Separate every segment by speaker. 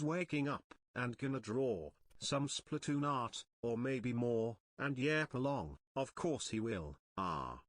Speaker 1: is waking up, and gonna draw some Splatoon art, or maybe more, and yap along. Of course he will. Ah.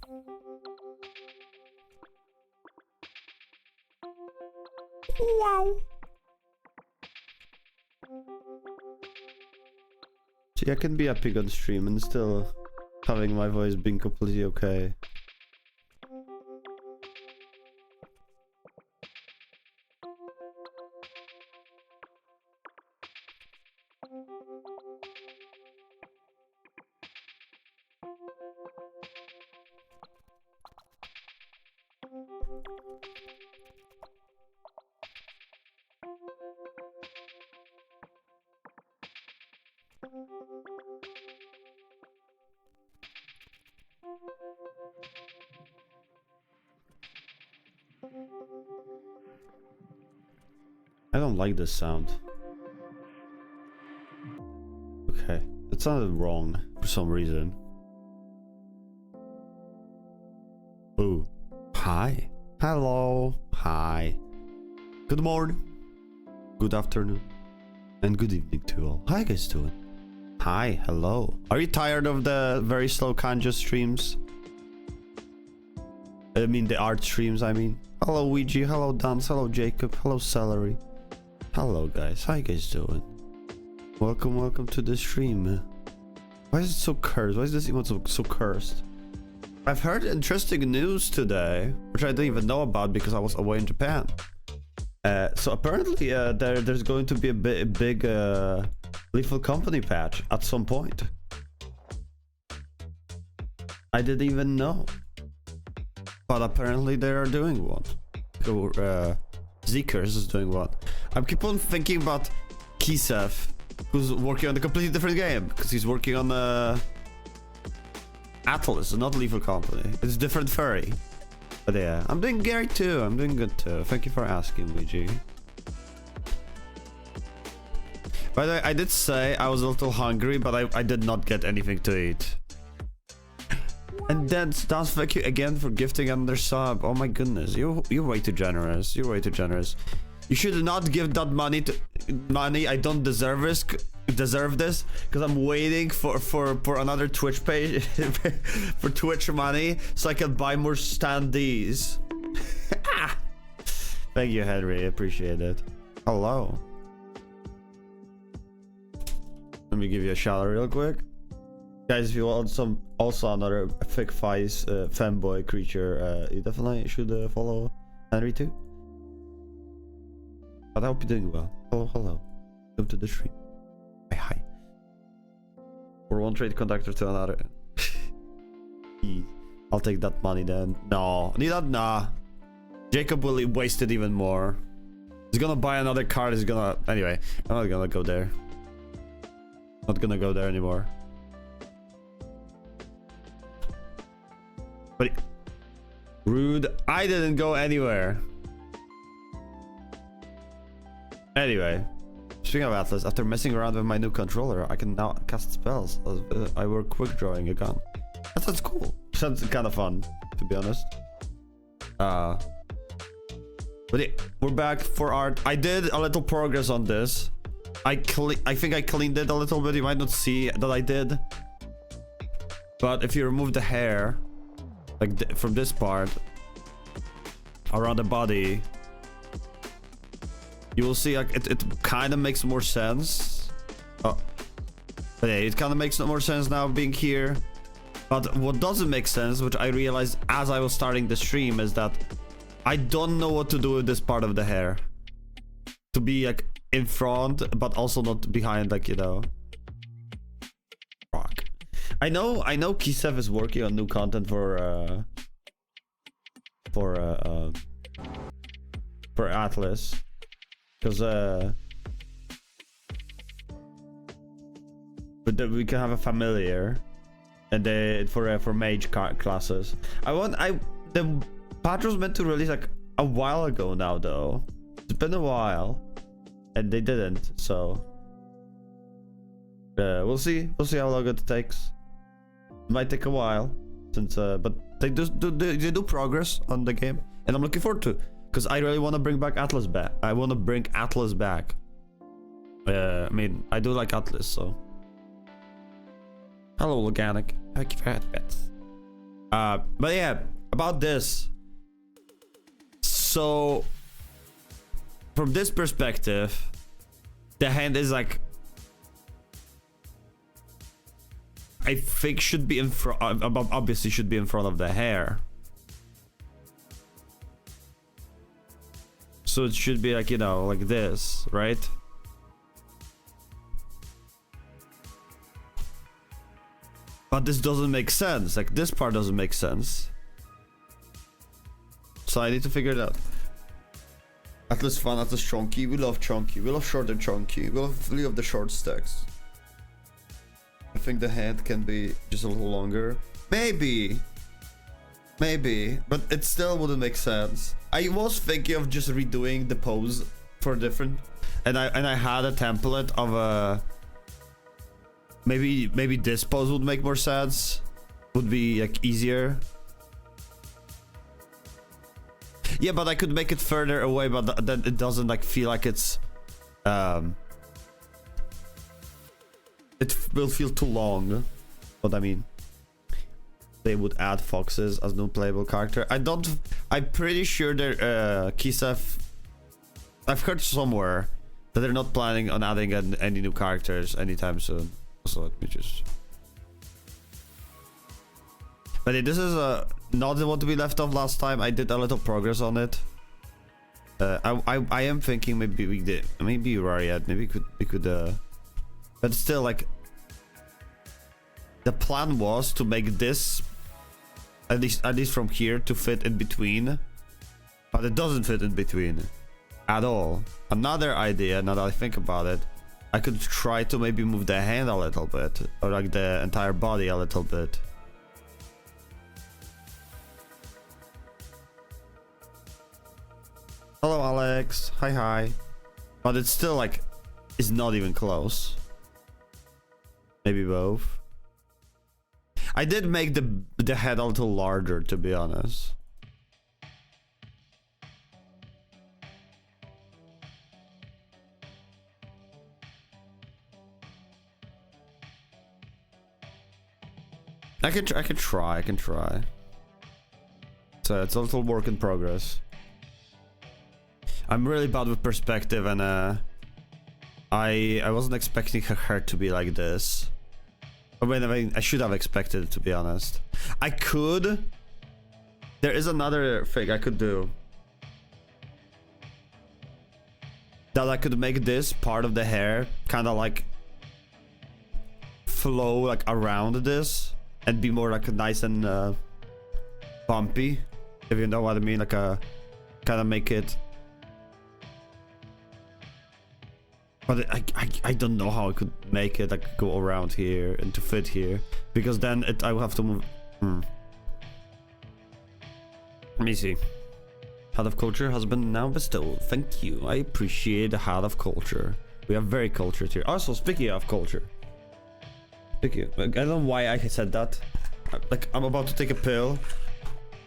Speaker 2: Wow. See, I can be epic on stream and still having my voice being completely okay. I don't like this sound. Okay, it sounded wrong for some reason. Ooh. Hi. Hello. Hi. Good morning. Good afternoon. And good evening to all. How you guys doing? Hi. Hello. Are you tired of the very slow Kanjo streams? I mean the art streams, I mean. Hello Ouija. Hello Dance. Hello Jacob. Hello Celery. Hello guys. How you guys doing? Welcome to the stream. Why is it so cursed? Why is this emote so cursed? I've heard interesting news today, which I didn't even know about because I was away in Japan. So apparently there's going to be a big Lethal Company patch at some point. I didn't even know. But apparently they are doing one. Zekers is doing one. I keep on thinking about Kisef, who's working on a completely different game, because he's working on Atlas, not Lethal Company. It's different furry. But yeah, I'm doing great too. I'm doing good too. Thank you for asking, Luigi. By the way, I did say I was a little hungry, but I did not get anything to eat. And that's thank you again for gifting another sub. Oh my goodness, you're way too generous. You're way too generous. You should not give that money to money. I don't deserve this because I'm waiting for another Twitch page for Twitch money so I can buy more standees. Thank you, Henry. I appreciate it. Hello. Let me give you a shout out real quick. Guys, if you want some also another thick thighs fanboy creature, you definitely should follow Henry too. But I hope you're doing well. Hello. Welcome to the stream. Hi. For one trade conductor to another. I'll take that money then. No, need that? Nah. Jacob will waste it even more. He's gonna buy another card. He's gonna. Anyway, I'm not gonna go there. Not gonna go there anymore. But rude. I didn't go anywhere. Anyway, speaking of Atlas, after messing around with my new controller, I can now cast spells. I work quick drawing a gun. That sounds cool. Sounds kind of fun, to be honest. But yeah, we're back for art. I did a little progress on this. I think I cleaned it a little bit. You might not see that I did. But if you remove the hair, like from this part, around the body, you will see like it kind of makes more sense. Oh, but yeah, it kind of makes more sense now being here. But what doesn't make sense, which I realized as I was starting the stream, is that I don't know what to do with this part of the hair. To be like in front, but also not behind, like, you know. Fuck. I know Kisef is working on new content for Atlas. Because but then we can have a familiar, and for mage classes. The patch was meant to release like a while ago now though. It's been a while, and they didn't. So we'll see how long it takes. It might take a while since but they do progress on the game, and I'm looking forward to. Because I really want to bring back Atlas back. I want to bring Atlas back. I mean, I do like Atlas, so. Hello, Organic. Thank you for that. But yeah, about this. So from this perspective, the hand is like, I think should be in front, obviously should be in front of the hair. So it should be like, you know, like this, right? But this doesn't make sense. Like this part doesn't make sense. So I need to figure it out. Atlas fun, Atlas chunky. We love chunky. We love short and chunky. We love the short stacks. I think the head can be just a little longer. Maybe. Maybe. But it still wouldn't make sense. I was thinking of just redoing the pose for different. And I had a template of a. Maybe this pose would make more sense. Would be like easier. Yeah, but I could make it further away, but then it doesn't like feel like it's it will feel too long. What I mean, they would add foxes as no playable character. I'm pretty sure they're Kisef. I've heard somewhere that they're not planning on adding any new characters anytime soon. So let me just. But this is not what we left off last time. I did a little progress on it. I am thinking maybe we did. Maybe you are yet. Maybe we could. But still, like, the plan was to make this at least from here to fit in between, but it doesn't fit in between at all. Another idea, now that I think about it, I could try to maybe move the hand a little bit, or like the entire body a little bit. Hello, Alex. Hi. But it's still like, it's not even close. Maybe both. I did make the head a little larger, to be honest. I can try. So it's a little work in progress. I'm really bad with perspective, and I wasn't expecting her hair to be like this. I mean, I should have expected it, to be honest. I could. There is another thing I could do. That I could make this part of the hair kind of like flow like around this and be more like nice and bumpy, if you know what I mean. Like a kind of make it. But I don't know how I could make it like go around here and to fit here, because then I will have to move. Let me see. Heart of Culture has been now bestowed. Thank you. I appreciate the Heart of Culture. We are very cultured here. Also, speaking of culture. I don't know why I said that. Like, I'm about to take a pill.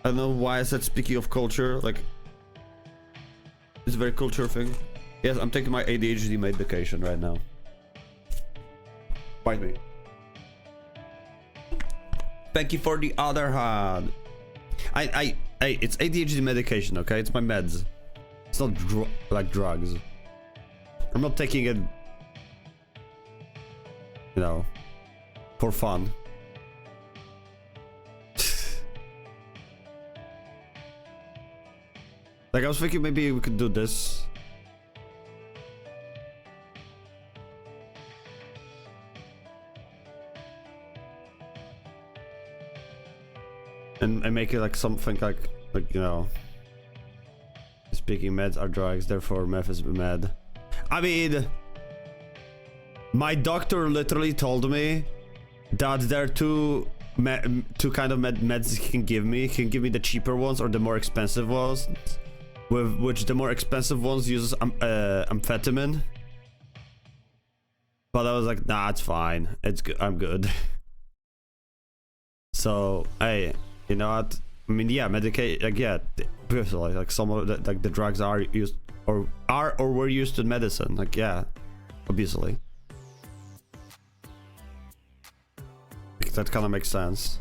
Speaker 2: I don't know why I said speaking of culture. Like, it's a very culture thing. Yes, I'm taking my ADHD medication right now. Bite me. Thank you for the other hand. Hey, it's ADHD medication, okay? It's my meds. It's not like drugs. I'm not taking it, you know, for fun. Like, I was thinking maybe we could do this. And make it like something like you know, speaking meds are drugs, therefore meth is med. I mean, my doctor literally told me that there are two kind of meds he can give me. He can give me the cheaper ones or the more expensive ones, with which the more expensive ones uses amphetamine. But I was like, nah, it's fine. It's good. I'm good. So, hey. You know what? I mean, yeah, medicate. Like, yeah, personally, like some of the the drugs are used or were used in medicine. Like, yeah, obviously. Like, that kind of makes sense.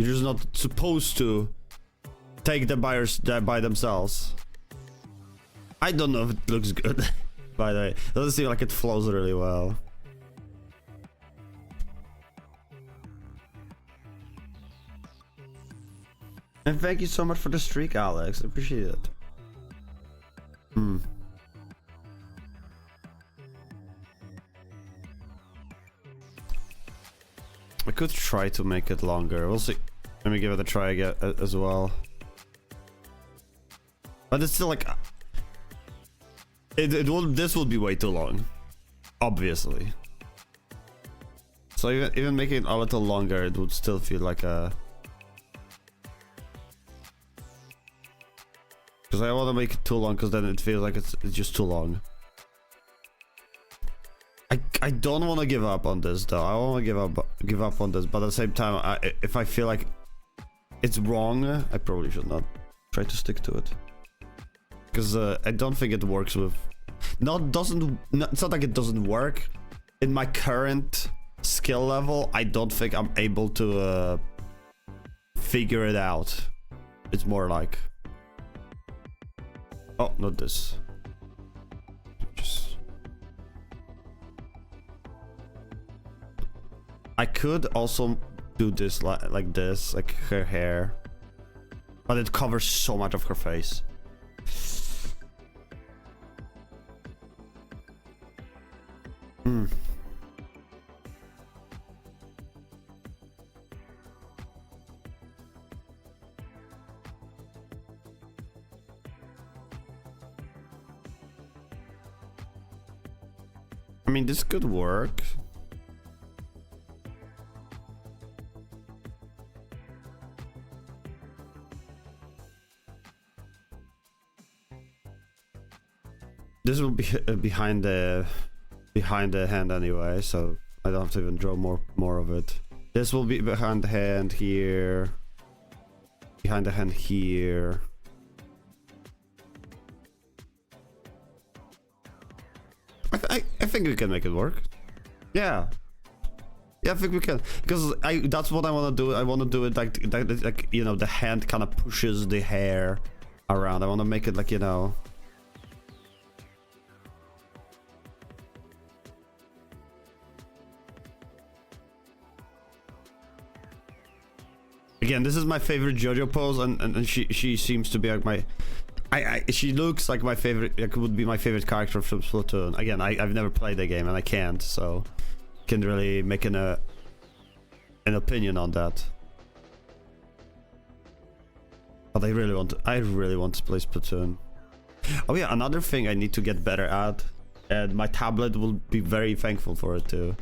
Speaker 2: You're just not supposed to take them by themselves. I don't know if it looks good, by the way. It doesn't seem like it flows really well. And thank you so much for the streak, Alex. I appreciate it. I could try to make it longer. We'll see. Let me give it a try again as well. But it's still like... This will be way too long. Obviously. So even making it a little longer, it would still feel like a... Because I want to make it too long, because then it feels like it's just too long. I don't want to give up on this though. I want to give up on this, but at the same time, if I feel like it's wrong, I probably should not try to stick to it. Because I don't think it works with... it's not like it doesn't work. In my current skill level, I don't think I'm able to figure it out. It's more like... Oh, not this. I could also do this like this, like her hair. But it covers so much of her face. I mean, this could work. This will be behind the hand anyway, so I don't have to even draw more of it. This will be behind the hand here, behind the hand here. I think we can make it work. Yeah, I think we can, because that's what I want to do. I want to do it like you know, the hand kind of pushes the hair around. I want to make it like, you know. Again, this is my favorite JoJo pose, and she seems to be like my... she looks like my favorite, like would be my favorite character from Splatoon. Again, I've never played the game and I can't, so can't really make an opinion on that. But I really want to play Splatoon. Oh yeah, another thing I need to get better at, and my tablet will be very thankful for it too.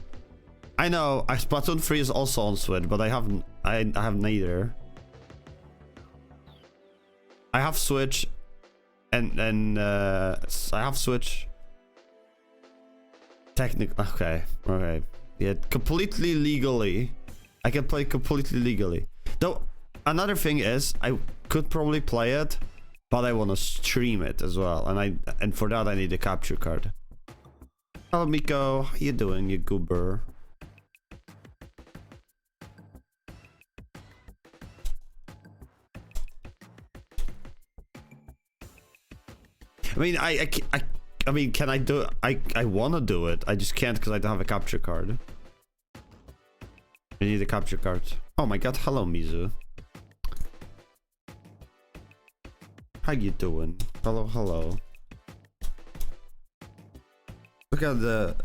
Speaker 2: I know, Splatoon 3 is also on Switch, but I have neither. I have Switch, and I have Switch. Okay. Yeah, completely legally. I can play completely legally. Though, another thing is, I could probably play it, but I want to stream it as well, and for that I need a capture card. Hello, Miko. How you doing, you goober? I mean, I mean, can I do it? I want to do it. I just can't because I don't have a capture card. I need a capture card. Oh my god, hello, Mizu. How you doing? Hello. Look at the...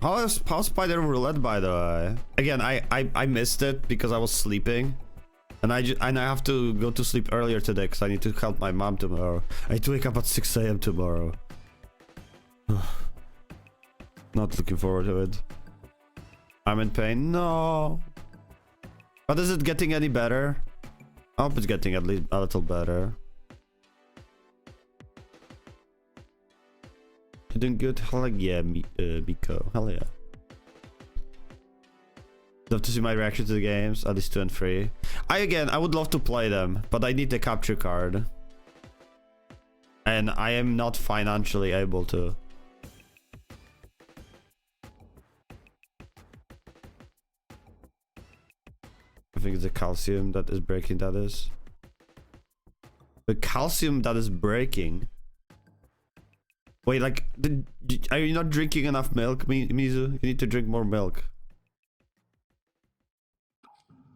Speaker 2: How's Spider Roulette, by the way? Again, I missed it because I was sleeping. And I have to go to sleep earlier today because I need to help my mom tomorrow. I need to wake up at 6 AM tomorrow. Not looking forward to it. I'm in pain. No. But is it getting any better? I hope it's getting at least a little better. You doing good? Hell yeah, Miko. Hell yeah. Love to see my reaction to the games, at least 2 and 3. I would love to play them, but I need the capture card. And I am not financially able to. I think it's the calcium that is breaking, that is. The calcium that is breaking. Wait, like, are you not drinking enough milk, Mizu? You need to drink more milk.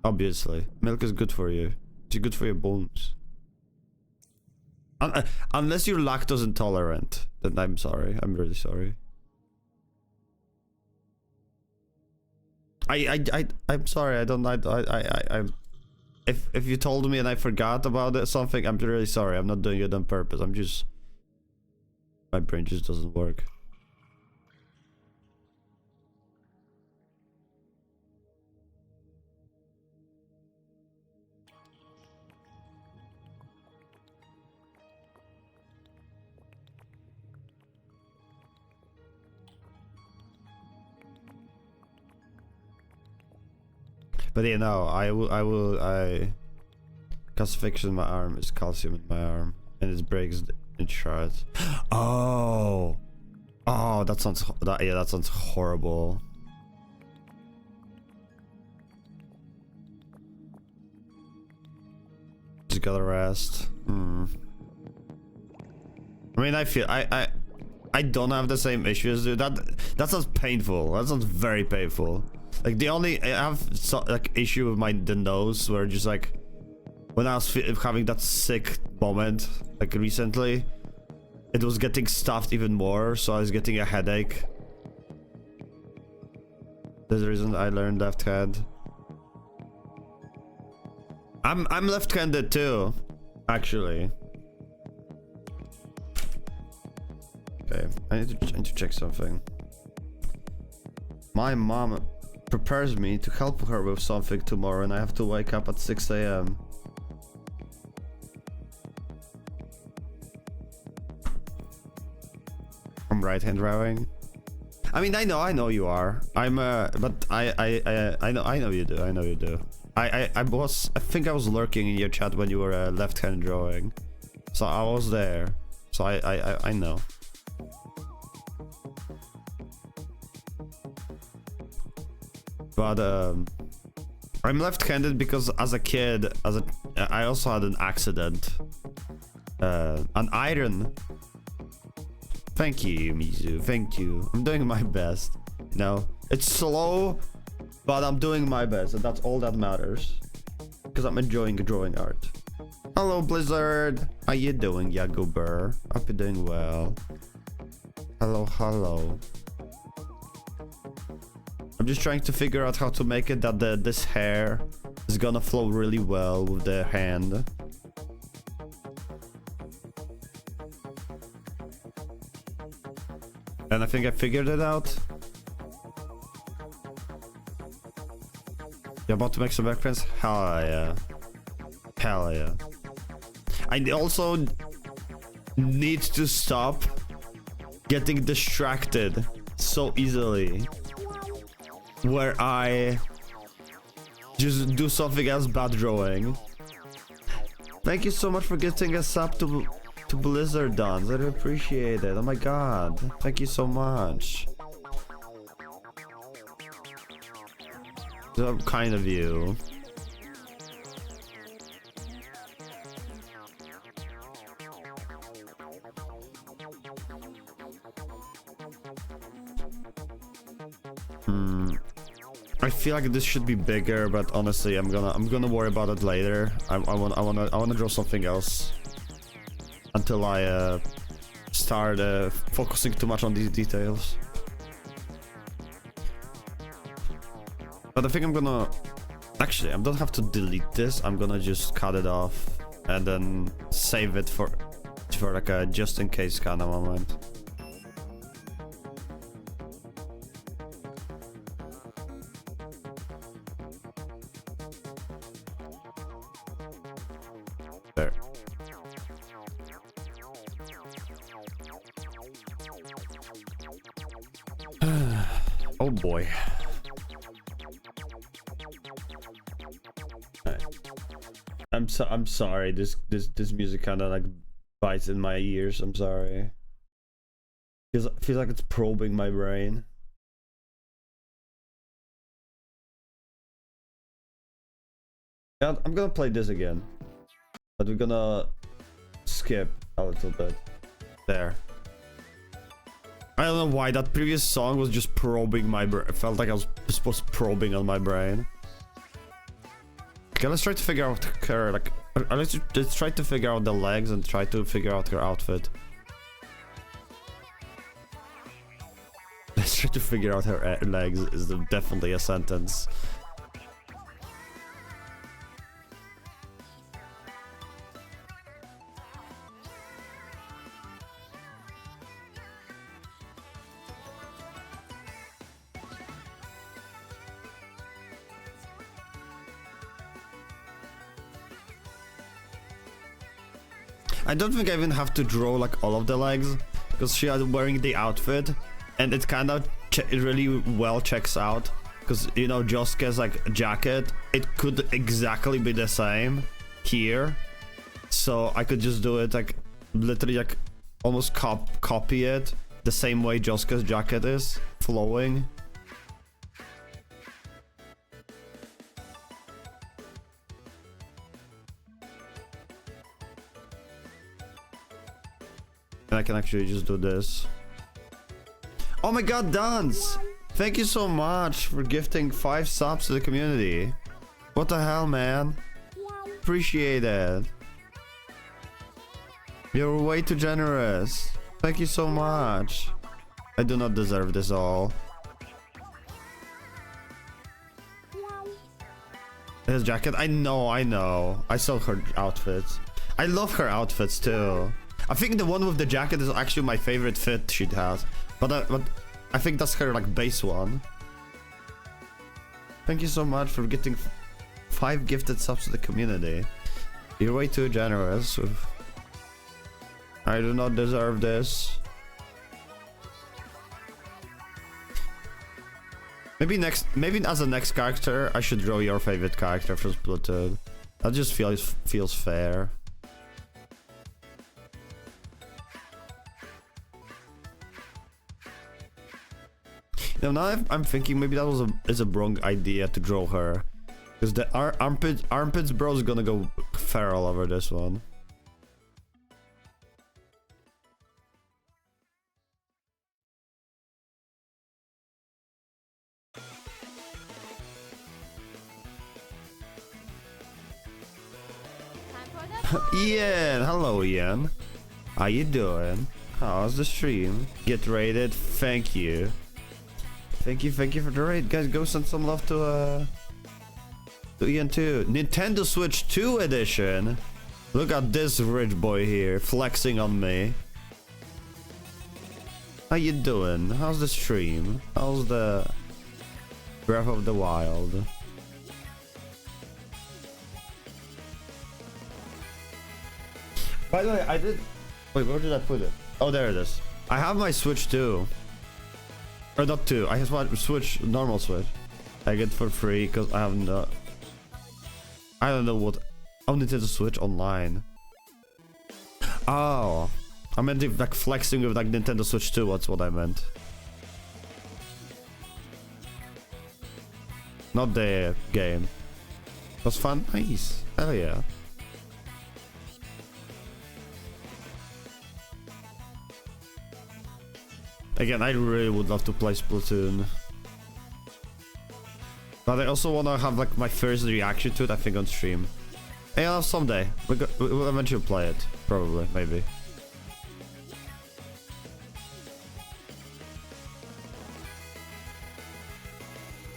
Speaker 2: Obviously. Milk is good for you. It's good for your bones. Unless you're lactose intolerant, then I'm sorry. I'm really sorry. I'm sorry. I don't. If you told me and I forgot about it, something, I'm really sorry. I'm not doing it on purpose. I'm just. My brain just doesn't work. But you know, calcification in my arm is calcium in my arm, and it breaks in shards. Oh, that sounds, that sounds horrible. Just gotta rest. I mean, I feel I don't have the same issues, dude. That sounds painful. That sounds very painful. Like the only I have like issue with the nose, where just like when I was having that sick moment like recently, it was getting stuffed even more, so I was getting a headache. There's the reason I learned left hand. I'm left-handed too, actually. Okay, I need to check something. My mom prepares me to help her with something tomorrow, and I have to wake up at 6 a.m. I'm right-hand drawing. I mean, I know you are. But I know you do. I know you do. I think I was lurking in your chat when you were left-hand drawing, so I was there. So I know. But I'm left-handed because as a kid, I also had an accident. An iron. Thank you, Mizu. Thank you. I'm doing my best. You know, it's slow, but I'm doing my best, and that's all that matters. Because I'm enjoying drawing art. Hello, Blizzard. How you doing, Yagober? Hope you're doing well. Hello, hello. I'm just trying to figure out how to make it that this hair is gonna flow really well with the hand. And I think I figured it out. You're about to make some backprints? Hell yeah. Hell yeah. I also need to stop getting distracted so easily, where I just do something else bad drawing. Thank you so much for getting us up to Blizzard Dons. I appreciate it. Oh my god. Thank you so much. So kind of you. I feel like this should be bigger, but honestly, I'm gonna worry about it later. I wanna draw something else until I start focusing too much on these details. But I think I'm gonna actually, I don't have to delete this. I'm gonna just cut it off and then save it for like a just in case kind of moment. There. Oh boy. I'm sorry. This music kind of like bites in my ears. I'm sorry. Feels like it's probing my brain. Yeah, I'm gonna play this again. But we're gonna skip a little bit. There. I don't know why that previous song was just probing my brain. It felt like I was probing on my brain. Okay, let's try to figure out her, like... let's try to figure out the legs and try to figure out her outfit. Let's try to figure out her legs is definitely a sentence. I don't think I even have to draw like all of the legs, because she is wearing the outfit, and it kind of really well checks out. Because, you know, Josuke's like jacket, it could exactly be the same here. So I could just do it like literally like almost copy it the same way Josuke's jacket is flowing. I can actually just do this. Oh my god, Dance! Thank you so much for gifting 5 subs to the community. What the hell, man? Appreciate it. You're way too generous. Thank you so much. I do not deserve this all. His jacket? I know. I saw her outfits. I love her outfits too. I think the one with the jacket is actually my favorite fit she has. But I think that's her like base one. Thank you so much for getting 5 gifted subs to the community. You're way too generous. I do not deserve this. Maybe as a next character, I should draw your favorite character from Splatoon. That just feels fair. Now I'm thinking maybe that was a wrong idea to draw her, because the armpits bro is gonna go feral over this one. Ian, hello Ian. How you doing? How's the stream? Get rated. Thank you. Thank you for the raid, guys. Go send some love to Ian too. Nintendo Switch 2 edition. Look at this rich boy here flexing on me. How you doing? How's the stream? How's the Breath of the Wild? By the way, I did. Wait, where did I put it? Oh, there it is. I have my Switch 2. Or not 2. I have my Switch, normal Switch. I get for free because I have no. I don't know what. Oh, Nintendo Switch Online. Oh, I meant like flexing with like Nintendo Switch 2. That's what I meant. Not the game. It was fun. Nice. Hell yeah. Again, I really would love to play Splatoon. But I also want to have like my first reaction to it, I think, on stream. Yeah, someday. We'll eventually play it. Probably, maybe.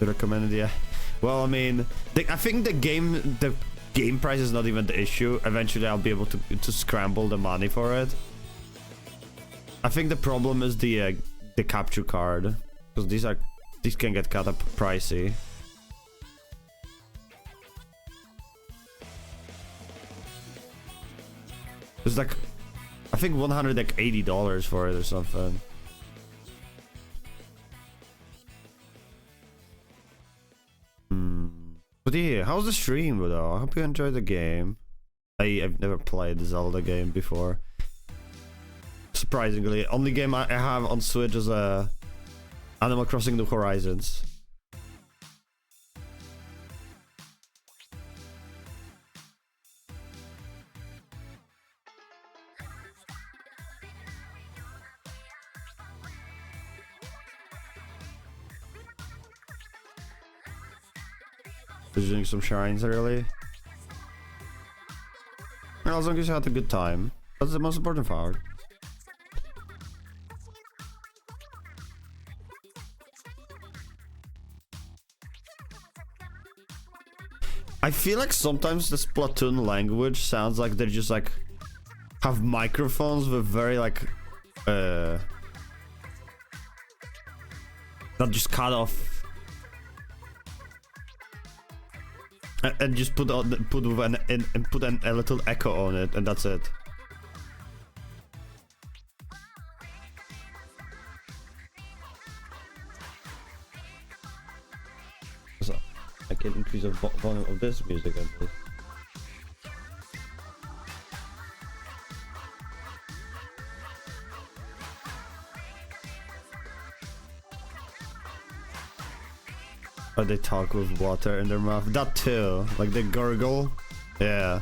Speaker 2: Recommended, yeah. Well, I mean, I think the game price is not even the issue. Eventually, I'll be able to scramble the money for it. I think the problem is the capture card, because these can get cut up pricey. It's like, I think $180 for it or something. But yeah, how's the stream though? I hope you enjoyed the game. I've never played the Zelda game before. Surprisingly, only game I have on Switch is Animal Crossing New Horizons. Visiting some shrines early. And as long as you had a good time. That's the most important part. I feel like sometimes the Splatoon language sounds like they just like have microphones with very like not just cut off and just put a little echo on it, and that's it. So I can increase the volume of this music at least. Or they talk with water in their mouth. That too. Like they gurgle. Yeah.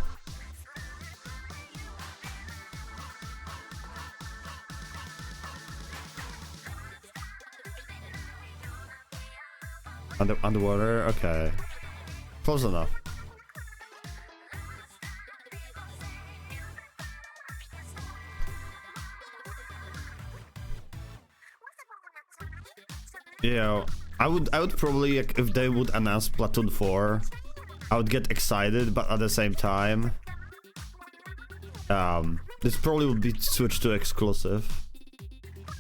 Speaker 2: Underwater? Okay. Close enough. Yeah. I would probably, like, if they would announce Splatoon 4, I would get excited, but at the same time, this probably would be switched to exclusive.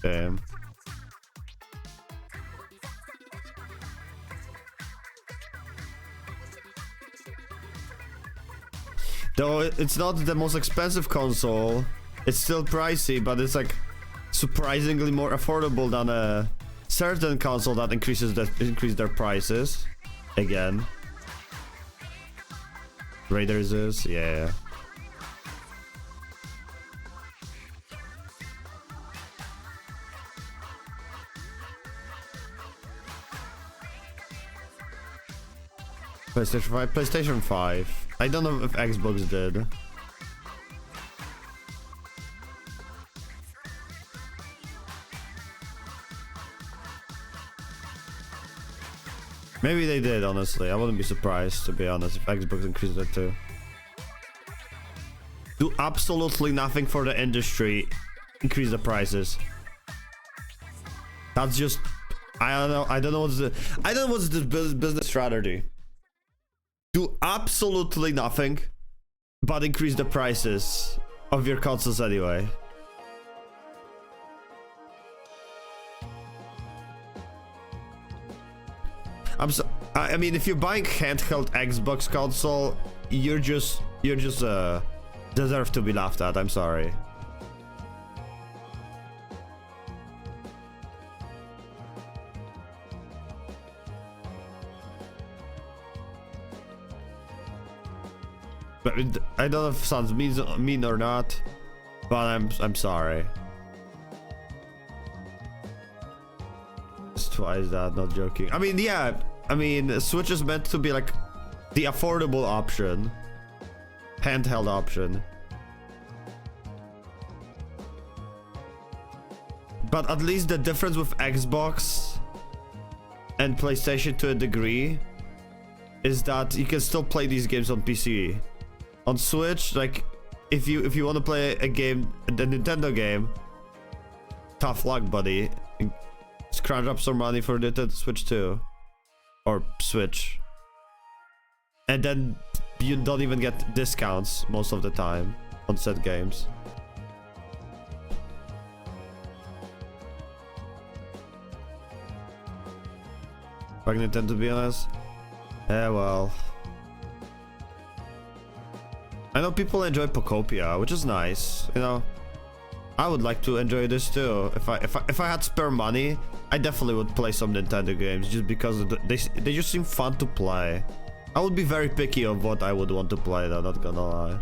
Speaker 2: Okay. Though it's not the most expensive console, it's still pricey, but it's like surprisingly more affordable than a certain console that increase their prices again. Raiders is, yeah. PlayStation 5. I don't know if Xbox did. Maybe they did, honestly. I wouldn't be surprised, to be honest, if Xbox increased it too. Do absolutely nothing for the industry. Increase the prices. That's just... I don't know what's the business strategy. Do absolutely nothing, but increase the prices of your consoles anyway. I mean, if you're buying handheld Xbox console, you're just deserve to be laughed at. I'm sorry. But I don't know if it sounds mean or not, but I'm sorry. Why is that? Not joking. I mean, yeah. I mean, Switch is meant to be like the affordable option, handheld option. But at least the difference with Xbox and PlayStation to a degree is that you can still play these games on PC. On Switch, like if you want to play a game, a Nintendo game, tough luck, buddy. Scrounge up some money for the Switch 2 or Switch, and then you don't even get discounts most of the time on said games. Fuck Nintendo, to be honest. Yeah, well, I know people enjoy Pokopia, which is nice, you know. I would like to enjoy this too. If I had spare money, I definitely would play some Nintendo games just because they just seem fun to play. I would be very picky of what I would want to play though, not gonna lie.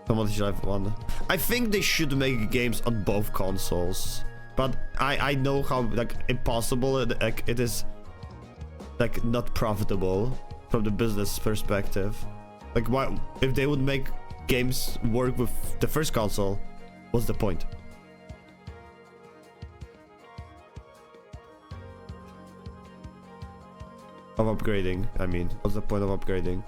Speaker 2: Someone should have one. I think they should make games on both consoles, but I know how like impossible it is, like not profitable from the business perspective. Like why, if they would make games work with the first console, what's the point? of upgrading? I mean, what's the point of upgrading?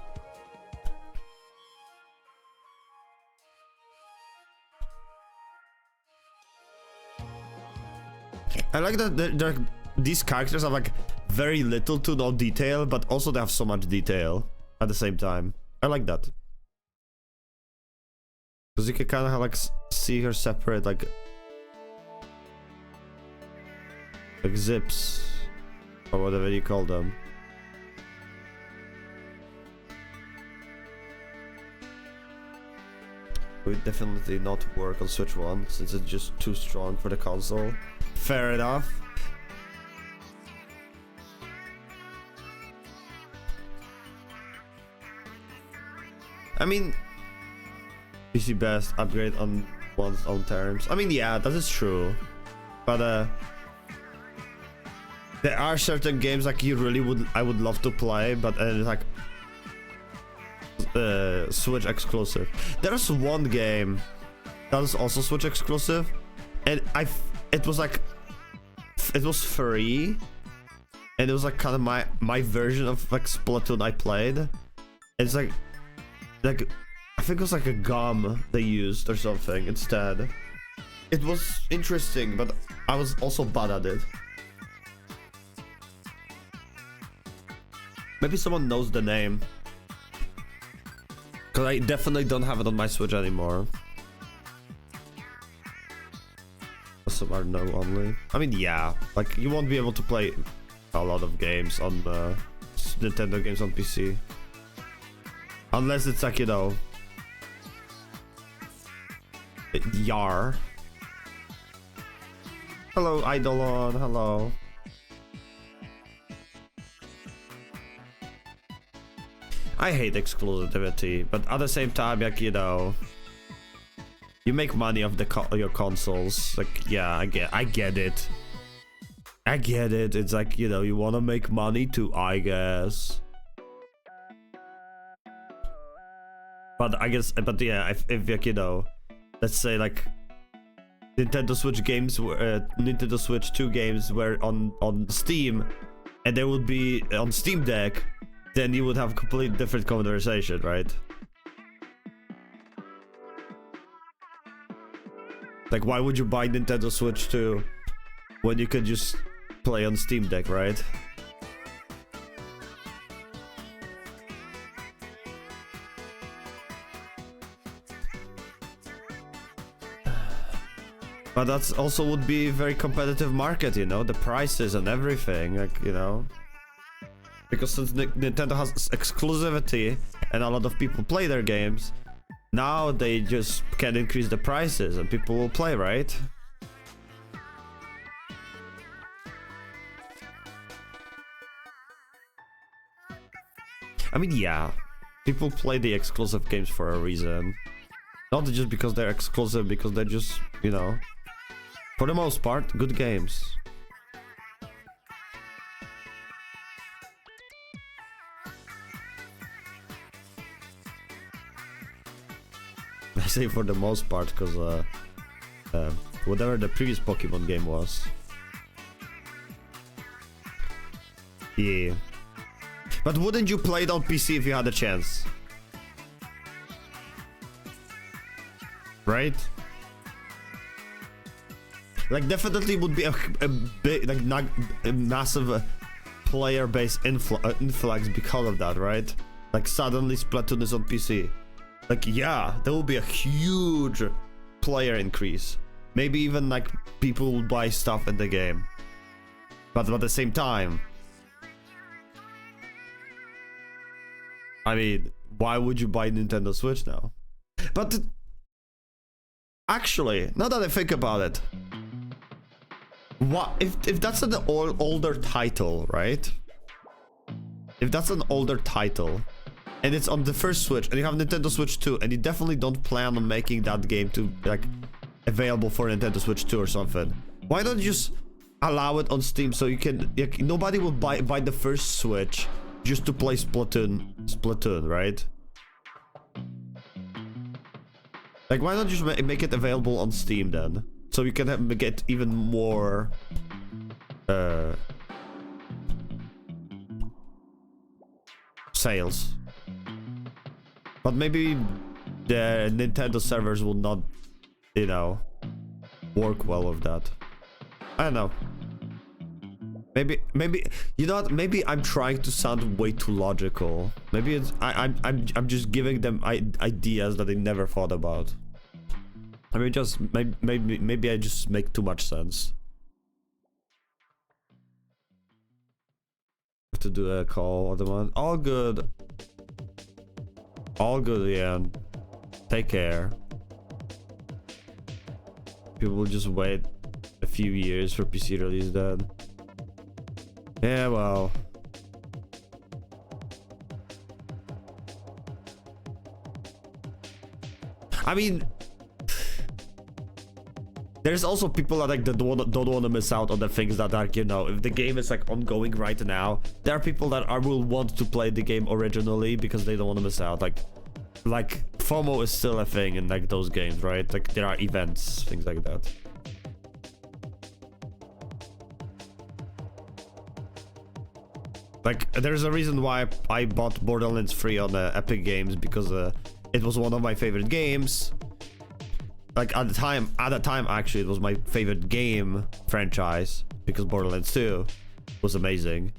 Speaker 2: I like that these characters have like very little to no detail, but also they have so much detail at the same time. I like that. Because you can kind of like see her separate, like zips or whatever you call them. Would definitely not work on Switch 1 since it's just too strong for the console. Fair enough. I mean, PC best upgrade on one's own terms. I mean, yeah, that is true. But there are certain games like I would love to play, but it's like Switch exclusive. There's one game that is also Switch exclusive, and it was free, and it was like kind of my version of like Splatoon I played. It's like I think it was like a gum they used or something instead. It was interesting, but I was also bad at it. Maybe someone knows the name. Because I definitely don't have it on my Switch anymore. Some are no only. I mean, yeah. Like, you won't be able to play a lot of games on Nintendo games on PC. Unless it's like, you know, Yar. Hello, Eidolon. Hello. I hate exclusivity, but at the same time, like, you know, you make money off your consoles. Like, yeah, I get it. I get it. It's like, you know, you want to make money too, I guess. But I guess, but yeah, if like, you know, let's say like Nintendo Switch games were Nintendo Switch 2 games were on Steam, and they would be on Steam Deck, then you would have a completely different conversation, right? Like, why would you buy Nintendo Switch 2 when you could just play on Steam Deck, right? But that's also would be a very competitive market, you know, the prices and everything, like, you know. Because since Nintendo has exclusivity and a lot of people play their games, now they just can increase the prices and people will play, right? I mean, yeah, people play the exclusive games for a reason. Not just because they're exclusive, because they're just, you know, for the most part, good games. I say for the most part because whatever the previous Pokemon game was. Yeah. But wouldn't you play it on PC if you had a chance? Right? Like, definitely would be a big, like, not a massive player base influx because of that, right? Like, suddenly Splatoon is on PC. Like, yeah, there will be a huge player increase. Maybe even, like, people will buy stuff in the game. But at the same time, I mean, why would you buy Nintendo Switch now? But actually, now that I think about it, what if that's an older title, right? If that's an older title and it's on the first Switch and you have Nintendo Switch 2 and you definitely don't plan on making that game to like available for Nintendo Switch 2 or something, why don't you just allow it on Steam so you can, like, nobody will buy the first Switch just to play Splatoon, right? Like, why not just make it available on Steam then? So you can get even more sales. But maybe the Nintendo servers will not, you know, work well with that. I don't know. Maybe you know what? Maybe I'm trying to sound way too logical. Maybe it's I'm just giving them ideas that they never thought about. I mean, just maybe I just make too much sense. Have to do a call at the moment. All good. All good, yeah. Take care. People will just wait a few years for PC release then. Yeah, well. I mean, there's also people that like don't want to miss out on the things that are, you know, if the game is like ongoing right now, there are people that will want to play the game originally because they don't want to miss out. Like FOMO is still a thing in like those games, right? Like there are events, things like that. Like there's a reason why I bought Borderlands 3 on Epic Games, because it was one of my favorite games. Like at the time actually it was my favorite game franchise, because Borderlands 2 was amazing.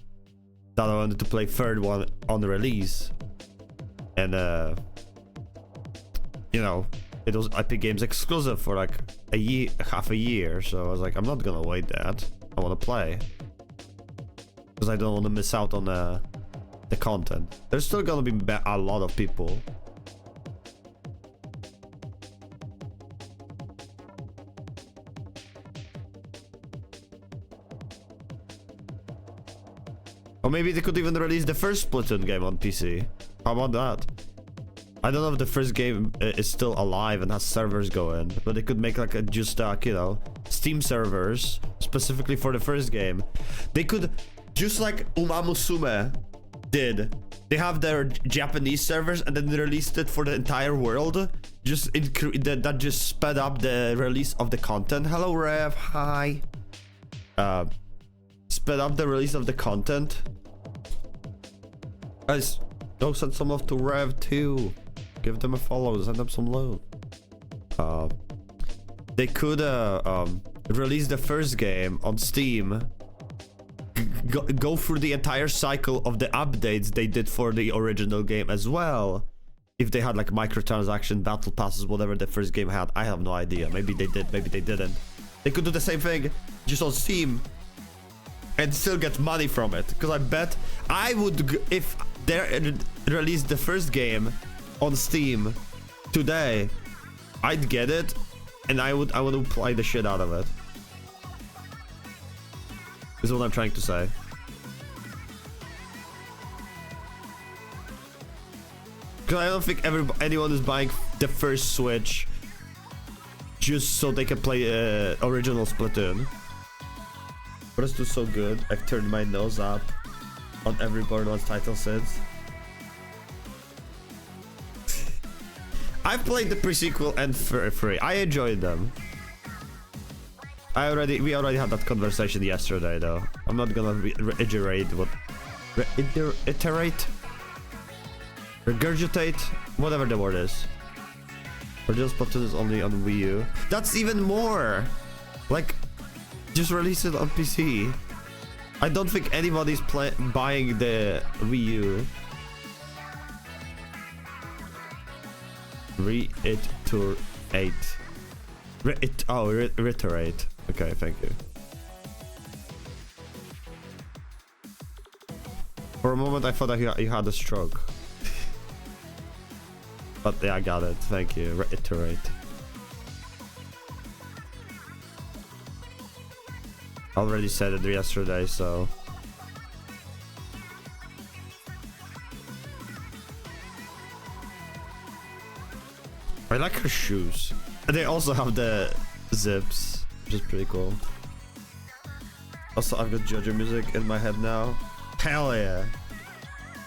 Speaker 2: That I wanted to play third one on the release, and you know, it was Epic Games exclusive for like a year, half a year. So I was like, I'm not gonna wait that. I want to play because I don't want to miss out on the content. There's still gonna be a lot of people. Or maybe they could even release the first Splatoon game on PC. How about that? I don't know if the first game is still alive and has servers going, but they could make like a just you know, Steam servers specifically for the first game. They could, just like Umamusume did, they have their Japanese servers and then they released it for the entire world. Just that just sped up the release of the content. Hello Rev, hi. Sped up the release of the content. Guys, go send some love to Rev too. Give them a follow, send them some love. They could release the first game on Steam. Go through the entire cycle of the updates they did for the original game as well. If they had like microtransaction, battle passes, whatever the first game had, I have no idea. Maybe they did, maybe they didn't. They could do the same thing just on Steam and still get money from it. Because I bet I would, if they released the first game on Steam today, I'd get it and I would play the shit out of it. This is what I'm trying to say. Because I don't think anyone is buying the first Switch just so they can play original Splatoon. But it's just so good. I've turned my nose up on every Borderlands title since. I've played the pre-sequel and free. I enjoyed them. We already had that conversation yesterday, though. I'm not gonna reiterate what... Regurgitate? Whatever the word is. Original Splatoon is only on Wii U. That's even more! Like, just release it on PC. I don't think anybody's buying the Wii U. Reiterate. Okay, thank you. For a moment, I thought that you had a stroke. But yeah, I got it. Thank you. Reiterate. I already said it yesterday, so... I like her shoes. They also have the zips, which is pretty cool. Also, I've got JoJo music in my head now. Hell yeah.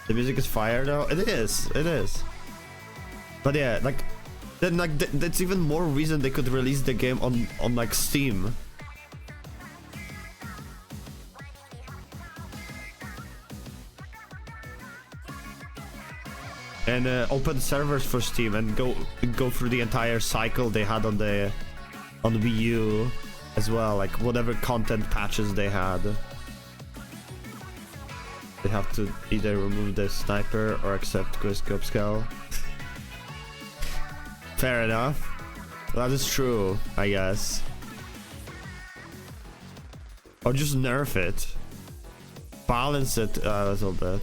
Speaker 2: The music is fire though. It is. But yeah, like, then like that's even more reason they could release the game on like Steam. and open servers for Steam and go through the entire cycle they had on the Wii U as well, like whatever content patches they had. They have to either remove the sniper or accept Quickscope Skull. Fair enough. That is true, I guess. Or just nerf it. Balance it a little bit.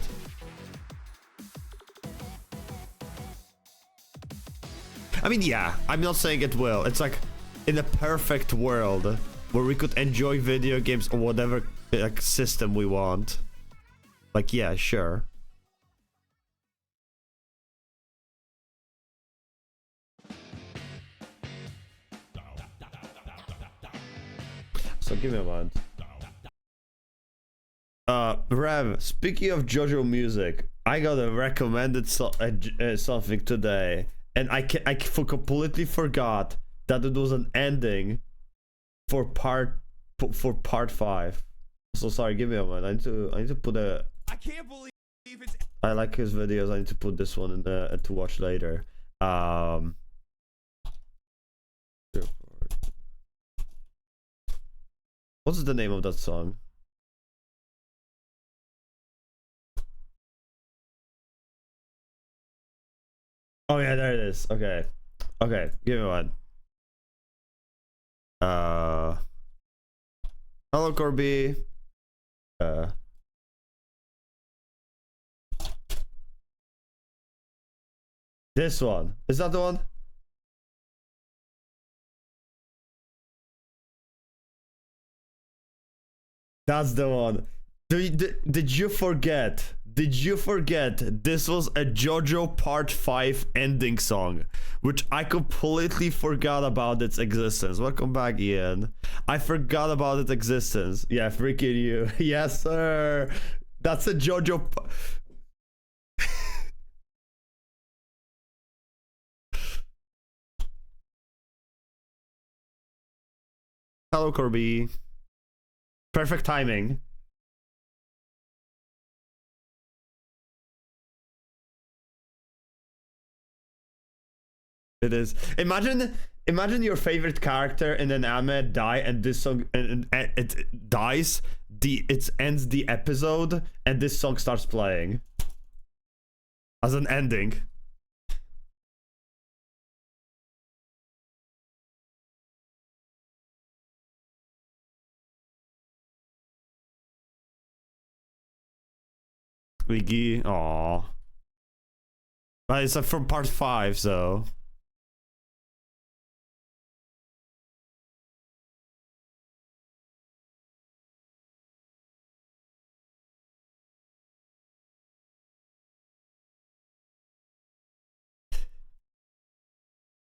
Speaker 2: I mean, yeah, I'm not saying it will. It's like in a perfect world where we could enjoy video games on whatever like system we want. Like, yeah, sure. So give me a moment. Rev, speaking of JoJo music, I got a recommended something today, and I completely forgot that it was an ending for part 5. So sorry, give me a moment. I need to put a.
Speaker 3: I can't believe it's.
Speaker 2: I like his videos. I need to put this one in to watch later. What's the name of that song? Oh yeah, there it is. Okay. Okay, give me one. Hello Corby. This one. Is that the one? That's the one. Did you forget? Did you forget this was a JoJo Part 5 ending song, which I completely forgot about its existence. Welcome back, Ian. I forgot about its existence. Yeah, freaking you. Yes, sir. That's a JoJo. Hello, Corby. Perfect timing. It is. Imagine your favorite character in an anime die, and this song and it dies. It ends the episode, and this song starts playing as an ending. Wiggy, aww. But it's from part 5, so.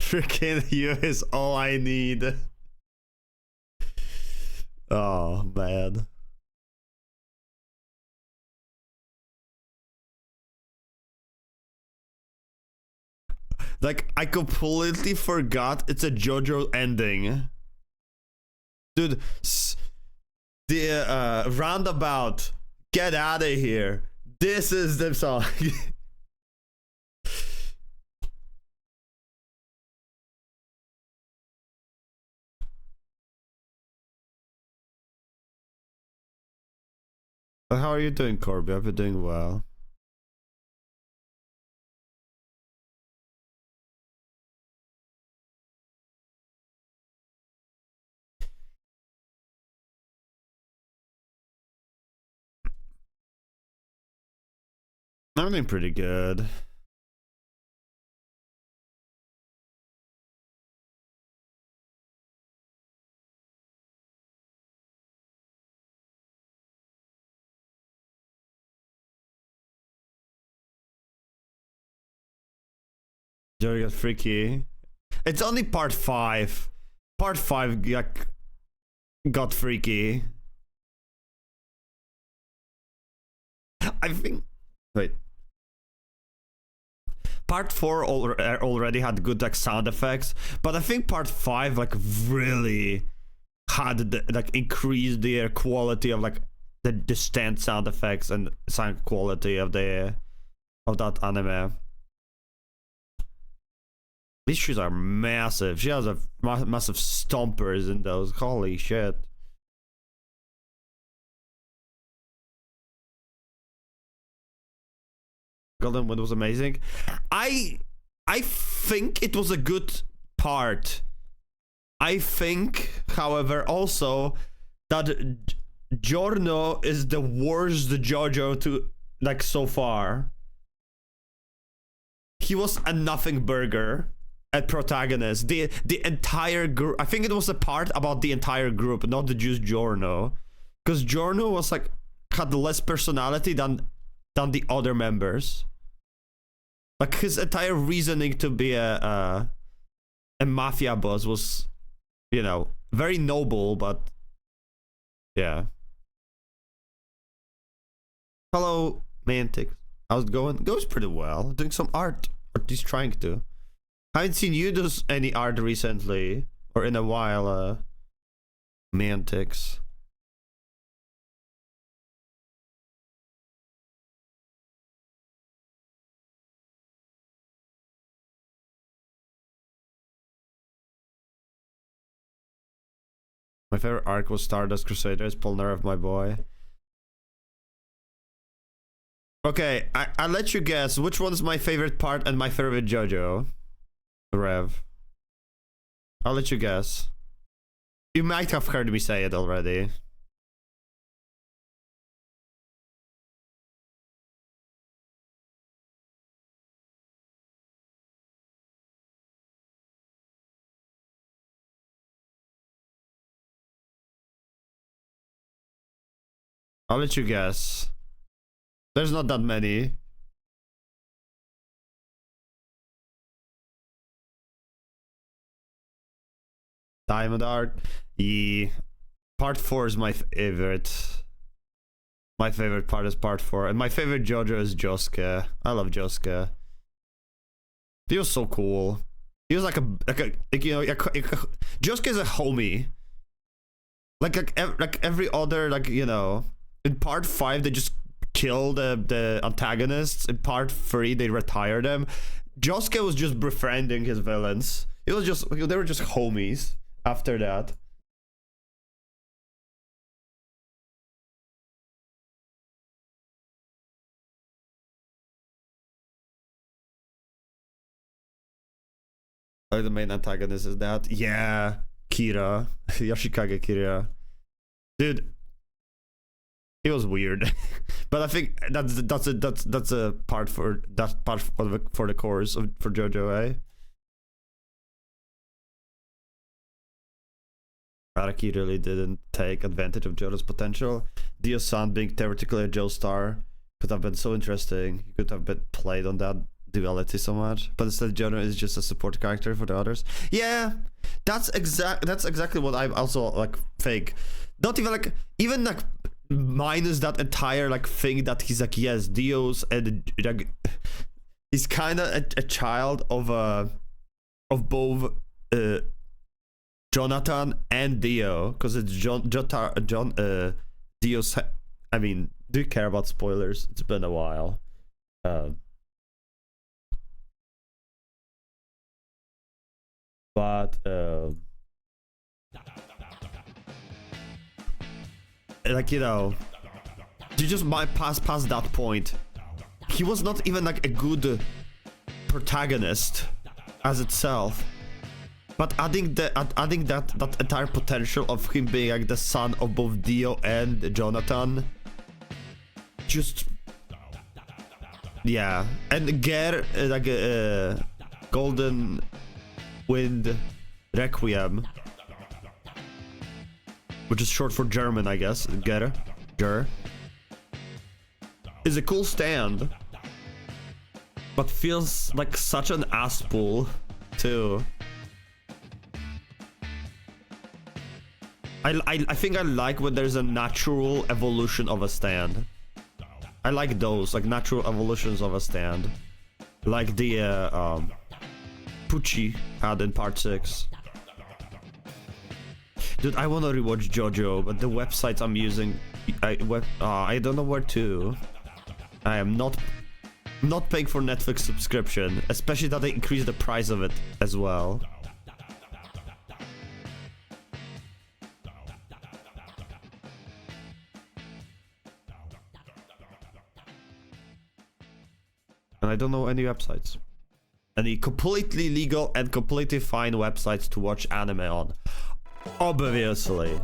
Speaker 2: Freaking you is all I need. Oh, man. Like, I completely forgot it's a JoJo ending. Dude, the roundabout, get out of here. This is the song. How are you doing, Corby? I've been doing well. I'm doing pretty good. Joey got freaky. It's only part 5. Part 5 got freaky. I think. Wait. Part 4 already had good like sound effects, but I think part 5 like really had like increased the quality of like the distant sound effects and sound quality of that anime. These shoes are massive. She has a massive stompers in those. Holy shit. Golden Wind was amazing. I think it was a good part. I think, however, also that Giorno is the worst JoJo to like so far. He was a nothing burger at protagonist. The entire group. I think it was a part about the entire group, not just Giorno, because Giorno was like had less personality than the other members. Like his entire reasoning to be a mafia boss was, you know, very noble, but yeah. Hello, Mantic. How's it going? It goes pretty well. Doing some art, or at least trying to. I haven't seen you do any art recently, or in a while, Mantix. My favorite arc was Stardust Crusaders, Polnareff, my boy. Okay, I'll let you guess which one is my favorite part and my favorite JoJo. Rev. I'll let you guess. You might have heard me say it already. I'll let you guess. There's not that many. Diamond art. Yeah. Part 4 is my favorite. My favorite part is part 4. And my favorite JoJo is Josuke. I love Josuke. He was so cool. He was like you know, Josuke is a homie. Like every other, like, you know, in part 5 they just kill the antagonists. In part 3 they retire them. Josuke was just befriending his villains. It was just, they were just homies after that. Like the main antagonist is that? Yeah, Kira. Yoshikage Kira. Dude, it was weird. But I think that's a part for the course of, for JoJo, eh? Araki really didn't take advantage of Jojo's potential. Dio-san being theoretically a Joestar could have been so interesting. He could have been played on that duality so much, but instead Jono is just a support character for the others. Yeah, that's exactly what I also like think. Not even like minus that entire like thing that he's like, yes, Dio's and like he's kind of a child of both Jonathan and Dio, because it's Dio's. I mean, do you care about spoilers? It's been a while. But like, you know, you just might pass past that point. He was not even like a good protagonist as itself, but adding that entire potential of him being like the son of both Dio and Jonathan, just yeah. And Ger, like Golden Wind Requiem, which is short for German, I guess. Ger is a cool stand, but feels like such an ass pull too. I think I like when there's a natural evolution of a stand. I like those, like natural evolutions of a stand, like the Pucci had in part 6. Dude, I want to rewatch JoJo, but the websites I'm using, I don't know where to. I am not not paying for Netflix subscription, especially that they increased the price of it as well. And I don't know any websites. Any completely legal and completely fine websites to watch anime on. Obviously.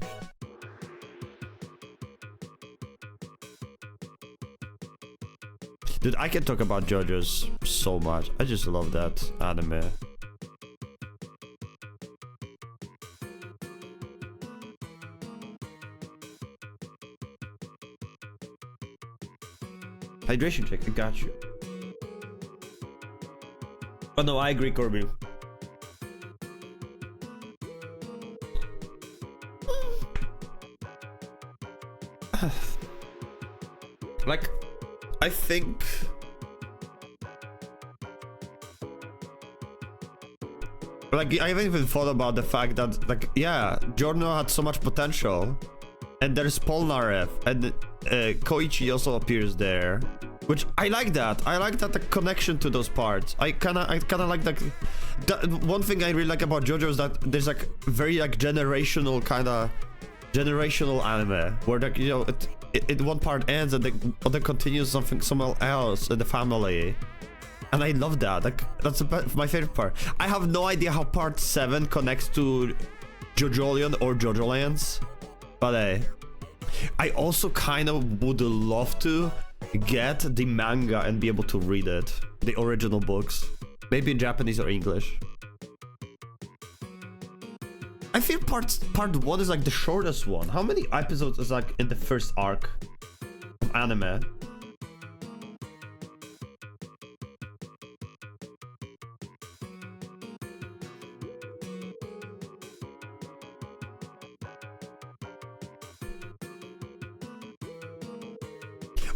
Speaker 2: Dude, I can talk about JoJo's so much. I just love that anime. Hydration check, I got you. Oh no, I agree, Corby. Like, I think... Like, I haven't even thought about the fact that, like, yeah, Giorno had so much potential. And there's Polnareff, and Koichi also appears there. Which, I like that. I like that the connection to those parts. I kinda like that. One thing I really like about JoJo is that there's, like, very, like, generational anime. Where, like, you know, it one part ends and the other continues somewhere else in the family. And I love that. Like, that's my favorite part. I have no idea how part 7 connects to JoJolion or JoJolands. But I also kind of would love to get the manga and be able to read it. The original books. Maybe in Japanese or English. I feel part 1 is like the shortest one. How many episodes is like in the first arc of anime?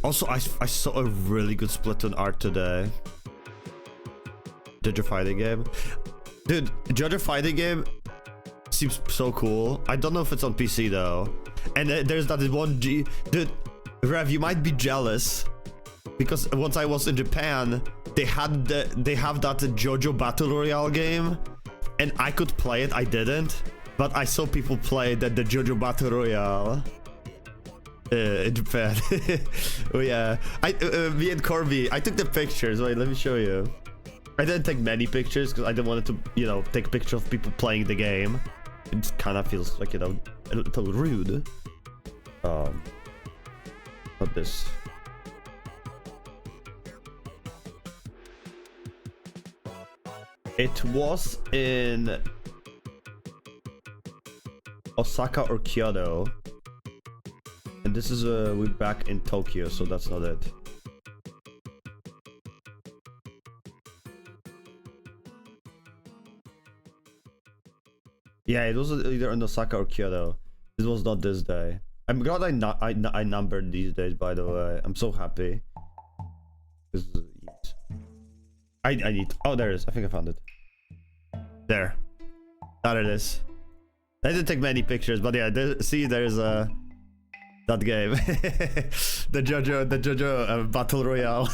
Speaker 2: Also, I saw a really good Splatoon art today. JoJo fighting game. Dude, JoJo fighting game seems so cool. I don't know if it's on PC though. And there's that one G... Dude, Rev, you might be jealous. Because once I was in Japan, they have that JoJo Battle Royale game. And I could play it, I didn't. But I saw people play the JoJo Battle Royale. In Japan. Oh yeah, me and Corby, I took the pictures. Wait, let me show you. I didn't take many pictures because I didn't want to, you know, take a picture of people playing the game. It kind of feels like, you know, a little rude. Not this. It was in Osaka or Kyoto. And this is we're back in Tokyo, so that's not it. Yeah, it was either in Osaka or Kyoto. This was not this day. I'm glad I numbered these days, by the way. I'm so happy. I need... Oh, there it is. I think I found it. There. There it is. I didn't take many pictures, but yeah, see, there's a... that game. the JoJo Battle Royale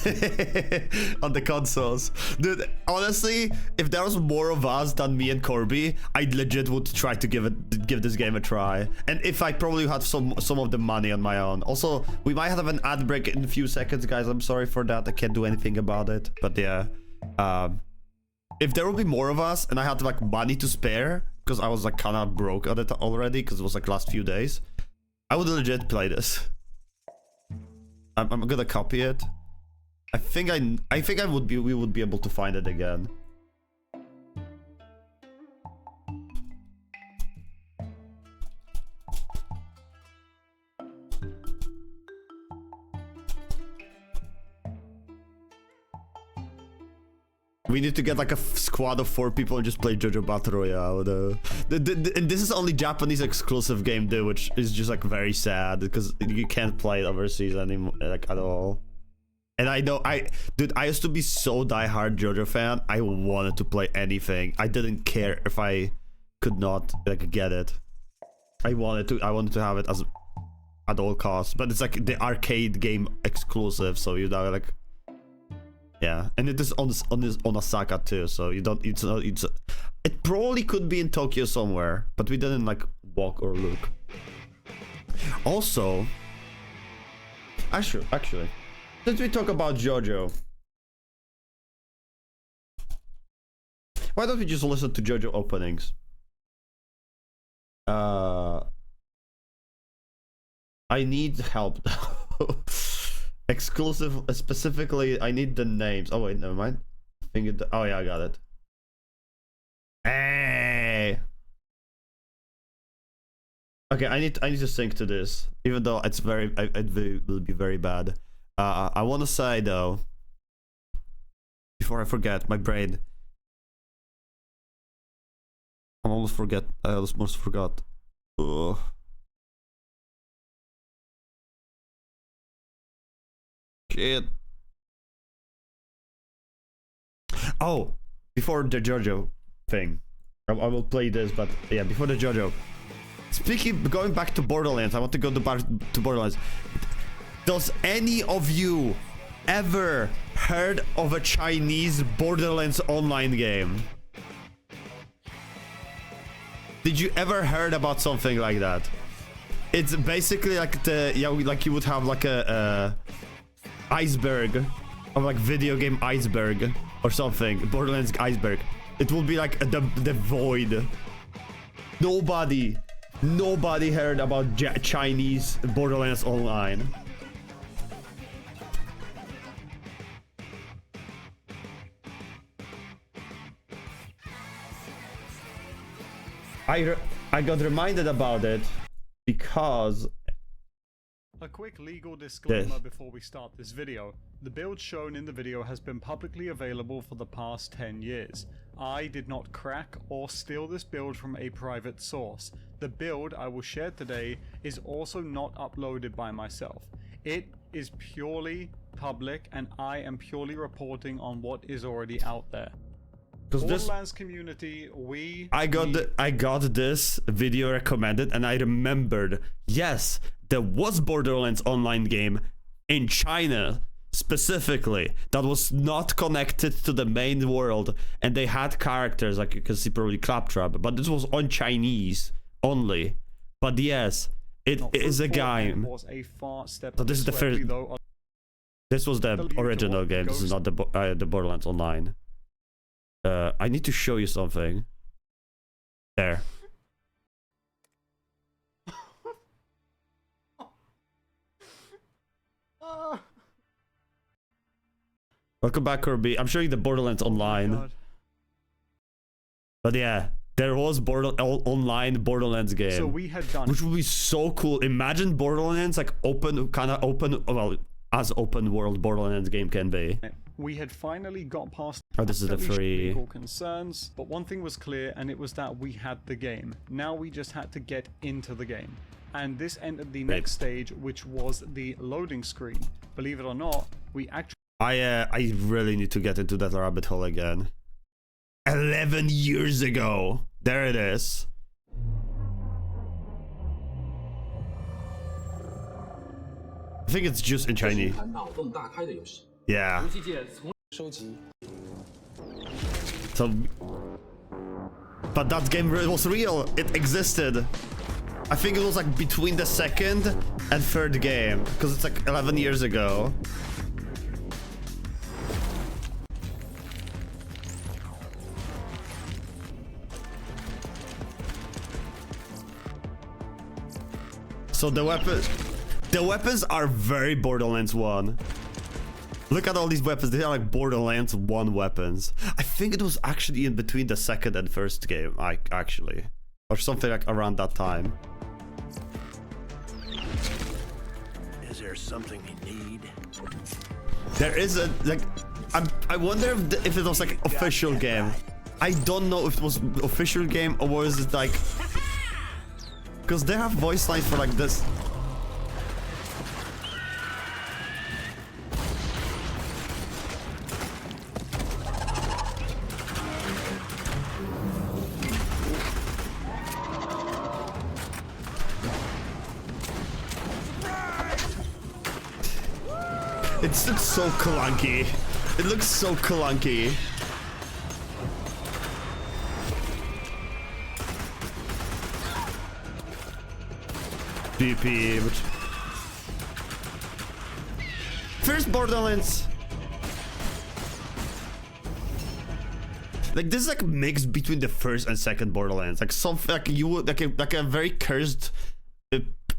Speaker 2: on the consoles. Dude, honestly, if there was more of us than me and Corby, I legit would try to give this game a try. And if I probably had some of the money on my own. Also, we might have an ad break in a few seconds, guys. I'm sorry for that. I can't do anything about it. But yeah, if there will be more of us and I had like money to spare, because I was like kind of broke at it already, because it was like last few days, I would legit play this. I'm gonna copy it. I think we would be able to find it again. We need to get like a squad of 4 people and just play JoJo Battle Royale though. And this is only Japanese exclusive game though, which is just like very sad because you can't play it overseas anymore, like at all. And I know, dude, I used to be so diehard JoJo fan. I wanted to play anything. I didn't care if I could not like get it. I wanted to have it as at all costs. But it's like the arcade game exclusive, so you know, like Yeah, and it is on Osaka too, so you don't. It probably could be in Tokyo somewhere, but we didn't like walk or look. Also, actually, since we talk about JoJo, why don't we just listen to JoJo openings? I need help. Exclusive, specifically, I need the names. Oh wait, never mind. Oh yeah, I got it. Hey. Okay, I need to sync to this, even though it's it will be very bad. I want to say though, before I forget, my brain. I almost forgot. Ugh. Shit. Oh, before the JoJo thing, I will play this, but yeah, before the JoJo. Going back to Borderlands, I want to go back to Borderlands. Does any of you ever heard of a Chinese Borderlands online game? Did you ever heard about something like that? It's basically like like you would have like a iceberg, or like video game iceberg or something. Borderlands iceberg. It will be like the void. Nobody heard about Chinese Borderlands online. I got reminded about it because
Speaker 4: a quick legal disclaimer before we start this video. The build shown in the video has been publicly available for the past 10 years. I did not crack or steal this build from a private source. The build I will share today is also not uploaded by myself. It is purely public and I am purely reporting on what is already out there. Borderlands community,
Speaker 2: I got this video recommended and I remembered, yes, there was Borderlands online game in China specifically that was not connected to the main world, and they had characters like you can see probably Claptrap, but this was on Chinese only. But yes, it is a game. So this is the first. This was the original game. This is not the Borderlands online. I need to show you something. There. Welcome back, Kirby. I'm showing the Borderlands online. But yeah, there was online Borderlands game.
Speaker 4: So we had done,
Speaker 2: which would be so cool. Imagine Borderlands like well, as open world Borderlands game can be.
Speaker 4: We had finally got past
Speaker 2: this is the free
Speaker 4: legal concerns, but one thing was clear, and it was that we had the game. Now we just had to get into the game. And this entered the next stage, which was the loading screen. Believe it or not, we actually...
Speaker 2: I really need to get into that rabbit hole again. 11 years ago. There it is. I think it's just in Chinese. Yeah. So, but that game was real. It existed. I think it was like between the second and third game, because it's like 11 years ago. So the weapons are very Borderlands 1. Look at all these weapons. They are like Borderlands 1 weapons. I think it was actually in between the second and first game, actually. Or something like around that time.
Speaker 5: Is there something you need?
Speaker 2: There is a, like, I wonder if it was like official game. I don't know if it was official game or was it like... Because they have voice lines for like this. It's so clunky. It looks so clunky. GP, which... First Borderlands. Like this is like a mix between the first and second Borderlands. Like some like you would like a very cursed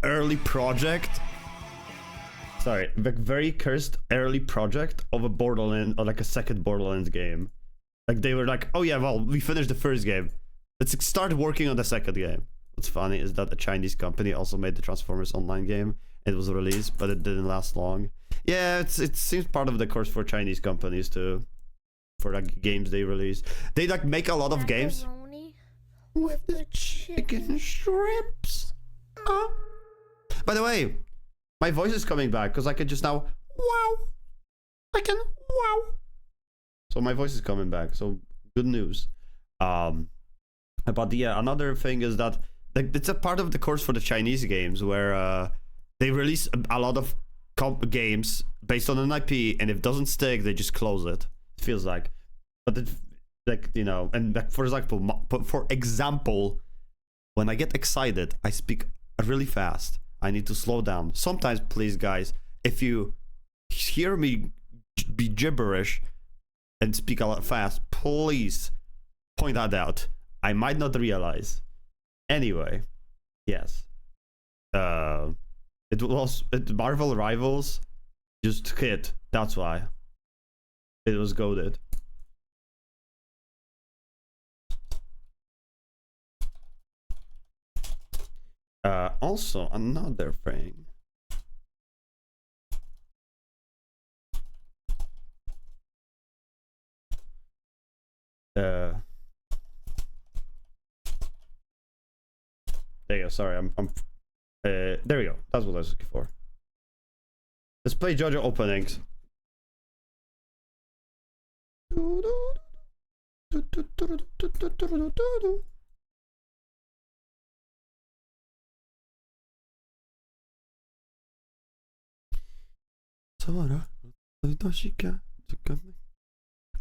Speaker 2: early project. Sorry, like very cursed early project of a Borderlands or like a second Borderlands game. Like they were like, oh yeah, well we finished the first game. Let's start working on the second game. What's funny is that a Chinese company also made the Transformers Online game. It was released, but it didn't last long. Yeah, it seems part of the course for Chinese companies too. For like games they release. They like make a lot of games.
Speaker 6: Macaroni with the chicken
Speaker 2: strips. By the way, my voice is coming back because I can just now wow. I can wow. So my voice is coming back. So good news. But yeah, another thing is that like it's a part of the course for the Chinese games where they release a lot of games based on an IP, and if it doesn't stick, they just close it. It feels like, but it, like you know, and like for example, when I get excited, I speak really fast. I need to slow down. Sometimes, please, guys, if you hear me be gibberish and speak a lot fast, please point that out. I might not realize. Anyway, yes. Marvel Rivals just hit. That's why. It was goated. Also, another thing. There you go. Sorry, there we go. That's what I was looking for. Let's play JoJo openings.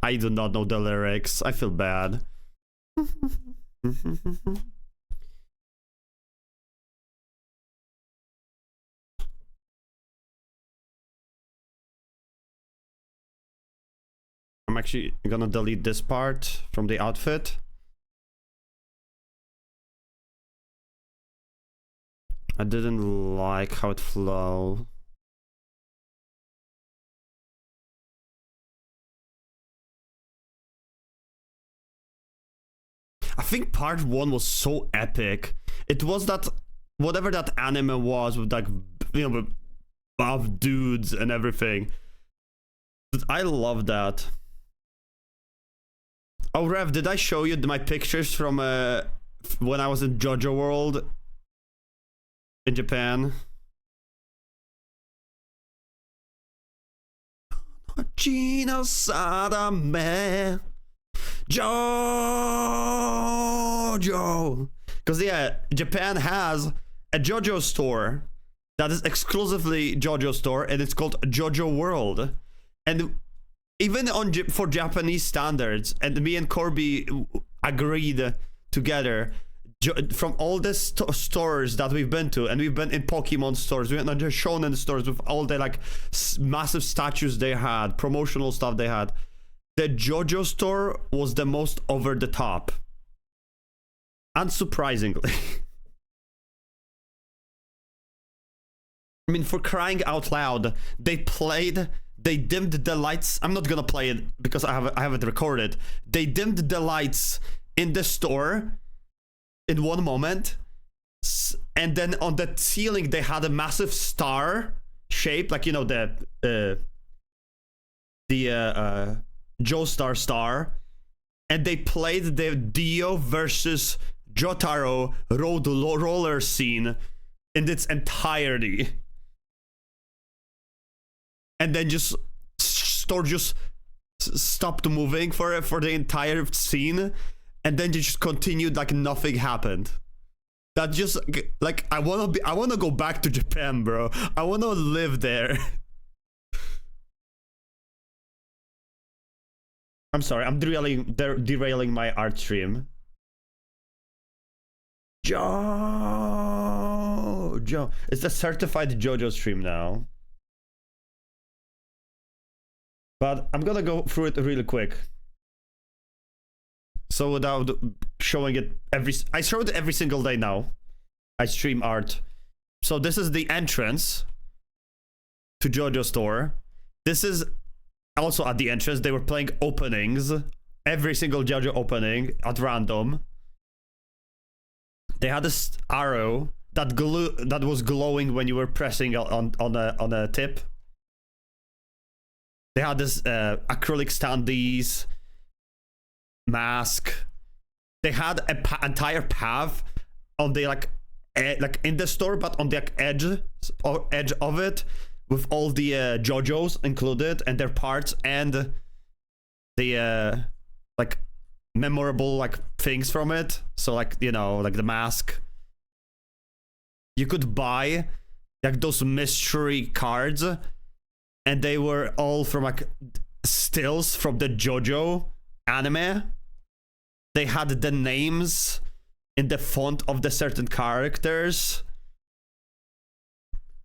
Speaker 2: I do not know the lyrics. I feel bad. I'm actually gonna delete this part from the outfit. I didn't like how it flowed. I think part 1 was so epic. It was that whatever that anime was with like, you know, buff dudes and everything. But I love that. Oh, Rev, did I show you my pictures from when I was in JoJo World in Japan? Gino Sadame JoJo. Because yeah, Japan has a JoJo store that is exclusively JoJo store, and it's called JoJo World. And even for Japanese standards, and me and Corby agreed together, from all the stores that we've been to, and we've been in Pokemon stores, we went to Shonen stores with all the like massive statues they had, promotional stuff they had. The JoJo store was the most over the top. Unsurprisingly. I mean, for crying out loud, they dimmed the lights. I'm not gonna play it because I have it recorded. They dimmed the lights in the store in one moment, and then on the ceiling they had a massive star shape, like, you know, the Joestar star, and they played the Dio versus Jotaro roller scene in its entirety. And then just store just stopped moving for the entire scene, and then just continued like nothing happened. That just like I wanna go back to Japan, bro. I wanna live there. I'm sorry, I'm derailing my art stream. Joe. It's a certified JoJo stream now. But I'm gonna go through it really quick. So without showing it I show it every single day now. I stream art. So this is the entrance to JoJo store. This is also at the entrance. They were playing openings. Every single JoJo opening at random. They had this arrow that was glowing when you were pressing on a tip. They had this acrylic standees, mask. They had an entire path on the like in the store, but on the edge of it, with all the JoJos included and their parts and the like memorable like things from it. So like, you know, like the mask. You could buy like those mystery cards, and they were all from like stills from the JoJo anime. They had the names in the font of the certain characters.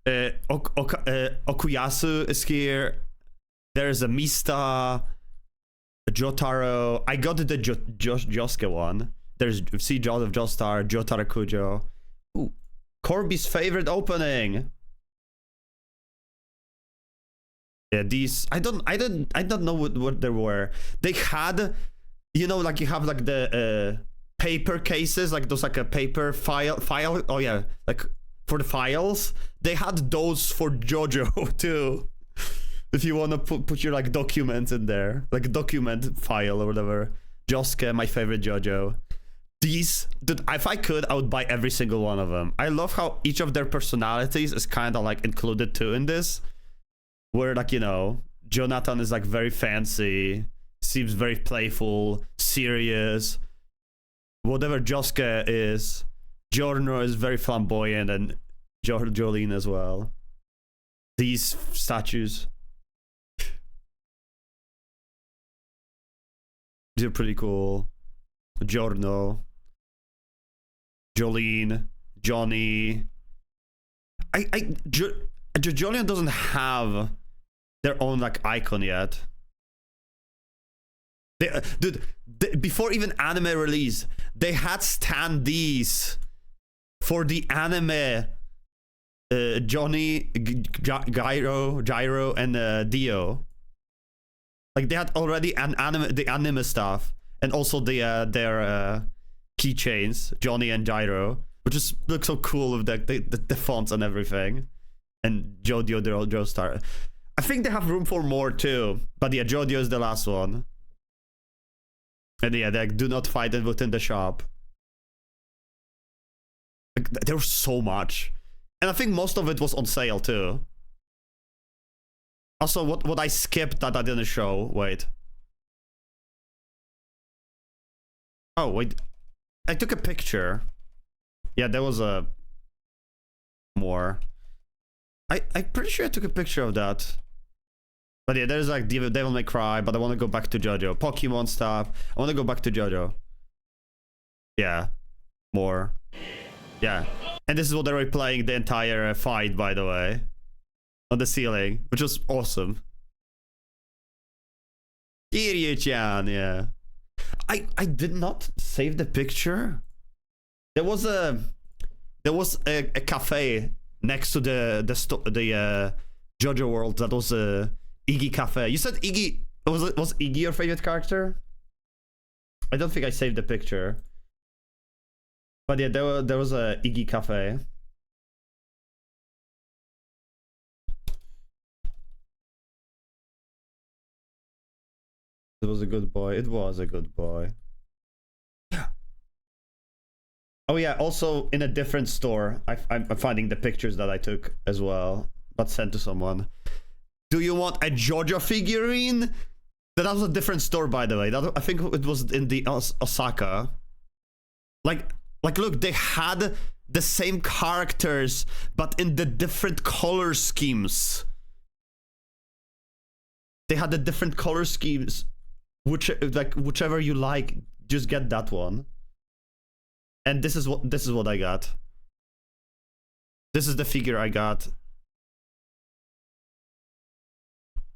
Speaker 2: Okuyasu is here. There's a Mista, a Jotaro. I got the Josuke one. There's Siege of Joestar, Jotaro Kujo. Ooh, Corby's favorite opening. Yeah, these I don't know what they were. They had, you know, like you have like the paper cases, like those like a paper file. Oh yeah, like for the files. They had those for JoJo too. If you want to put your like documents in there, like a document file or whatever. Josuke, my favorite JoJo. These, dude, if I could, I would buy every single one of them. I love how each of their personalities is kind of like included too in this. Where like, you know, Jonathan is like very fancy, seems very playful, serious. Whatever Josuke is, Giorno is very flamboyant, and Jolene as well. These statues. These are pretty cool. Giorno. Jolene. Johnny. Jolene doesn't have their own like icon yet. Dude, before even anime release, they had standees for the anime. Johnny, Gyro, and Dio. Like they had already the anime stuff, and also their keychains, Johnny and Gyro, which just looks so cool with the fonts and everything. And Jodio, they're all Joestar. I think they have room for more too, but yeah, Jodio is the last one. And yeah, they like, do not fight it within the shop. Like, there was so much. And I think most of it was on sale too. Also, what I skipped that I didn't show, wait. Oh, wait. I took a picture. Yeah, there was a more. I'm pretty sure I took a picture of that. But yeah, there's like Devil May Cry, but I want to go back to JoJo. Pokemon stuff. I want to go back to JoJo. Yeah. More. Yeah. And this is what they were playing the entire fight, by the way. On the ceiling, which was awesome. Kiryu-chan, yeah. I did not save the picture. There was a cafe next to the JoJo World that was a Iggy cafe. You said Iggy was Iggy your favorite character? I don't think I saved the picture. But yeah, there was a Iggy cafe. It was a good boy. It was a good boy. Oh yeah, also in a different store, I'm finding the pictures that I took as well, but sent to someone. Do you want a JoJo figurine? That was a different store, by the way. I think it was in the Osaka. Like look, they had the same characters, but in the different color schemes. They had the different color schemes whichever you like, just get that one. And this is what I got. This is the figure I got.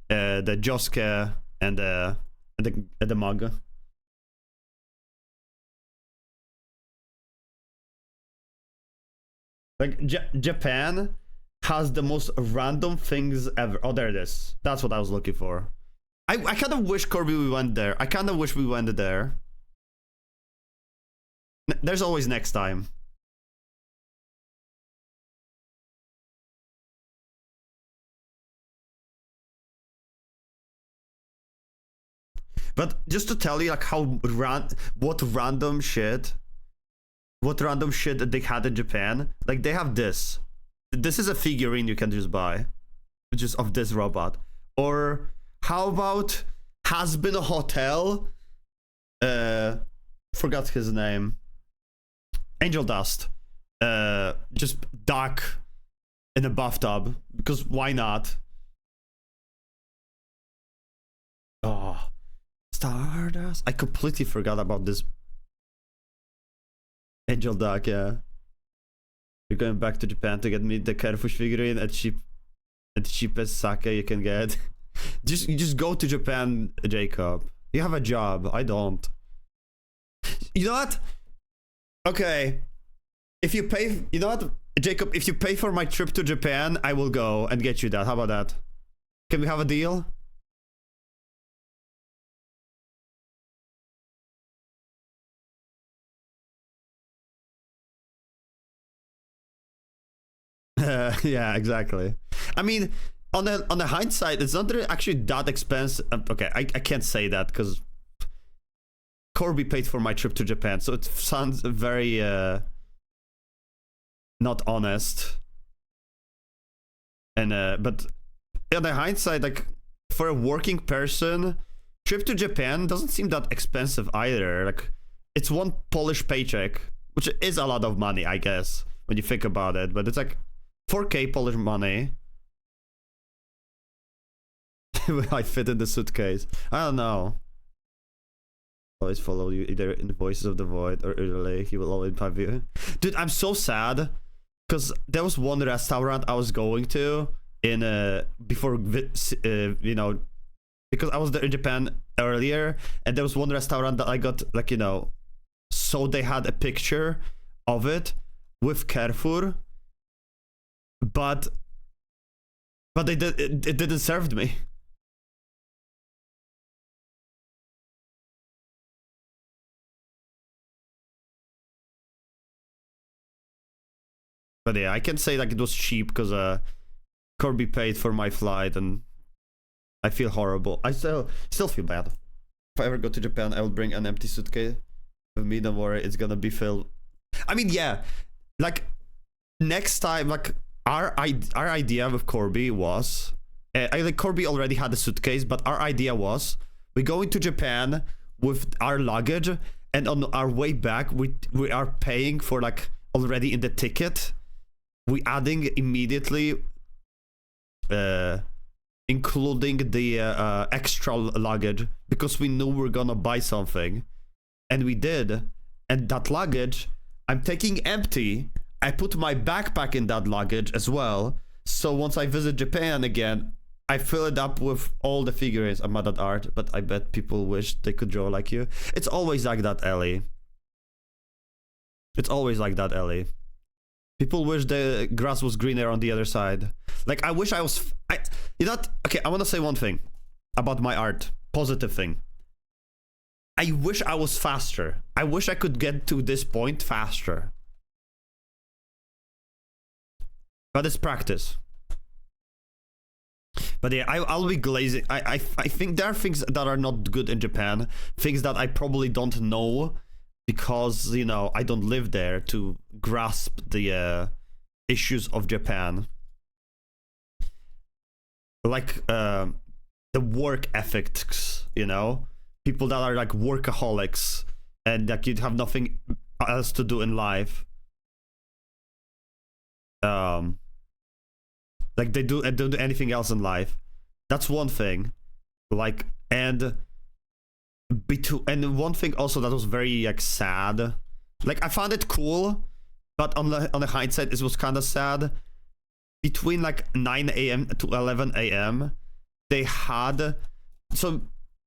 Speaker 2: The Josuke and the manga. Like Japan has the most random things ever. Oh, there it is. That's what I was looking for. I kind of wish Kirby we went there. I kind of wish we went there. There's always next time. But just to tell you like how what random shit they had in Japan. Like they have this. This is a figurine you can just buy, which is of this robot. Or how about has been a hotel? Forgot his name. Angel Dust. Just duck in a bathtub because why not? Oh, Stardust. I completely forgot about this. Angel Duck, yeah. You're going back to Japan to get me the Carrefish figurine at cheapest sake you can get. just go to Japan, Jacob. You have a job. I don't. You know what? Okay. If you pay, you know what, Jacob? If you pay for my trip to Japan, I will go and get you that. How about that? Can we have a deal? Yeah, exactly. I mean, on the hindsight, it's not really actually that expensive. Okay, I can't say that because Corby paid for my trip to Japan, so it sounds very not honest. And but on the hindsight, like for a working person, trip to Japan doesn't seem that expensive either. Like it's one Polish paycheck, which is a lot of money, I guess, when you think about it. But it's like 4K Polish money. Will I fit in the suitcase? I don't know. Always follow you either in the Voices of the Void or early. He will always have you. Dude, I'm so sad because there was one restaurant I was going to in before you know, because I was there in Japan earlier, and there was one restaurant that I got, like, you know, so they had a picture of it with Carrefour, but it didn't serve me. But yeah, I can say like it was cheap because Corby paid for my flight, and I feel horrible. I still feel bad. If I ever go to Japan, I will bring an empty suitcase with me. Don't worry, it's gonna be filled. I mean, yeah, like next time, like our idea with Corby was, like Corby already had a suitcase, but our idea was we go into Japan with our luggage, and on our way back, we are paying for like already in the ticket. We adding immediately, including the extra luggage, because we knew we were gonna buy something, and we did. And that luggage, I'm taking empty. I put my backpack in that luggage as well. So once I visit Japan again, I fill it up with all the figurines. I'm mad at art, but I bet people wish they could draw like you. It's always like that, Ellie. It's always like that, Ellie. People wish the grass was greener on the other side. Like, I wish I was... you know what? Okay, I want to say one thing about my art. Positive thing. I wish I was faster. I wish I could get to this point faster. But it's practice. But yeah, I'll be glazing. I think there are things that are not good in Japan. Things that I probably don't know, because, you know, I don't live there to grasp the issues of Japan. Like the work ethics, you know? People that are like workaholics and like you'd have nothing else to do in life. Like they don't do anything else in life. That's one thing. Like, and and one thing also that was very like sad, like I found it cool, but on the hindsight it was kind of sad. Between like 9 a.m. to 11 a.m. they had, so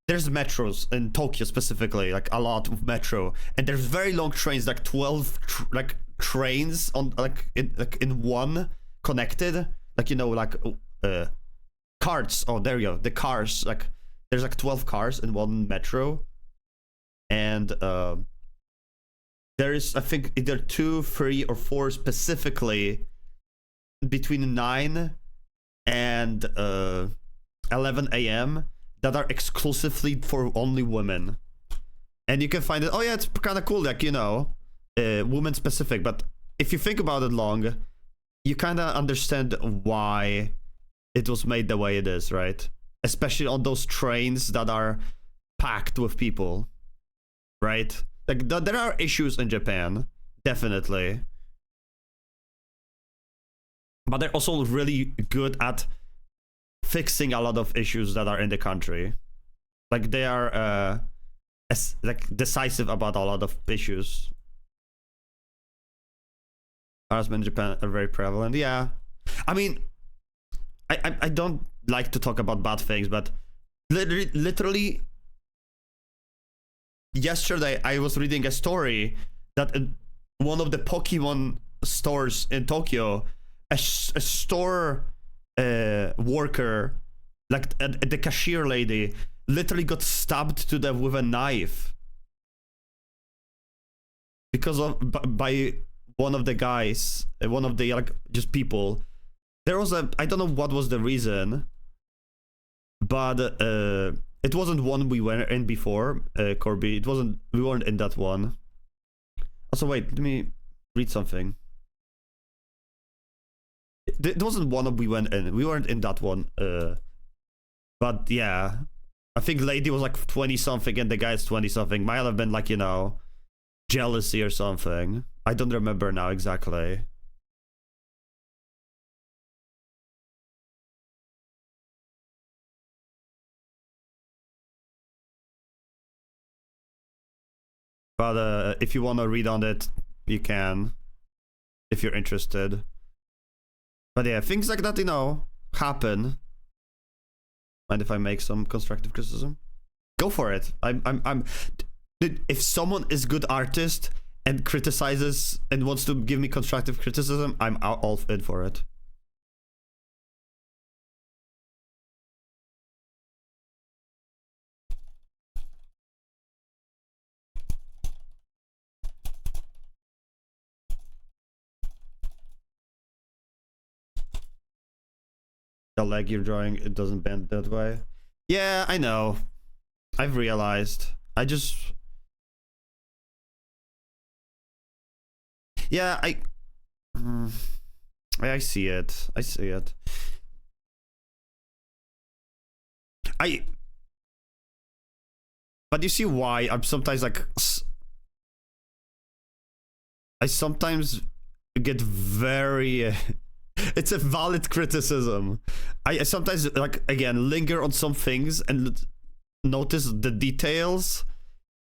Speaker 2: there's metros in Tokyo specifically, like a lot of metro, and there's very long trains, like 12 trains on like in one connected, like, you know, like carts. Oh, there you go, the cars, like there's like 12 cars in one metro, and there is, I think, either 2, 3, or 4 specifically between 9 and 11 a.m. that are exclusively for only women. And you can find it, oh yeah, it's kind of cool, like, you know, women specific, but if you think about it long, you kind of understand why it was made the way it is, right? Especially on those trains that are packed with people, right? Like, there are issues in Japan, definitely. But they're also really good at fixing a lot of issues that are in the country. Like, they are like decisive about a lot of issues. Harassment in Japan are very prevalent. Yeah, I mean, I don't like to talk about bad things, but literally yesterday I was reading a story that in one of the Pokemon stores in Tokyo, a store worker, like the cashier lady, literally got stabbed to death with a knife because of by one of the guys, one of the like just people. There was a, I don't know what was the reason, but it wasn't one we were in before, Corby. It wasn't, we weren't in that one. Also, wait, let me read something. It wasn't one we went in. We weren't in that one. But yeah, I think lady was like 20 something and the guy's 20 something. Might have been like, you know, jealousy or something. I don't remember now exactly. But if you want to read on it, you can, if you're interested. But yeah, things like that, you know, happen. Mind if I make some constructive criticism? Go for it. I'm. If someone is good artist and criticizes and wants to give me constructive criticism, I'm all in for it. The leg you're drawing, it doesn't bend that way. Yeah, I know. I've realized. I just... Yeah, I see it. I see it. But you see why I'm sometimes like... I sometimes get very... It's a valid criticism. I sometimes, like, again, linger on some things and notice the details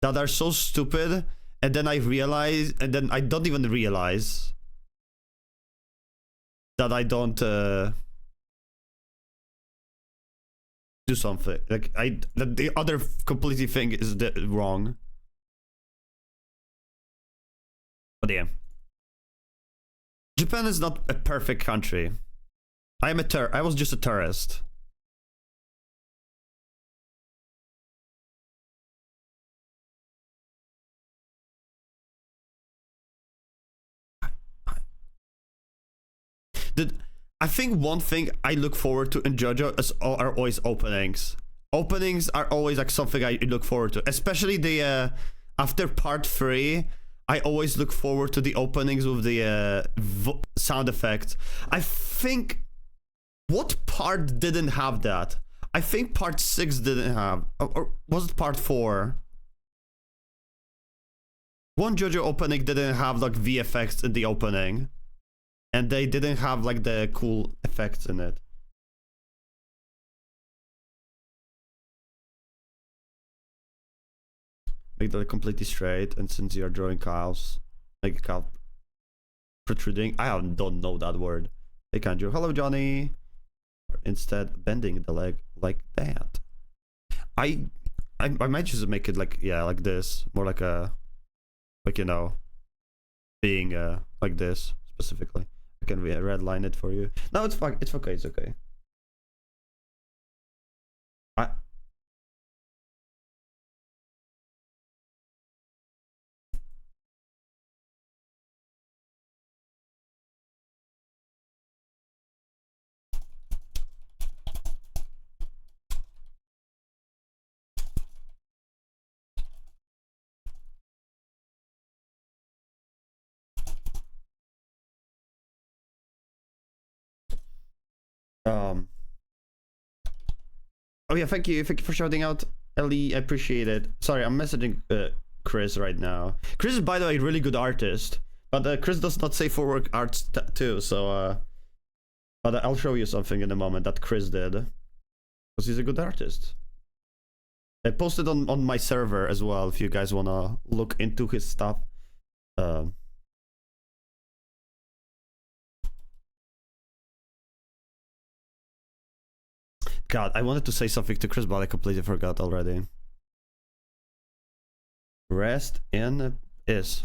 Speaker 2: that are so stupid, and then I realize, and then I don't even realize that I don't do something. Like, that the other completely thing is wrong. But yeah. Japan is not a perfect country. I was just a tourist. I think one thing I look forward to in JoJo are always openings. Openings are always like something I look forward to, especially the after part 3. I always look forward to the openings with the sound effects. I think... What part didn't have that? I think part 6 didn't have... Or was it part 4? One JoJo opening didn't have like VFX in the opening. And they didn't have like the cool effects in it. make that completely straight. And since you're drawing calves, like a calf protruding, don't know that word. Hey Kanjo, hello Johnny. Instead, bending the leg like that. I might just make it like, yeah, like this, more like a, like, you know, being like this specifically. I can redline it for you. No, it's fine. It's okay. It's okay. Oh yeah, thank you for shouting out, Ellie. I appreciate it. Sorry, I'm messaging Chris right now. Chris is, by the way, a really good artist, but Chris does not say for work arts too. So, but I'll show you something in a moment that Chris did, because he's a good artist. I posted on my server as well if you guys wanna look into his stuff. God, I wanted to say something to Chris, but I completely forgot already. Rest in is.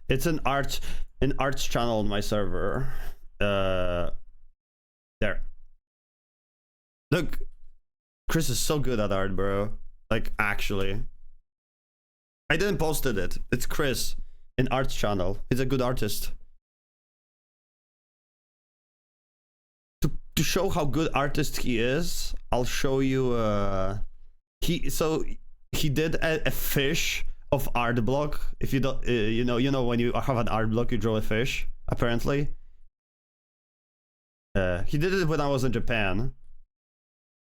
Speaker 2: It's an arts channel on my server. There. Look, Chris is so good at art, bro. Like, actually. I didn't posted it. It's Chris in arts channel. He's a good artist. To show how good artist he is, I'll show you. He did a fish of art block. If you don't, you know when you have an art block, you draw a fish. Apparently, he did it when I was in Japan.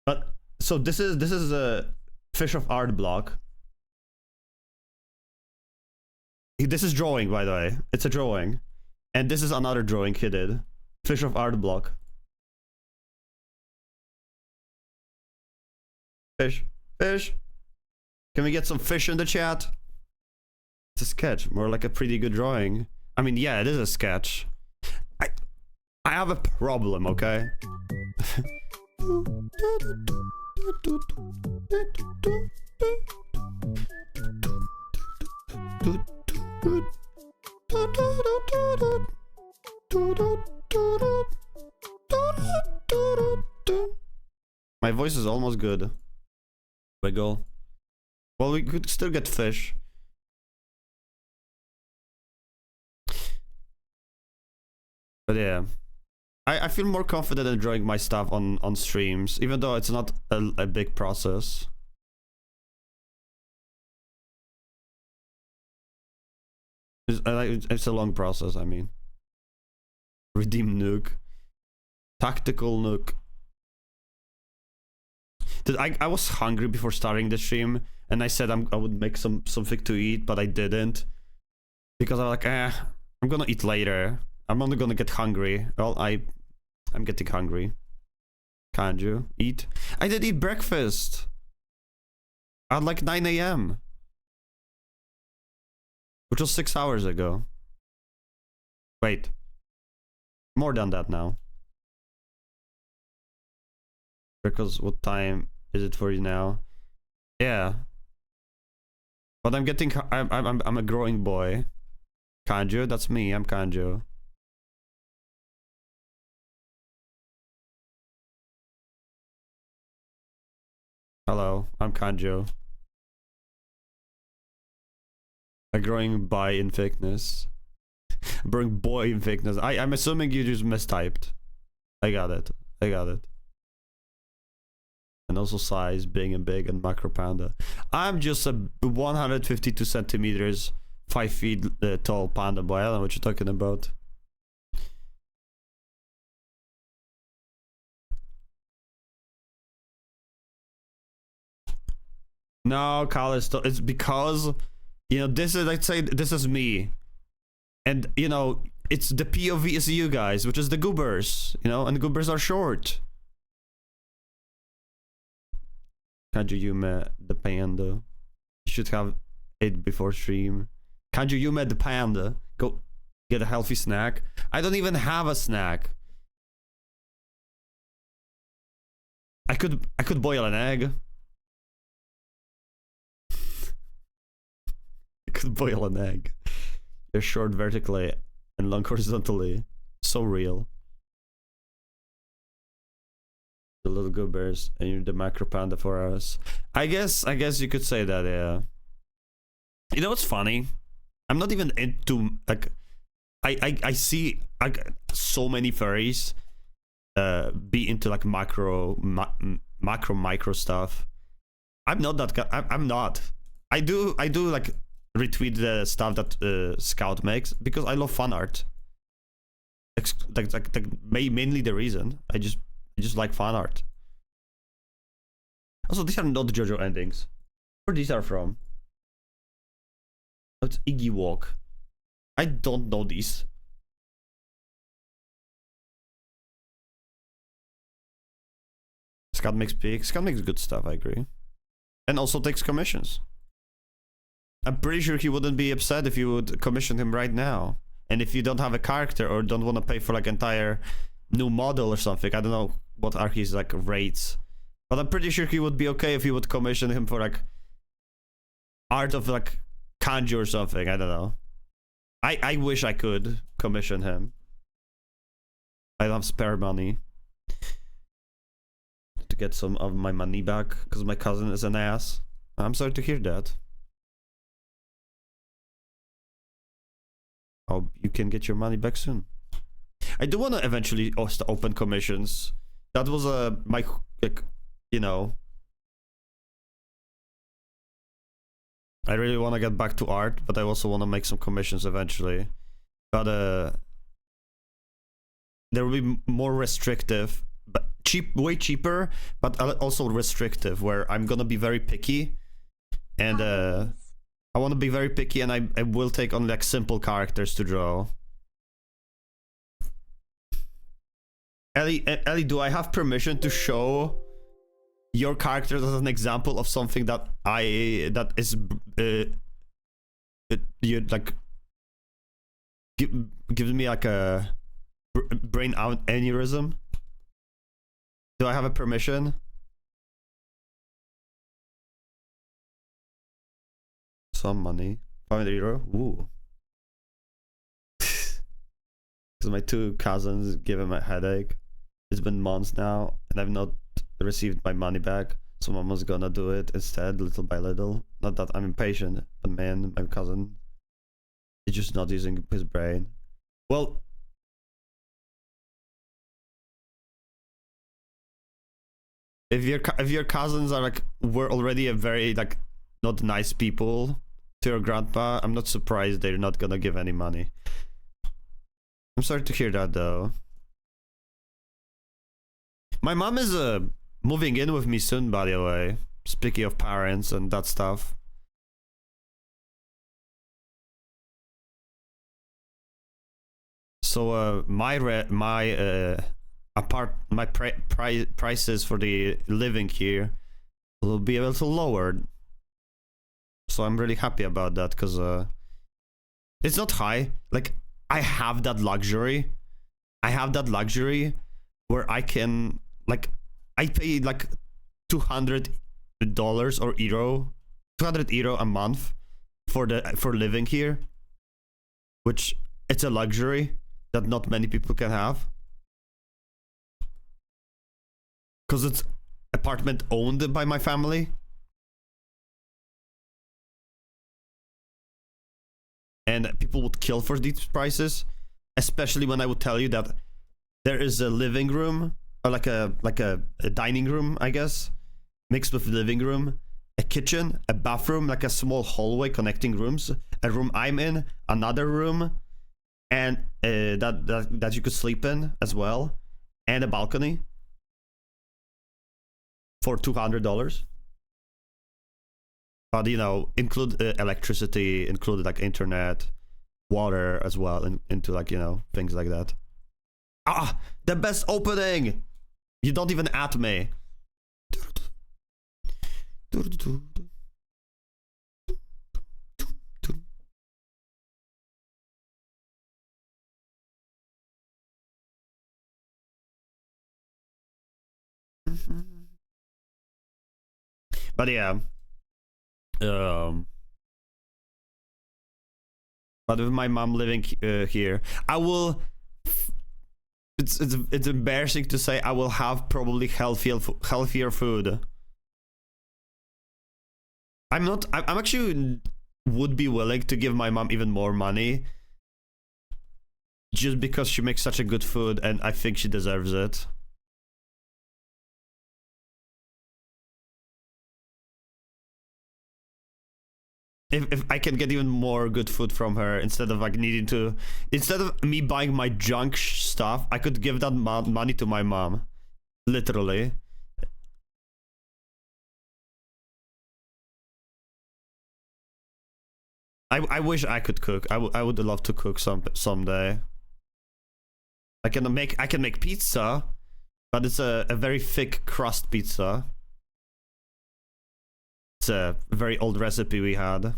Speaker 2: But so this is a fish of art block. This is drawing, by the way. It's a drawing, and this is another drawing he did. Fish of art block. Fish. Can we get some fish in the chat? It's a sketch, more like a pretty good drawing. I mean, yeah, it is a sketch. I have a problem, okay? My voice is almost good. Wiggle. Well, we could still get fish. But yeah, I feel more confident in drawing my stuff on streams, even though it's not a big process. It's a long process, I mean. Redeem nuke. Tactical nuke. I was hungry before starting the stream, and I said I would make something to eat, but I didn't. Because I'm like, I'm gonna eat later. I'm only gonna get hungry. Well, I'm getting hungry. Kanjo, eat. I did eat breakfast at like 9 AM. Which was 6 hours ago. Wait. More than that now. Because what time is it for you now? Yeah. But I'm getting, I'm a growing boy. Kanjo, that's me, I'm Kanjo. Hello, I'm Kanjo. A growing boy in thickness. Growing boy in thickness. I'm assuming you just mistyped. I got it. And also size, big and macro panda. I'm just a 152 centimeters, 5 feet tall panda boy. I don't know what you're talking about. No, Kyle, it's because, you know, this is, I'd say, this is me. And, you know, it's the POV is you guys, which is the goobers, you know, and the goobers are short. Kanjo Yume, the panda. You should have it before stream. Kanjo Yume, the panda. Go get a healthy snack. I don't even have a snack. I could boil an egg. I could boil an egg. You're short vertically and long horizontally. So real. The little goobers, and you're the macro panda for us. I guess you could say that, yeah. You know what's funny? I'm not even into, like, I see like so many furries be into like micro stuff. I'm not that guy. I'm not. I do like retweet the stuff that Scout makes because I love fan art. Like mainly the reason. I just like fan art. Also, these are not JoJo endings. Where these are from? Oh, it's Iggy Walk. I don't know these. Scout makes big. Scout makes good stuff, I agree. And also takes commissions. I'm pretty sure he wouldn't be upset if you would commission him right now. And if you don't have a character or don't want to pay for like entire new model or something, I don't know what are his like rates. But I'm pretty sure he would be okay if you would commission him for like art of like Kanjo or something, I don't know. I wish I could commission him. I don't have spare money to get some of my money back because my cousin is an ass. I'm sorry to hear that. Oh, you can get your money back soon. I do want to eventually also open commissions. That was my, like, you know. I really want to get back to art, but I also want to make some commissions eventually. But there will be more restrictive, but way cheaper, but also restrictive, where I'm gonna be very picky, and I want to be very picky, and I will take on like simple characters to draw. Ellie, do I have permission to show your character as an example of something that is you like gives me like a brain aneurysm? Do I have a permission? Some money, 500 euro. Ooh. Because my two cousins give him a headache. It's been months now, and I've not received my money back, so Mama's gonna do it instead, little by little. Not that I'm impatient, but man, my cousin is just not using his brain. Well, if your cousins are like were already a very like not nice people to your grandpa, I'm not surprised they're not gonna give any money. I'm sorry to hear that though. My mom is moving in with me soon, by the way. Speaking of parents and that stuff. So my prices for the living here will be a little lowered. So I'm really happy about that because it's not high. Like I have that luxury. Where I can like I pay like $200 or euro, 200 euro a month for living here, which it's a luxury that not many people can have because it's apartment owned by my family. And people would kill for these prices, especially when I would tell you that there is a living room, or like a dining room, I guess, mixed with living room, a kitchen, a bathroom, like a small hallway connecting rooms, a room I'm in, another room, and that you could sleep in as well, and a balcony for $200. But you know, include electricity, include like internet, water as well, into like, you know, things like that. Ah, the best opening. You don't even at me. But yeah, but with my mom living here, I will. It's embarrassing to say I will have probably healthier food. I'm not. I'm actually would be willing to give my mom even more money, just because she makes such a good food, and I think she deserves it. If I can get even more good food from her, instead of like needing to, instead of me buying my junk stuff, I could give that money to my mom, literally. I wish I could cook. I would love to cook someday. I can make pizza, but it's a very thick crust pizza. It's a very old recipe we had.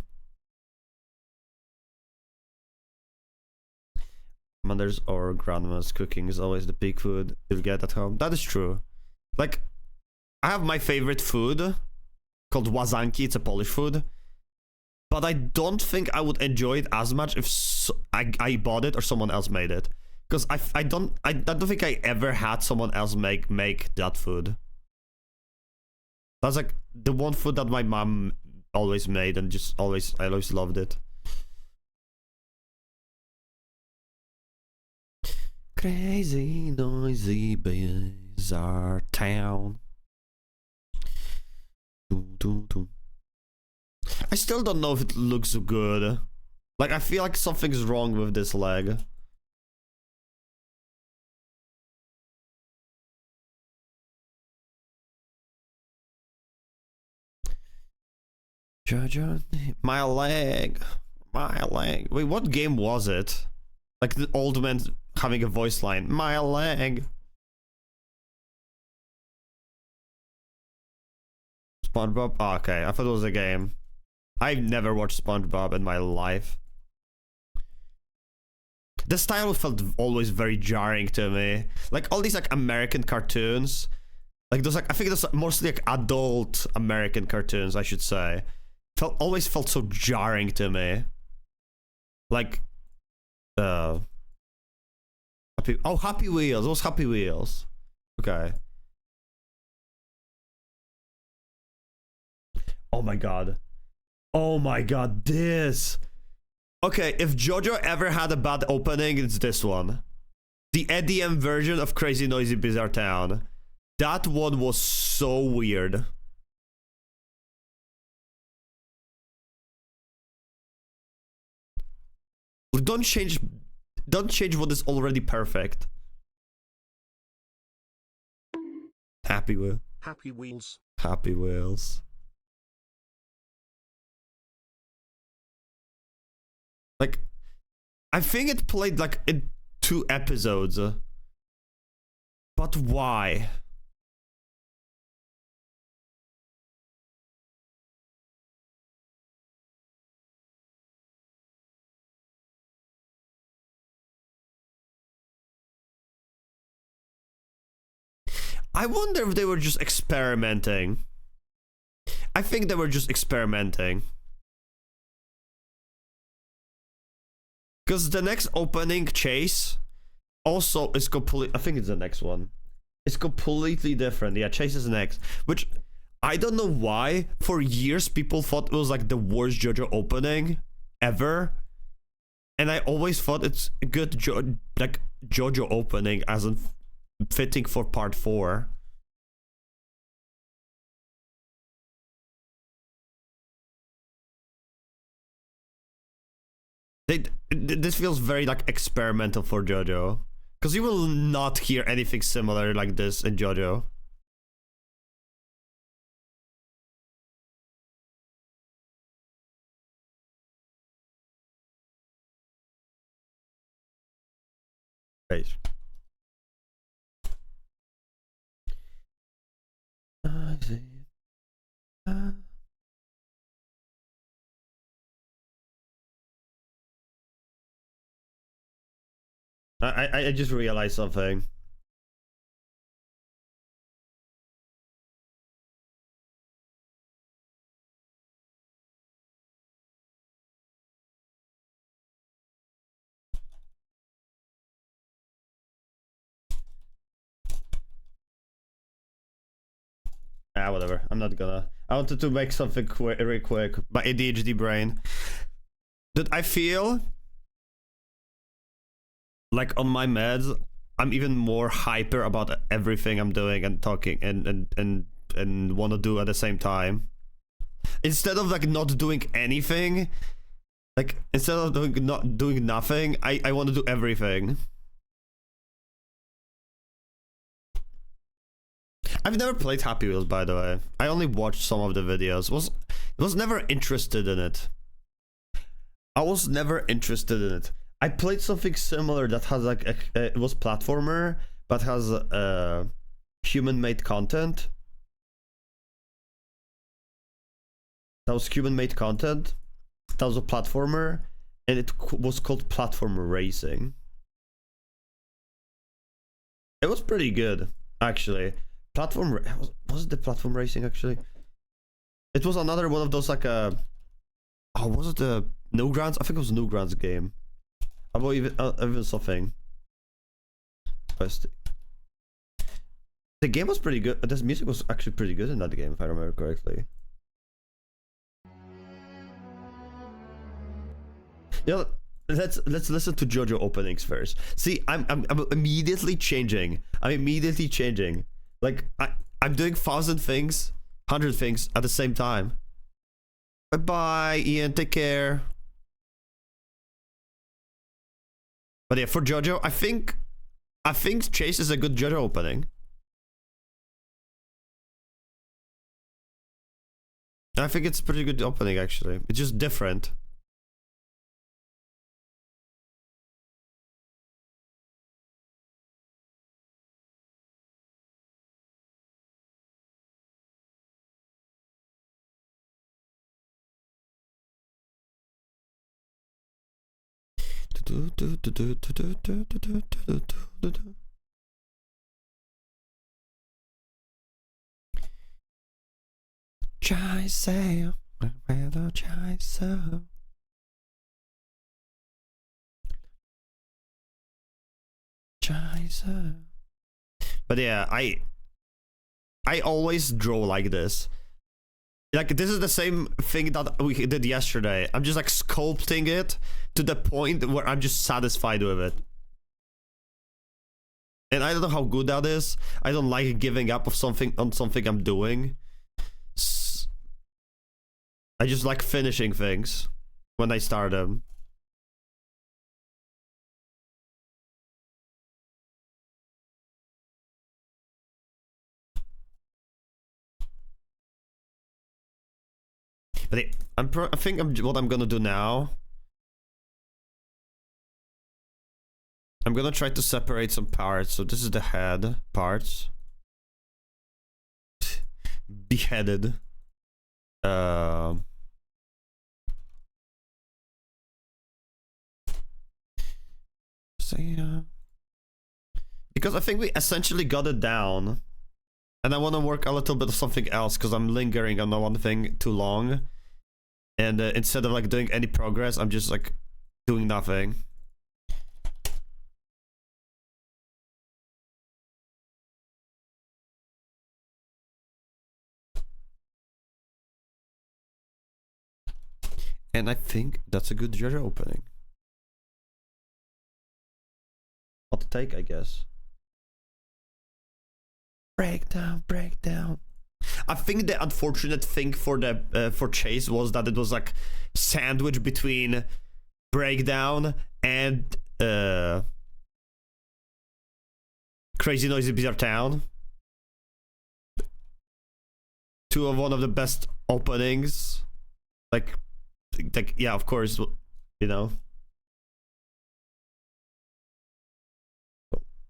Speaker 2: Mother's or grandma's cooking is always the peak food you'll get at home. That is true. Like, I have my favorite food called wazanki. It's a Polish food. But I don't think I would enjoy it as much if I bought it or someone else made it. Because I don't think I ever had someone else make that food. That's like the one food that my mom always made, and I always loved it. Crazy noisy bizarre town. I still don't know if it looks good. Like, I feel like something's wrong with this leg. My leg. My leg. Wait, what game was it? Like the old man having a voice line. My leg. SpongeBob? Oh, okay, I thought it was a game. I've never watched SpongeBob in my life. The style felt always very jarring to me. Like all these like American cartoons, like those, like I think those mostly like adult American cartoons, I should say, always felt so jarring to me. Like, Happy Wheels. Those Happy Wheels. Okay. Oh my god. Oh my god, this. Okay, if JoJo ever had a bad opening, it's this one. The EDM version of Crazy Noisy Bizarre Town. That one was so weird. Don't change what is already perfect. Happy Wheels.
Speaker 1: Happy Wheels.
Speaker 2: Happy Wheels. Like, I think it played like in 2 episodes. But why? I wonder if they were just experimenting. I think they were just experimenting. Because the next opening chase also is I think it's the next one. It's completely different. Yeah, chase is next. Which, I don't know why, for years people thought it was like the worst JoJo opening ever. And I always thought it's a good JoJo opening as in fitting for part 4. This feels very like experimental for JoJo, because you will not hear anything similar like this in JoJo. Wait. I see. I just realized something. Ah, whatever. I'm not gonna. I wanted to make something very quick. My ADHD brain. That I feel like on my meds, I'm even more hyper about everything I'm doing and talking and want to do at the same time. Instead of like not doing anything, like instead of not doing nothing, I want to do everything. I've never played Happy Wheels, by the way. I only watched some of the videos. Was never interested in it. I was never interested in it. I played something similar that has like it was platformer, but has human-made content. That was human-made content. That was a platformer, and it was called Platform Racing. It was pretty good, actually. Was it the Platform Racing actually? It was another one of those like oh, was it the Newgrounds? I think it was Newgrounds game. About even something. The game was pretty good. This music was actually pretty good in that game, if I remember correctly. Yeah, let's listen to JoJo openings first. See, I'm immediately changing. I'm immediately changing. Like I'm doing 1,000 things, 100 things at the same time. Bye bye, Ian. Take care. But yeah, for JoJo, I think Chase is a good JoJo opening. I think it's a pretty good opening actually. It's just different. Scheiße, Scheiße. Scheiße. But yeah, I always draw like this. Like this is the same thing that we did yesterday. I'm just like sculpting it to the point where I'm just satisfied with it. And I don't know how good that is. I don't like giving up on something I'm doing. I just like finishing things when I start them. But I think what I'm gonna do now. I'm gonna try to separate some parts. So this is the head parts. Beheaded. So yeah. Because I think we essentially got it down. And I want to work a little bit of something else because I'm lingering on the one thing too long. And instead of like doing any progress, I'm just like doing nothing. And I think that's a good JoJo opening. Hot take, I guess. Breakdown, breakdown. I think the unfortunate thing for the for Chase was that it was like sandwiched between breakdown and Crazy Noisy Bizarre Town. Two of one of the best openings. Like yeah, of course, you know.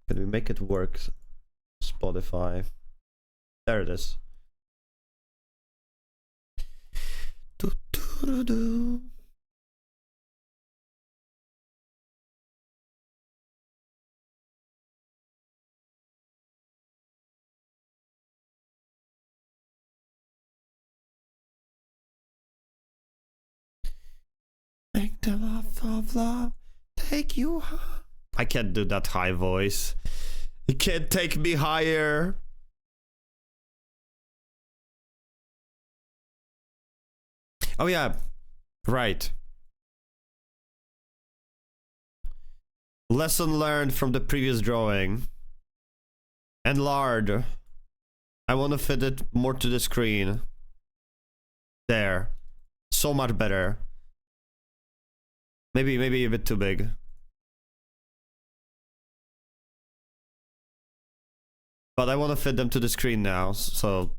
Speaker 2: Can we make it work? Spotify. There it is. Do, do, do, do. Make the love of love take you high. I can't do that high voice. You can't take me higher. Oh yeah, right. Lesson learned from the previous drawing. Enlarge. I want to fit it more to the screen. There. So much better. Maybe a bit too big. But I want to fit them to the screen now, so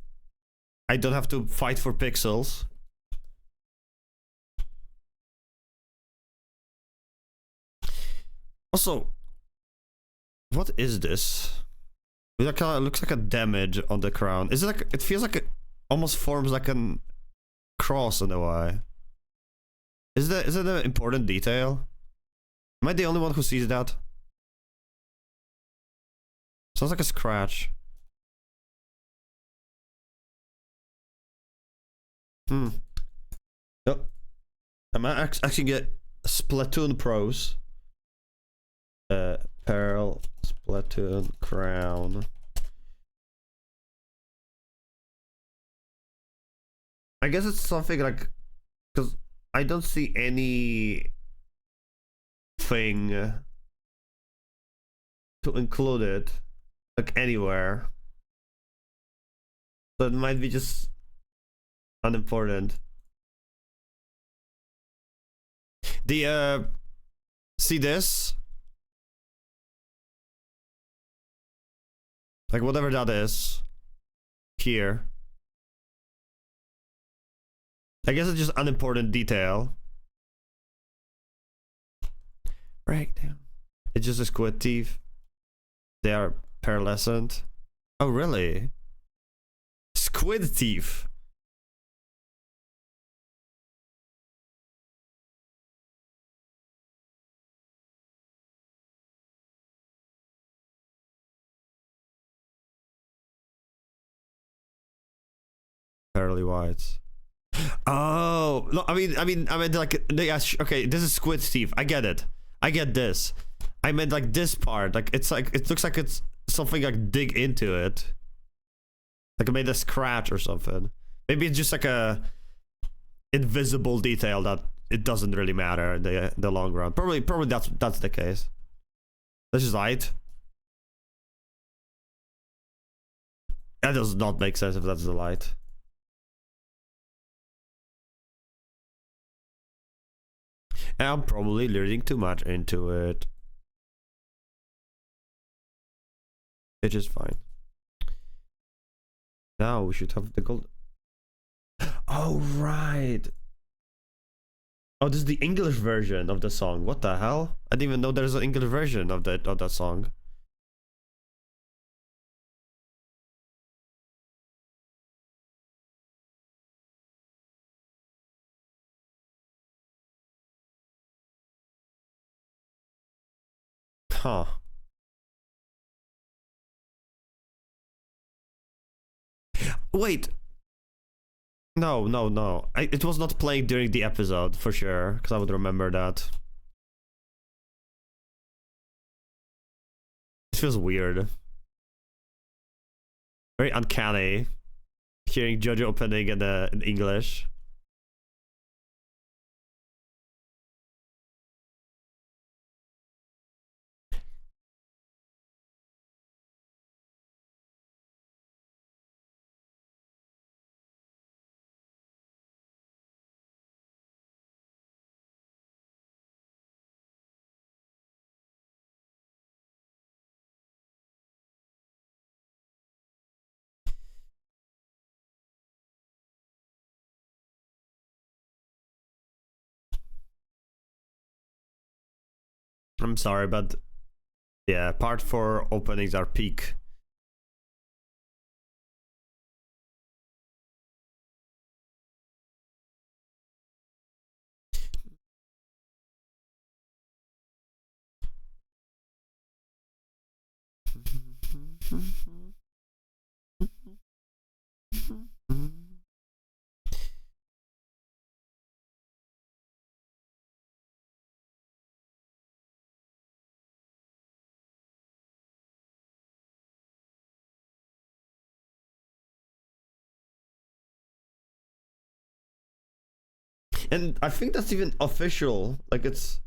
Speaker 2: I don't have to fight for pixels. Also, what is this? It kind of looks like a damage on the crown. Is it like, it feels like it almost forms like a cross in a way. Is it an important detail? Am I the only one who sees that? Sounds like a scratch. Yep. I might actually get Splatoon Pros. Pearl, Splatoon, crown. I guess it's something like, because I don't see any thing to include it like anywhere. So it might be just unimportant. The see this? Like whatever that is here. I guess it's just unimportant detail. Breakdown. It's just a squid teeth. They are pearlescent. Oh really? Squid teeth. Pearly whites. Oh no! I mean, like, yeah, okay. This is squid teeth. I get it. I get this. I meant like this part. Like it's like it looks like it's something like dig into it. Like it made a scratch or something. Maybe it's just like a invisible detail that it doesn't really matter in the long run. Probably that's the case. This is light. That does not make sense if that's the light. I'm probably learning too much into it. Which is fine. Now we should have the gold. Oh, right. Oh, this is the English version of the song. What the hell? I didn't even know there's an English version of that song. Huh. Wait. No. It was not playing during the episode, for sure, because I would remember that. It feels weird. Very uncanny. Hearing JoJo opening in English. I'm sorry, but Yeah, part 4 openings are peak. And I think that's even official. Like it's,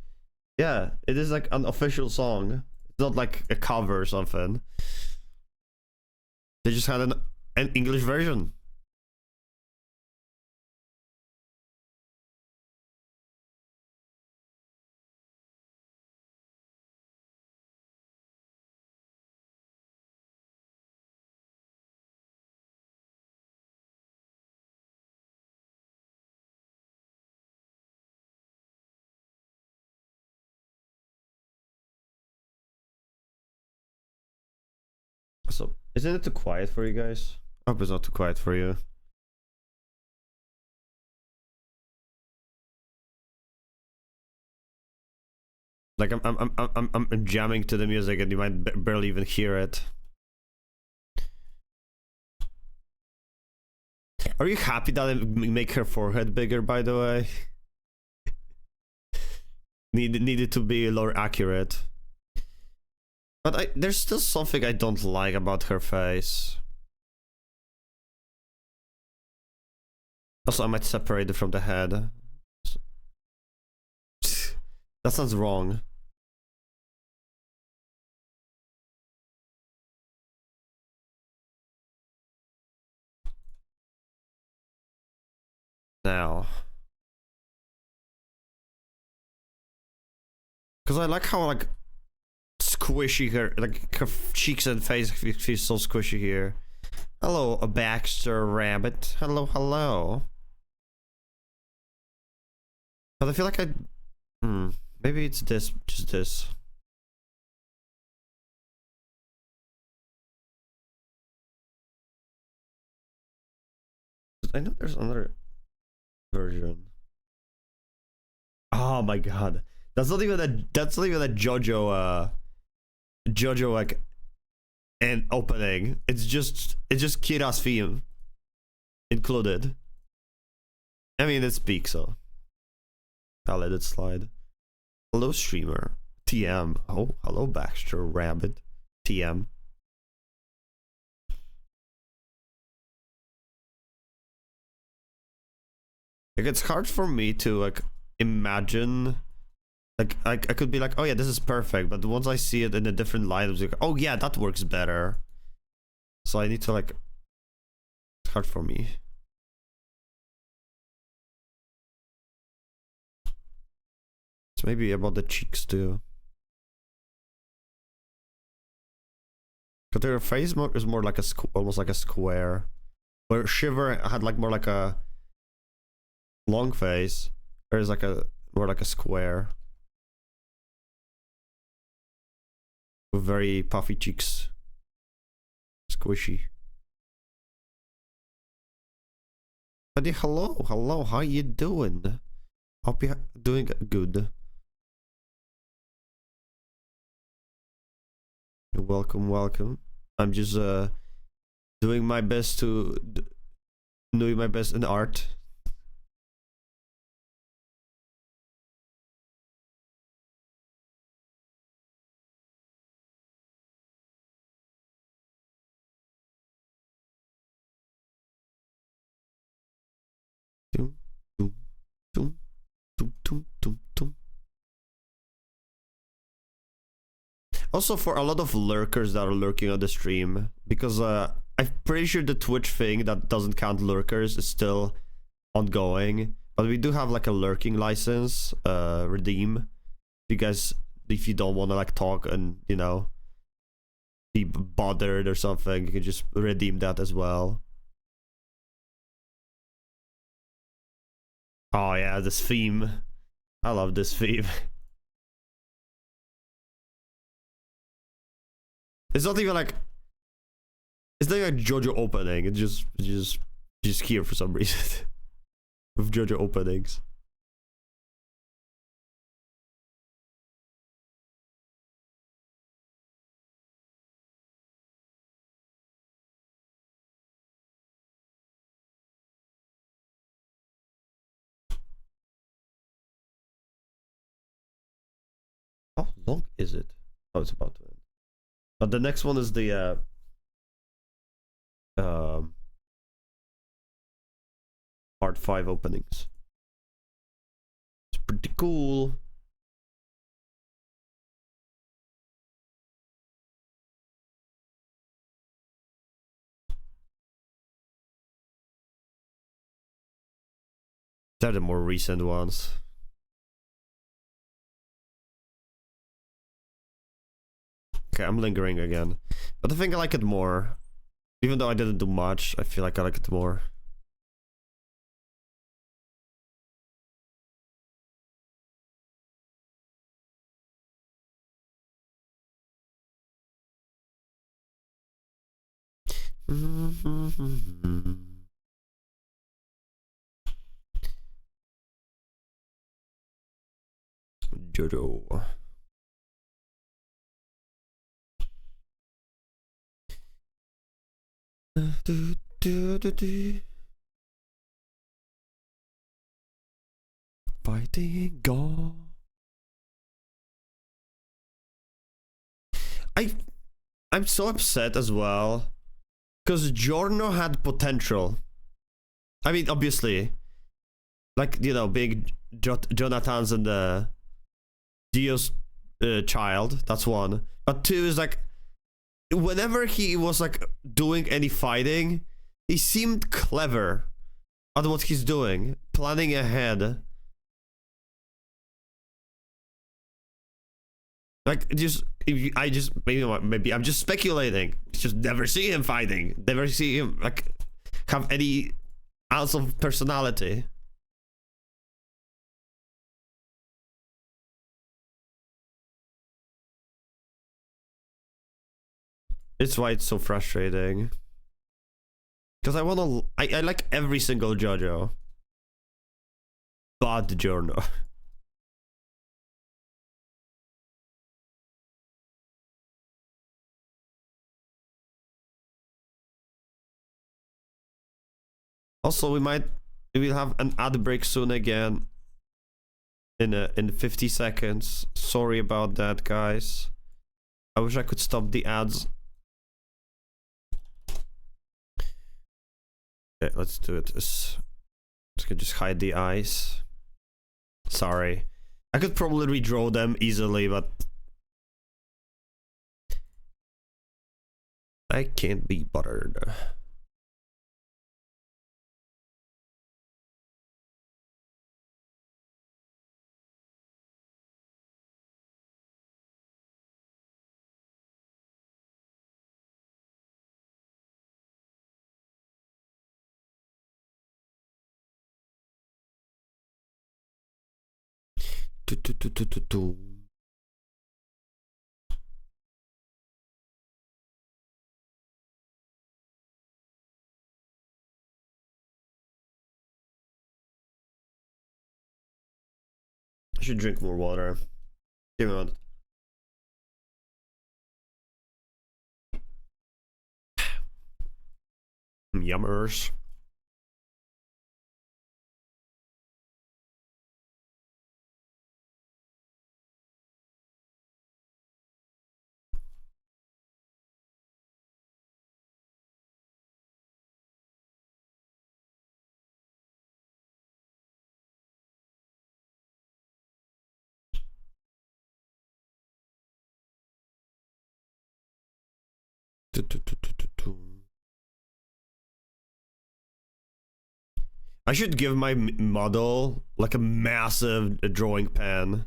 Speaker 2: yeah, it is like an official song. It's not like a cover or something. They just had an English version. So, isn't it too quiet for you guys? I hope it's not too quiet for you. Like I'm jamming to the music and you might barely even hear it. Are you happy that I make her forehead bigger, by the way? Needed to be more accurate. But there's still something I don't like about her face. Also, I might separate it from the head. That sounds wrong. Now. Because I like how, like, squishy her, like, her cheeks and face feels so squishy here. Hello, a Baxter Rabbit. Hello, hello. But I feel like maybe it's this, just this. I know there's another version. Oh my god. That's not even a JoJo JoJo like an opening. It's just Kira's theme included. I mean it's peak, so I'll let it slide. Hello streamer. TM. Oh, hello Baxter Rabbit. TM. Like it's hard for me to like imagine, like I could be like, oh yeah, this is perfect, but once I see it in a different light, I'm like, oh yeah, that works better. So I need to like, it's hard for me. It's maybe about the cheeks too. But their face is more like a almost like a square, where Shiver had like more like a long face, or is like a more like a square with very puffy cheeks, squishy. Buddy, hello, how you doing? Hope you're doing good. Welcome. I'm just doing my best in art. Also, for a lot of lurkers that are lurking on the stream, because I'm pretty sure the Twitch thing that doesn't count lurkers is still ongoing, but we do have like a lurking license, redeem. If you don't want to like talk and, you know, be bothered or something, you can just redeem that as well. Oh yeah, this theme. I love this theme. It's not even like it's not like JoJo opening. It's just here for some reason with JoJo openings. How long is it? Oh, it's about to end. But the next one is the part 5 openings. It's pretty cool. They're the more recent ones. Okay, I'm lingering again. But I think I like it more. Even though I didn't do much, I feel like I like it more. JoJo. Fighting God. I'm so upset as well because Giorno had potential. I mean, obviously, like, you know, big Jonathan's and the Dio's child. That's one. But two is like, whenever he was like doing any fighting, he seemed clever at what he's doing, planning ahead. Like, maybe I'm just speculating. Just never see him fighting. Never see him like have any ounce of personality. It's why it's so frustrating. Because I like every single JoJo. But Giorno. Also, we will have an ad break soon again. In 50 seconds. Sorry about that, guys. I wish I could stop the ads. Okay, let's do it. Let's just hide the eyes. Sorry. I could probably redraw them easily, but I can't be bothered. I should drink more water. Give me one. Yummers. I should give my model like a massive drawing pen,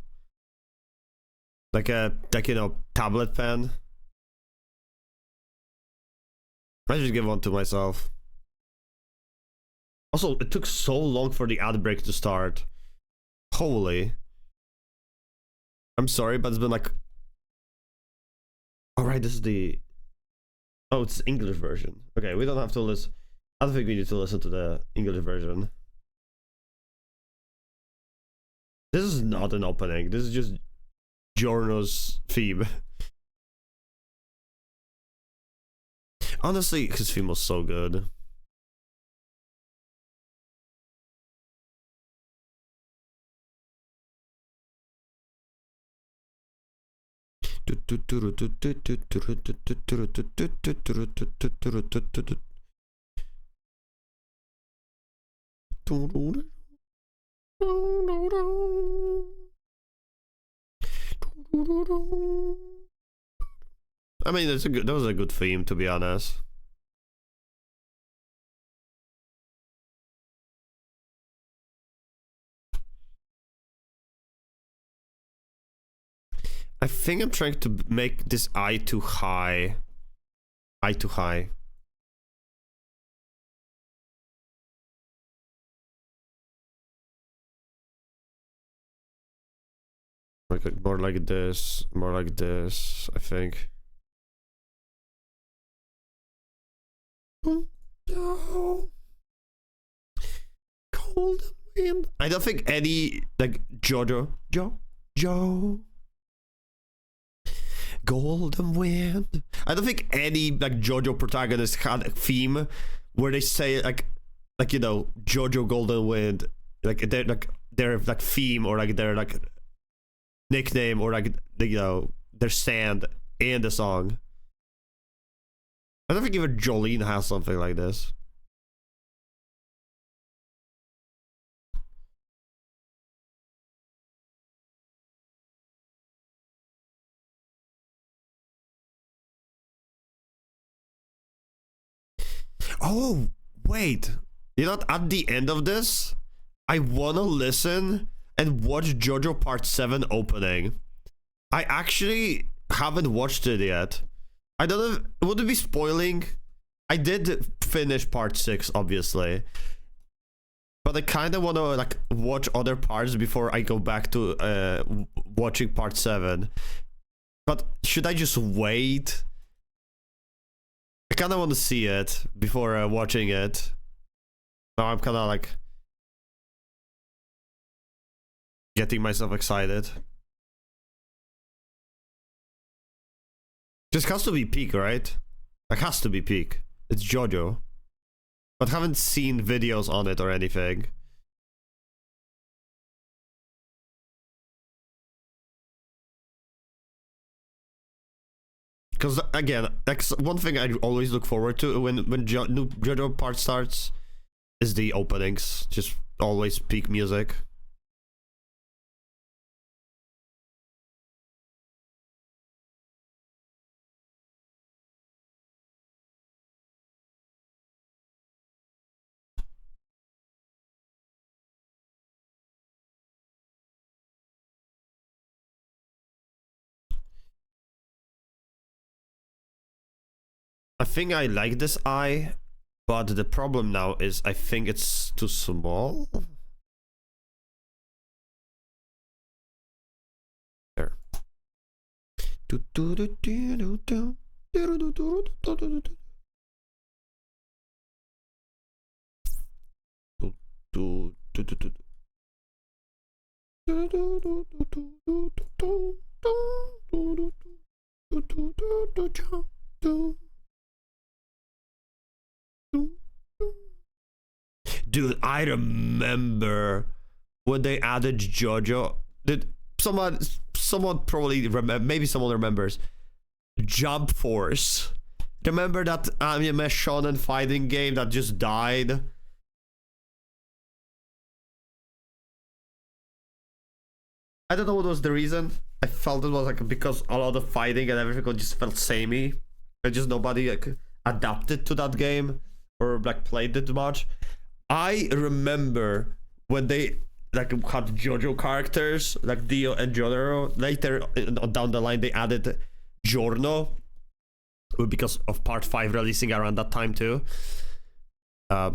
Speaker 2: like you know, tablet pen. I should give one to myself. Also, it took so long for the ad break to start. Holy. I'm sorry, but it's been like... Alright, this is the Oh, it's English version. Okay, we don't have to listen. I don't think we need to listen to the English version. This is not an opening. This is just Giorno's theme. Honestly, his theme was so good. I mean, that was a good theme, to be honest. I think I'm trying to make this eye too high. Eye too high. Like more like this, I think. No. Cold wind. I don't think any like Joe. Golden Wind. I don't think any like JoJo protagonist had a theme where they say like you know JoJo Golden Wind, like their like theme or like their like nickname or like you know their stand in the song. I don't think even Jolene has something like this. Oh, wait. You know what? At the end of this, I wanna listen and watch JoJo Part 7 opening. I actually haven't watched it yet. I don't know. Would it be spoiling? I did finish Part 6, obviously. But I kind of want to like watch other parts before I go back to watching Part 7. But should I just wait? I kind of want to see it before watching it. Now I'm kind of like getting myself excited. Just has to be peak, right? Like has to be peak. It's JoJo. But haven't seen videos on it or anything. Because again, like one thing I always look forward to when new JoJo part starts is the openings. Just always peak music. I think I like this eye, but the problem now is I think it's too small. There. Dude, I remember when they added JoJo. Did someone probably remember? Maybe someone remembers. Jump Force. Remember that anime shonen fighting game that just died? I don't know what was the reason. I felt it was like because a lot of fighting and everything just felt samey, and just nobody like adapted to that game or like played it much. I remember when they like had JoJo characters like Dio and Jotaro. Later down the line, they added Giorno because of Part 5 releasing around that time too. I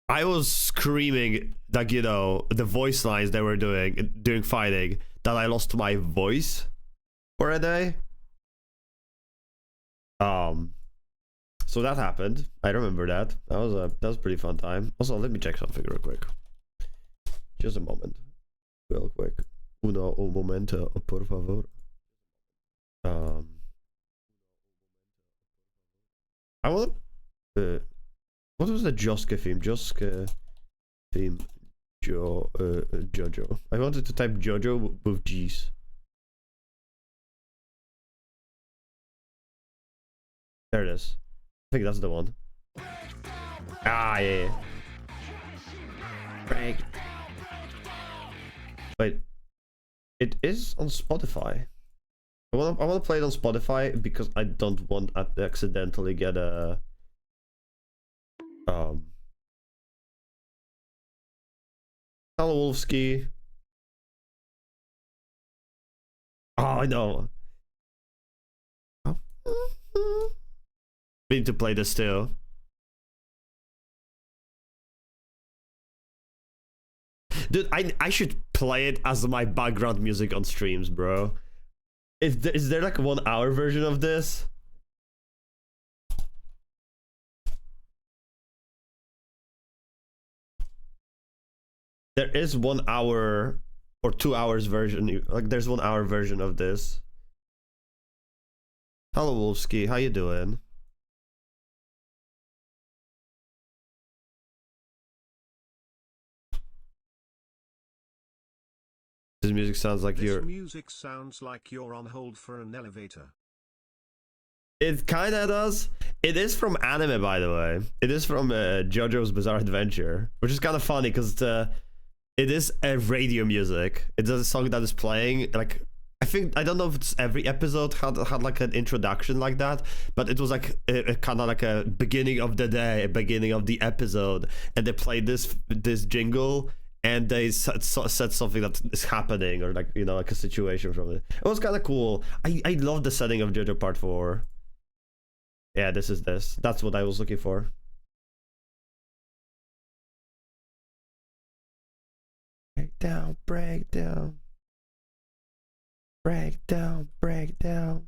Speaker 2: was screaming like you know the voice lines they were doing during fighting that I lost my voice for a day. so that happened. I remember that. That was a pretty fun time. Also, let me check something real quick. Just a moment. Real quick. Un momento, por favor. I want what was the Josuke theme? Josuke theme. Jojo. I wanted to type Jojo with G's. There it is. I think that's the one. Ah, yeah. Break. Wait. It is on Spotify. I wanna play it on Spotify because I don't want to accidentally get a Hello Wolfski. Oh, I know. We need to play this too. Dude, I should play it as my background music on streams, bro. Is there like a 1 hour version of this? There is 1 hour or 2 hours version. Like there's 1 hour version of this. Hello Wolfski, how you doing? This music sounds like
Speaker 1: This music sounds like you're on hold for an elevator.
Speaker 2: It kinda does. It is from anime, by the way. It is from JoJo's Bizarre Adventure, which is kind of funny because it is a radio music. It's a song that is playing. Like I don't know if it's every episode had like an introduction like that, but it was like a kind of like a beginning of the day, a beginning of the episode, and they played this jingle. And they said something that is happening, or like, you know, like a situation from it. It was kind of cool. I love the setting of JoJo Part 4. Yeah, this is this. That's what I was looking for. Break down, break down. Break down, break down.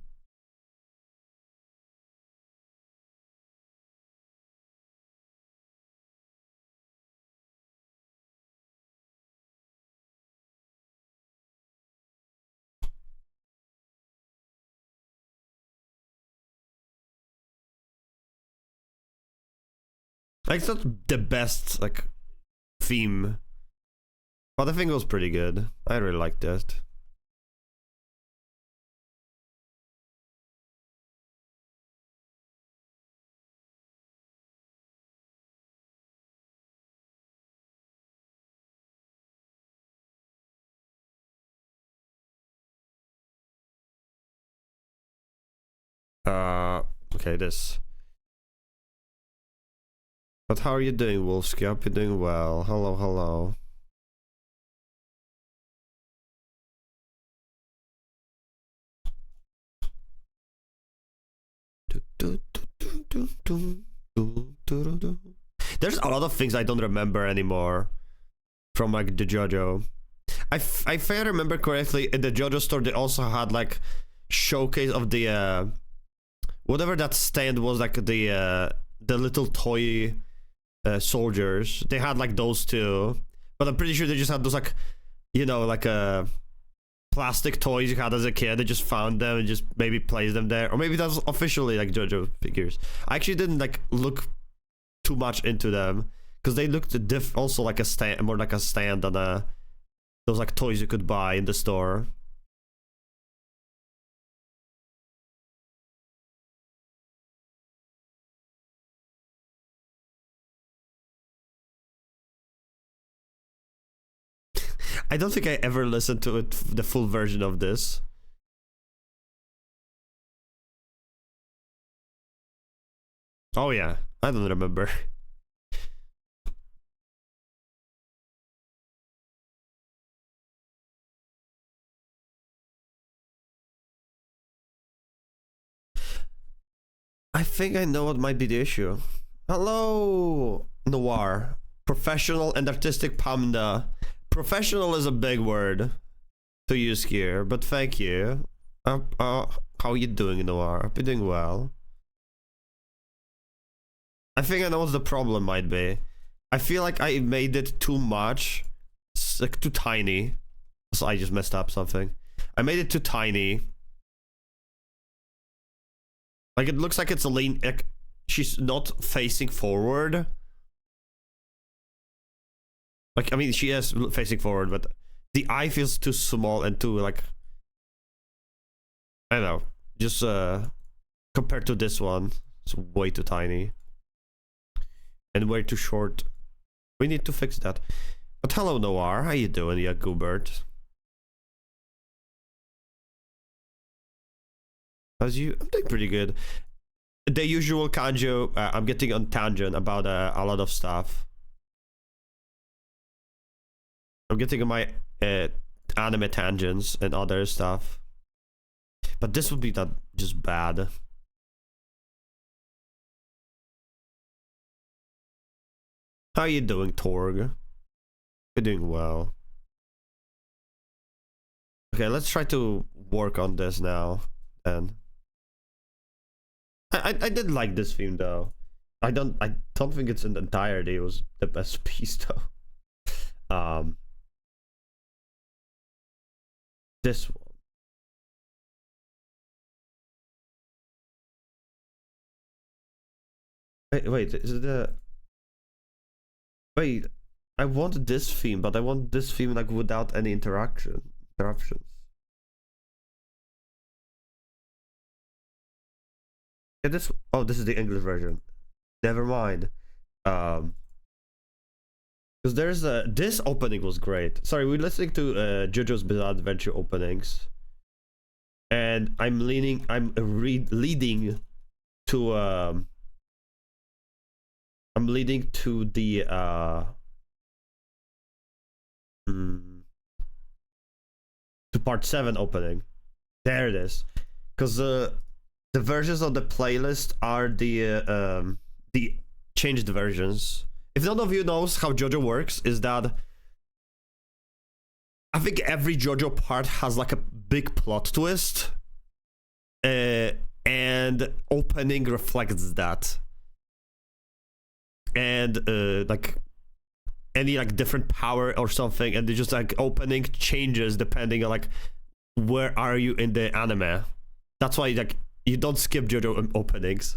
Speaker 2: Like, it's not the best, like, theme. But I think it was pretty good. I really liked it. Okay, this. But how are you doing, Wolfski? I hope you're doing well. Hello, hello. There's a lot of things I don't remember anymore from like the JoJo. If I remember correctly, in the JoJo store they also had like showcase of the whatever that stand was, like the little toy soldiers. They had like those too, but I'm pretty sure they just had those, like, you know, like plastic toys you had as a kid. They just found them and just maybe placed them there, or maybe that's officially like JoJo figures. I actually didn't like look too much into them because they looked also like a stand, more like a stand than those like toys you could buy in the store. I don't think I ever listened to it, the full version of this. Oh yeah, I don't remember. I think I know what might be the issue. Hello, Noir. Professional and artistic panda. Professional is a big word to use here, but thank you. How are you doing, Noir? Hope you're doing well. I think I know what the problem might be. I feel like I made it too much, like too tiny. So I just messed up something. I made it too tiny. Like it looks like it's a lean. Like she's not facing forward. Like I mean, she is facing forward, but the eye feels too small and too like. I don't know. Just compared to this one, it's way too tiny and way too short. We need to fix that. But hello Noir, how you doing, yeah, Goobert? How's you? I'm doing pretty good. The usual Kanjo, I'm getting on tangent about a lot of stuff. I'm getting on my anime tangents and other stuff. But this would be not just bad. How you doing, Torg? You're doing well. Okay, let's try to work on this now. Then I did like this theme though. I don't think it's in entirety. It was the best piece though. This one. Wait, is it the... Wait, I want this theme, but I want this theme like without any interruptions. Yeah, this... Oh, this is the English version. Never mind. Because there's a... This opening was great. Sorry, we're listening to JoJo's Bizarre Adventure openings. And I'm leading to... I'm leading to the to part 7 opening. There it is. Because the versions of the playlist are the changed versions. If none of you knows how JoJo works, is that I think every JoJo part has like a big plot twist, and opening reflects that. And like any like different power or something, and they just like opening changes depending on like where are you in the anime. That's why like you don't skip JoJo openings.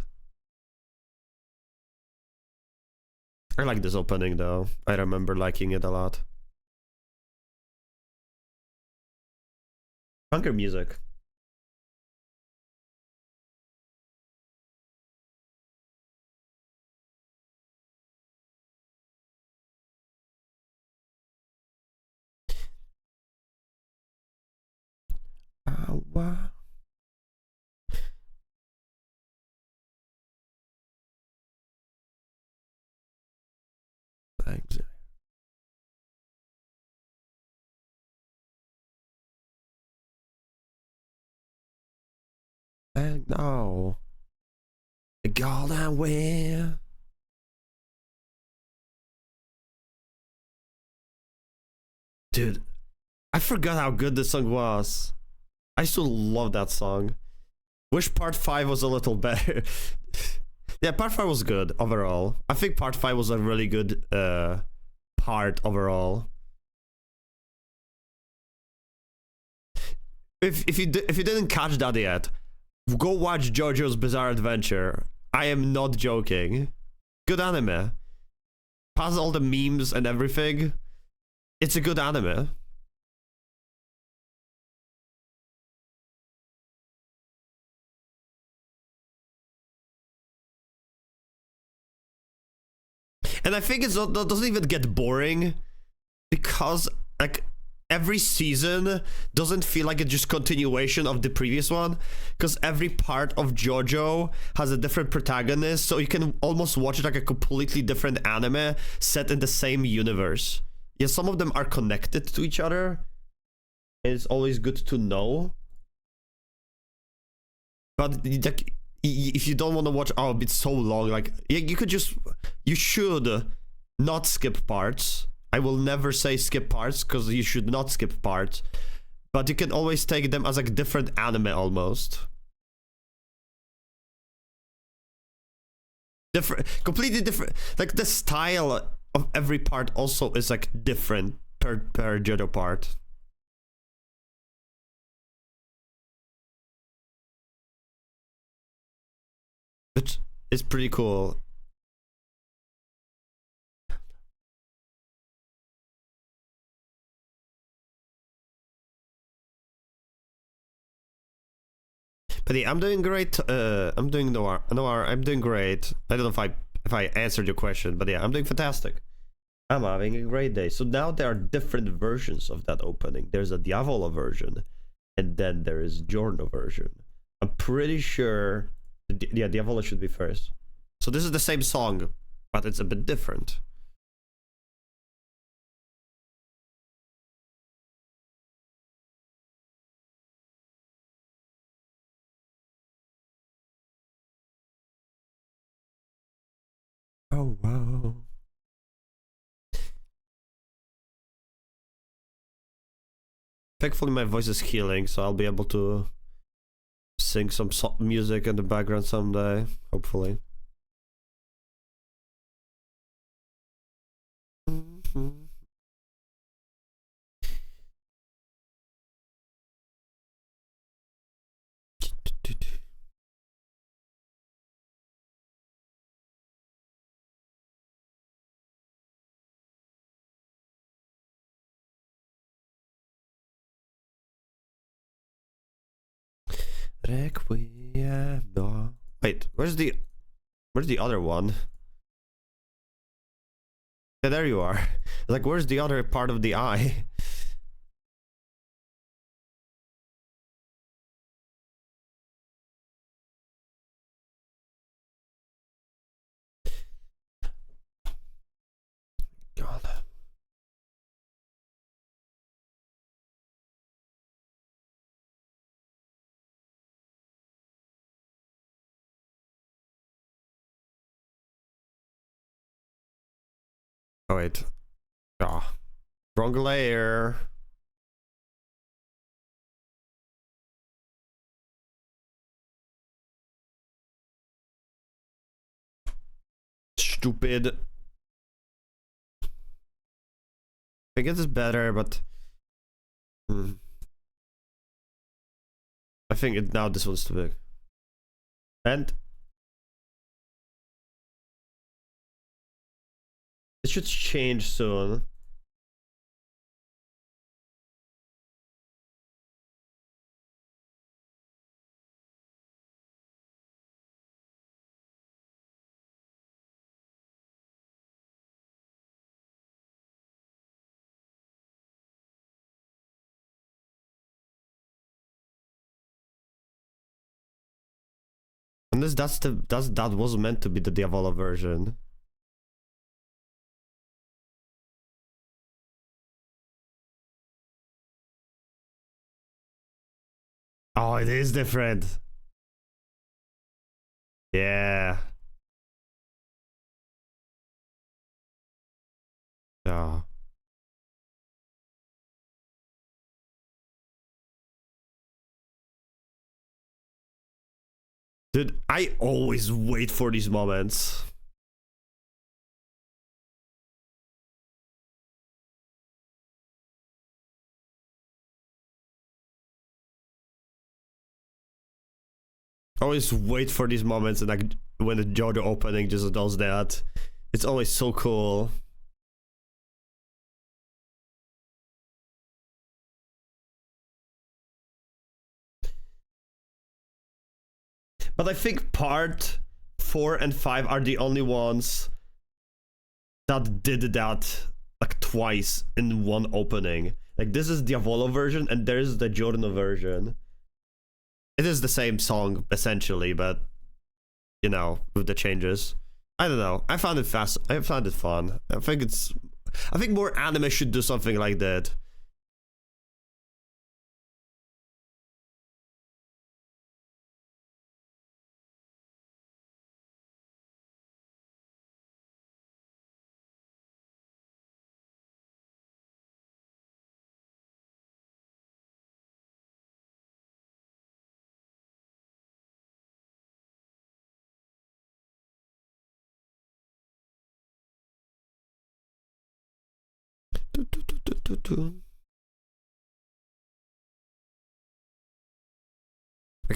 Speaker 2: I like this opening though. I remember liking it a lot. Bunker music. Wow. Thanks. And no. The golden wind. Dude, I forgot how good this song was. I still love that song. Wish part 5 was a little better. Yeah, part 5 was good overall. I think part 5 was a really good part overall. If you didn't catch that yet, go watch JoJo's Bizarre Adventure. I am not joking. Good anime. Past all the memes and everything, it's a good anime. And I think it doesn't even get boring because like every season doesn't feel like it's just continuation of the previous one, because every part of JoJo has a different protagonist, so you can almost watch it like a completely different anime set in the same universe. Yeah, some of them are connected to each other, and it's always good to know. But like, if you don't want to watch, oh, it's so long, like you should not skip parts. I will never say skip parts, because you should not skip parts, but you can always take them as like different anime almost. different, completely different. Like the style of every part also is like different per Jodo part. Which is pretty cool. But yeah, I'm doing great. I'm doing Noir. I'm doing great. I don't know if I answered your question, but yeah, I'm doing fantastic. I'm having a great day. So now there are different versions of that opening. There's a Diavolo version, and then there is Giorno version. I'm pretty sure. Yeah, Diavolo should be first. So this is the same song, but it's a bit different. Oh wow. Thankfully my voice is healing, so I'll be able to sing some music in the background someday, hopefully. Requiem. No. Wait, where's the other one? Yeah, there you are. Like, where's the other part of the eye? God. Oh wait. Ah. Wrong layer. Stupid. I guess it's better, but I think now this one's too big. And it should change soon. And that was meant to be the Diavola version. Oh, it is different. Yeah. Oh. Dude, I always wait for these moments. Always wait for these moments, and like when the Jodo opening just does that, it's always so cool. But I think part 4 and 5 are the only ones that did that like twice in one opening. Like this is Diavolo version, and there's the Giorno version. It is the same song essentially, but you know, with the changes. I don't know. I found it fast. I found it fun. I think more anime should do something like that. Okay,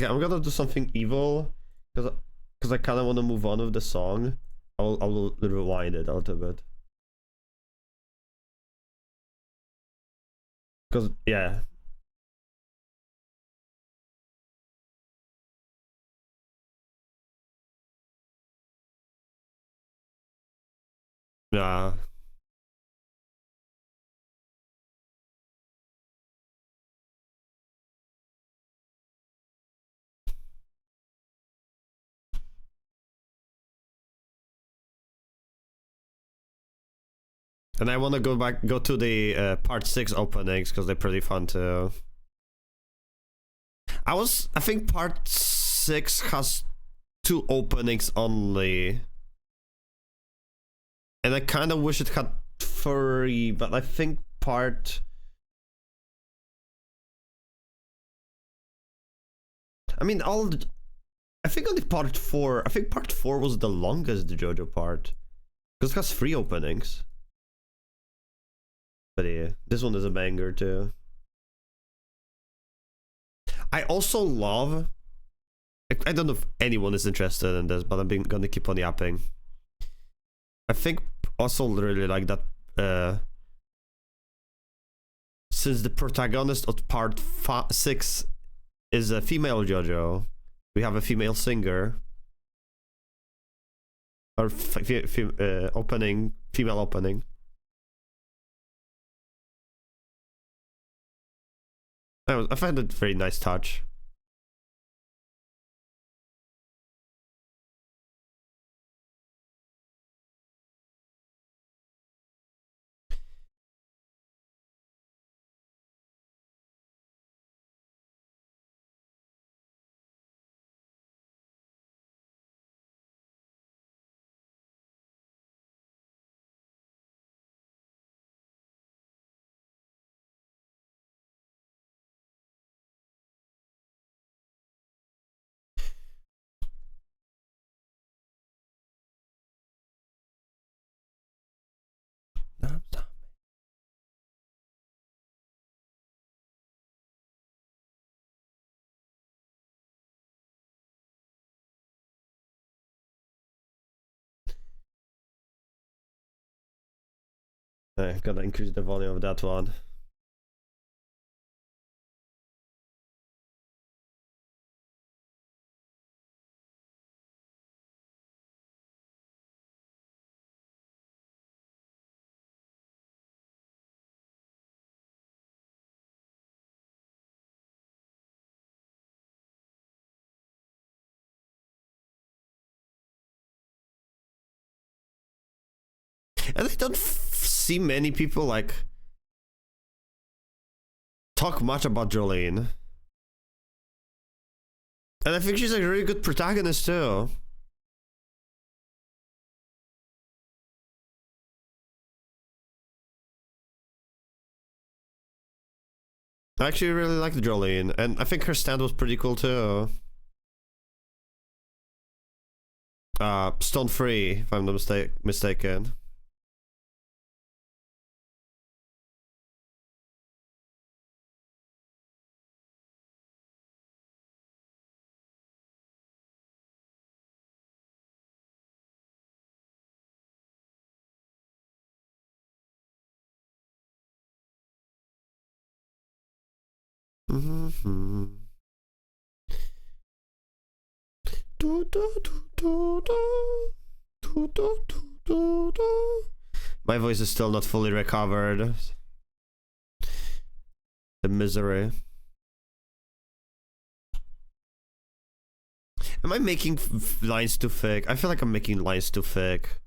Speaker 2: I'm gonna do something evil because I kind of want to move on with the song. I'll rewind it a little bit. Because yeah. Yeah. And I want to go to the part 6 openings because they're pretty fun too. I think part 6 has 2 openings only. And I kind of wish it had 3, but I think I think only part 4. I think part 4 was the longest JoJo part. Because it has 3 openings. But yeah, this one is a banger too. I also love... I don't know if anyone is interested in this, but I'm gonna keep on yapping. I think also really like that... since the protagonist of part 6 is a female JoJo, we have a female singer. Or opening, female opening. I find it a very nice touch. I gotta increase the volume of that one. And I don't see many people like talk much about Jolene. And I think she's a really good protagonist too. I actually really liked Jolene, and I think her stand was pretty cool too. Stone Free, if I'm not mistaken. Mm-hmm. My voice is still not fully recovered. The misery. Am I making lines too thick? I feel like I'm making lines too thick.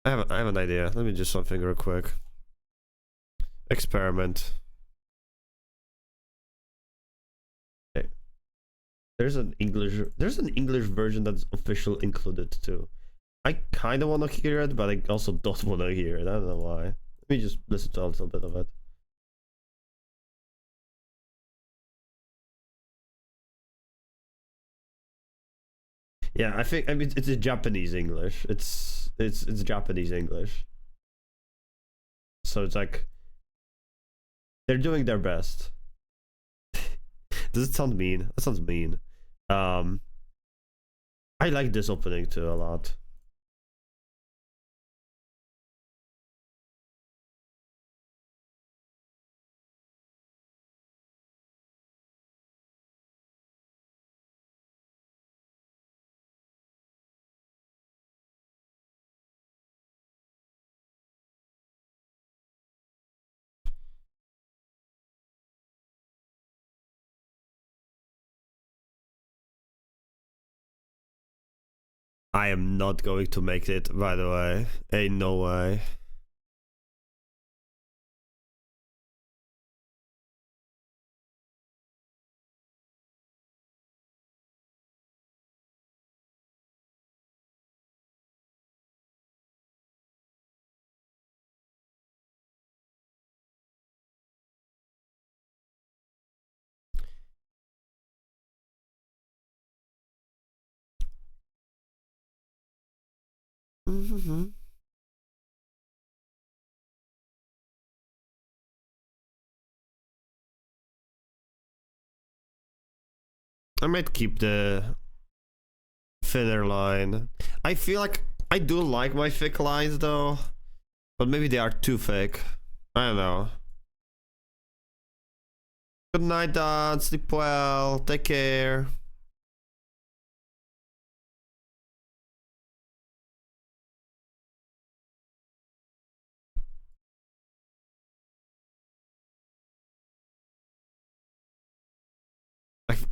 Speaker 2: I have an idea. Let me do something real quick. Experiment. Okay. There's an English version that's official included too. I kind of want to hear it, but I also don't want to hear it. I don't know why. Let me just listen to a little bit of it. Yeah, I mean it's a Japanese English. It's Japanese English. So it's like they're doing their best. Does it sound mean? That sounds mean. I like this opening too a lot. I am not going to make it, by the way. Ain't no way. Mm-hmm. I might keep the thinner line. I feel like I do like my thick lines though, but maybe they are too thick. I don't know. Good night, Don. Sleep well. Take care.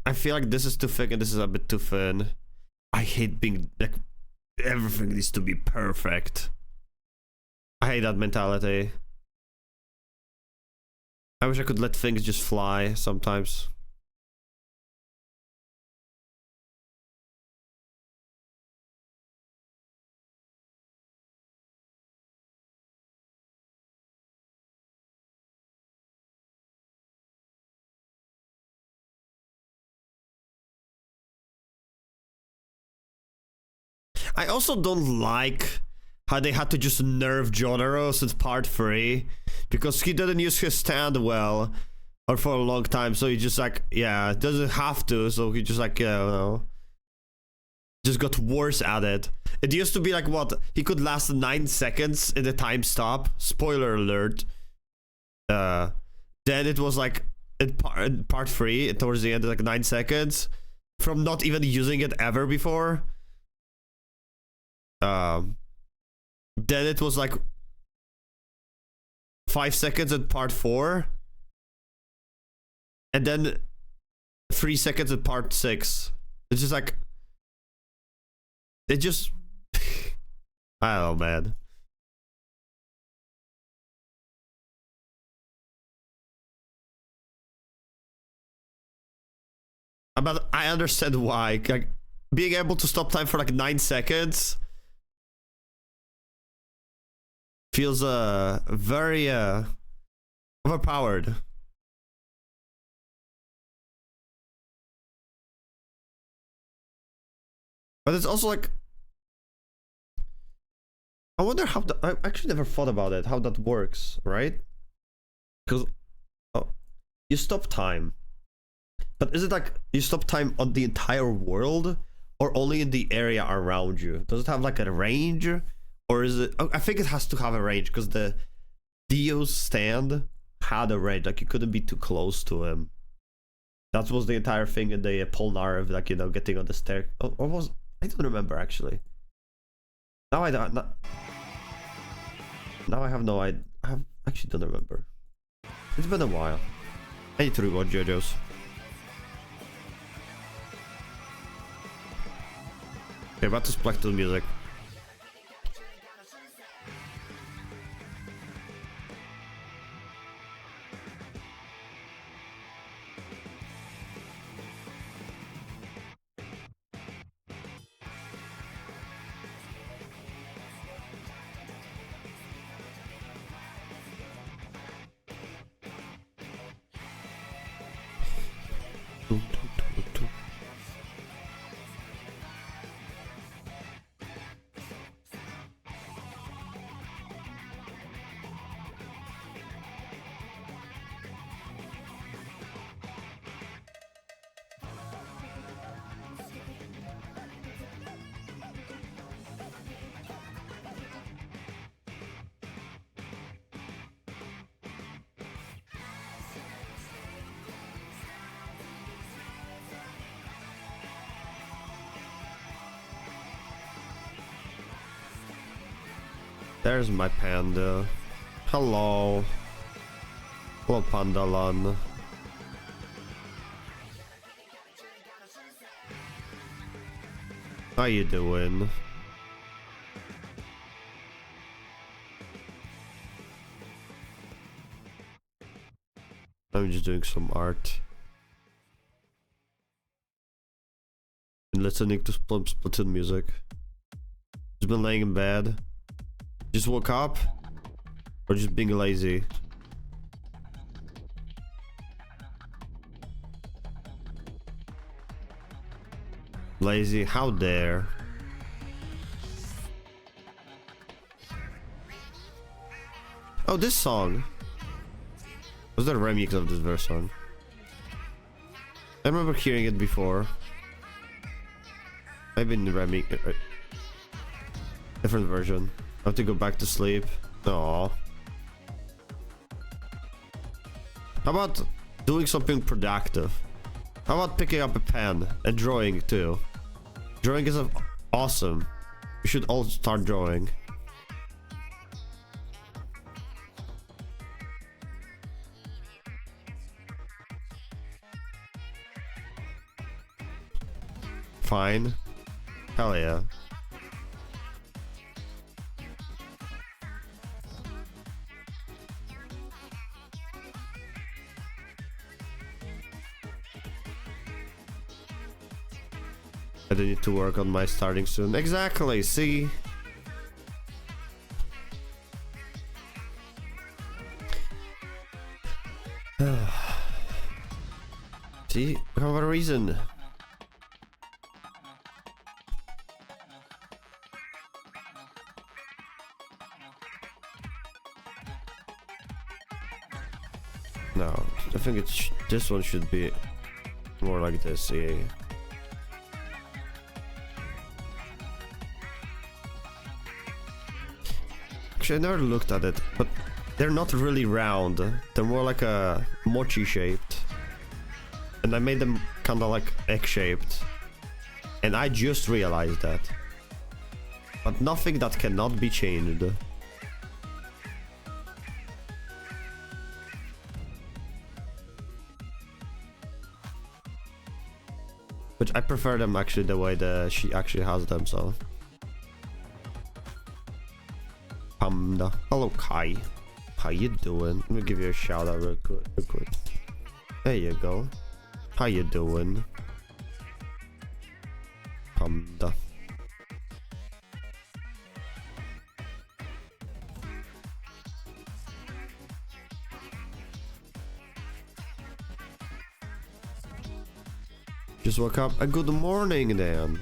Speaker 2: I feel like this is too thick and this is a bit too thin. I hate being like everything needs to be perfect. I hate that mentality. I wish I could let things just fly sometimes. I also don't like how they had to just nerf Jonaro since part 3 because he didn't use his stand well or for a long time, so he just like, yeah, doesn't have to, so he just like, you know, just got worse at it. It used to be like, what, he could last 9 seconds in the time stop, spoiler alert. Then it was like in part 3 towards the end, like 9 seconds from not even using it ever before. Then it was like 5 seconds in part 4, and then 3 seconds in part 6. It's just like, it just, I don't know, man. But I understand why. Like, being able to stop time for like 9 seconds feels very overpowered. But it's also like, I wonder how I actually never thought about it, how that works, right? Because you stop time, but is it like you stop time on the entire world or only in the area around you? Does it have like a range? Or is it... I think it has to have a range, because the Dio's stand had a range. Like, you couldn't be too close to him. That was the entire thing in the Polnareff, like, you know, getting on the stair. Or was... I don't remember, actually. Now I don't... Now I have no idea. I actually don't remember. It's been a while. I need to rewatch JoJo's. Okay, about to splash to the music. There's my panda. Hello. Hello, Pandalan. How you doing? I'm just doing some art. And listening to Splatoon music. Just been laying in bed. Just woke up? Or just being lazy? Lazy? How dare? Oh, this song. Was that a remix of this verse song? I remember hearing it before. Maybe in the remix. Different version. I have to go back to sleep. Aww. How about doing something productive? How about picking up a pen and drawing too? Drawing is awesome. We should all start drawing. Fine. Hell yeah. I do need to work on my starting soon. Exactly, see? See? We have a reason. No, I think it's this one should be more like this, yeah. Actually, I never looked at it, but they're not really round. They're more like a mochi shaped. And I made them kinda like egg shaped. And I just realized that. But nothing that cannot be changed. But I prefer them actually the way she actually has them, so. Panda. Hello, Kai. How you doing? Let me give you a shout out real quick. There you go. How you doing? Panda. Just woke up. A good morning, then.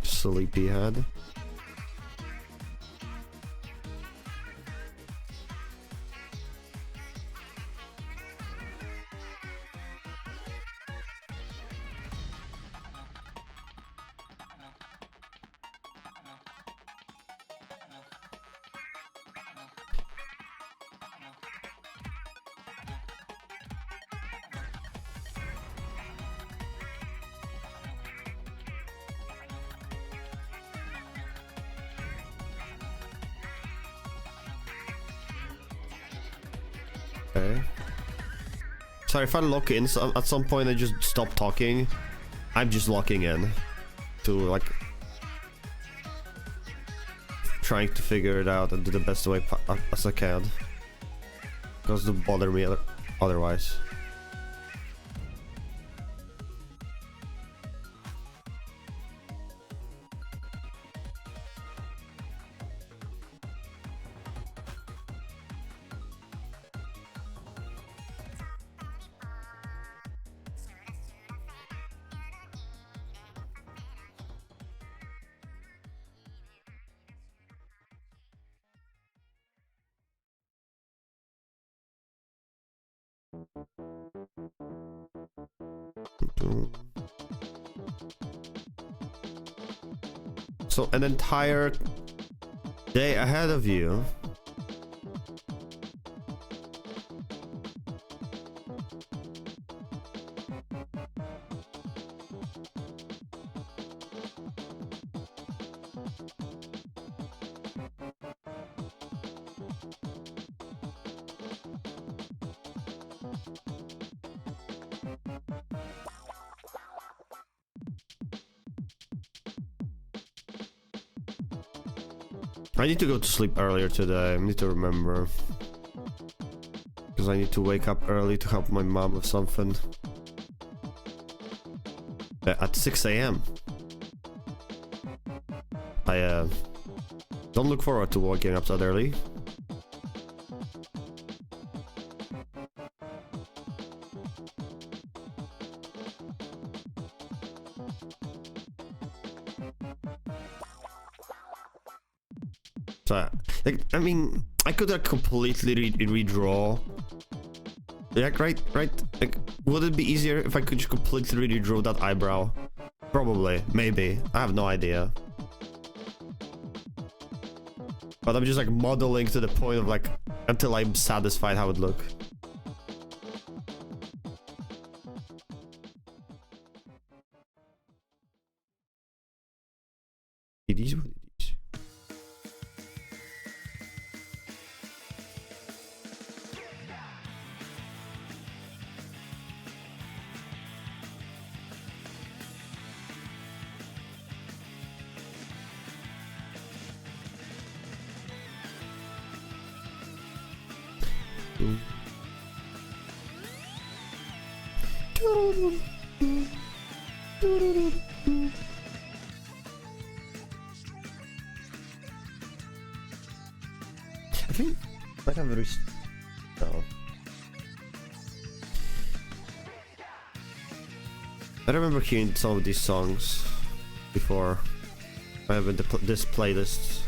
Speaker 2: Sleepyhead. Okay. Sorry, if I lock in, so at some point I just stop talking. I'm just locking in to like trying to figure it out and do the best way as I can. Because it bother me otherwise. So an entire day ahead of you. I need to go to sleep earlier today. I need to remember. Because I need to wake up early to help my mom with something. At 6 a.m. I don't look forward to waking up that early. So, like, I mean, I could like completely redraw. Like, right? Like, would it be easier if I could just completely redraw that eyebrow? Probably, maybe. I have no idea. But I'm just like modeling to the point of like, until I'm satisfied how it look. It is what it is. I think I have very no. I remember hearing some of these songs before. I have this playlist.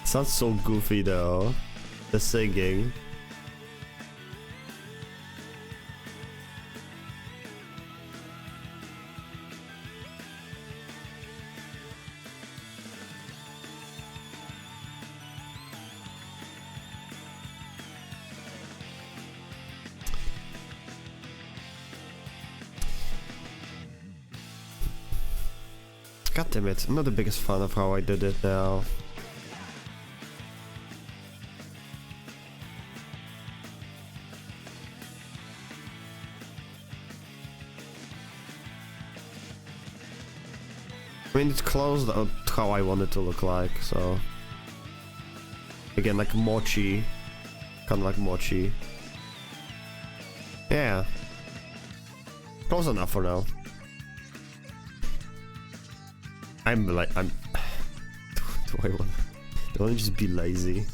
Speaker 2: Sounds so goofy though, the singing. God damn it, I'm not the biggest fan of how I did it now. I mean, it's close to how I want it to look like, so... Again, like mochi. Kind of like mochi. Yeah. Close enough for now. I'm... Do I want to just be lazy?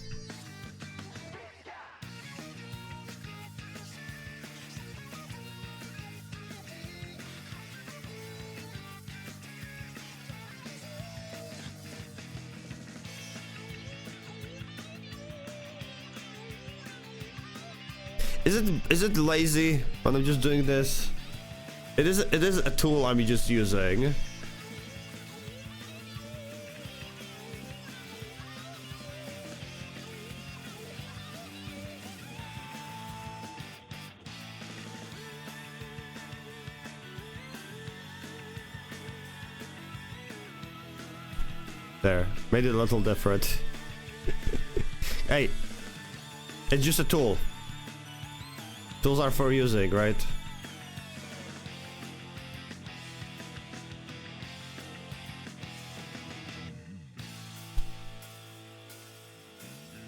Speaker 2: Is it lazy when I'm just doing this? It is a tool I'm just using. There, made it a little different. Hey, it's just a tool. Tools are for using, right?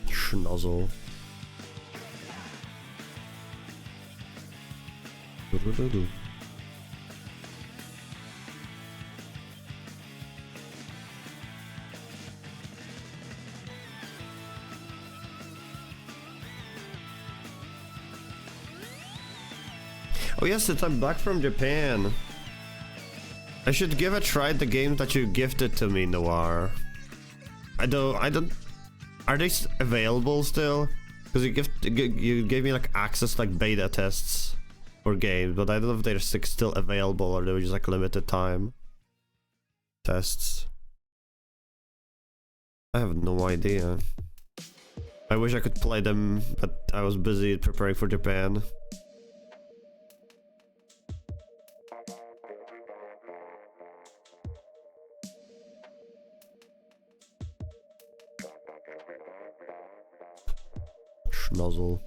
Speaker 2: Schnozzle. Oh yes, since I'm back from Japan, I should give a try at the game that you gifted to me, Noir. I don't. Are they available still? Because you gave me like access like beta tests for games, but I don't know if they're still available or they were just like limited time tests. I have no idea. I wish I could play them, but I was busy preparing for Japan. nozzle.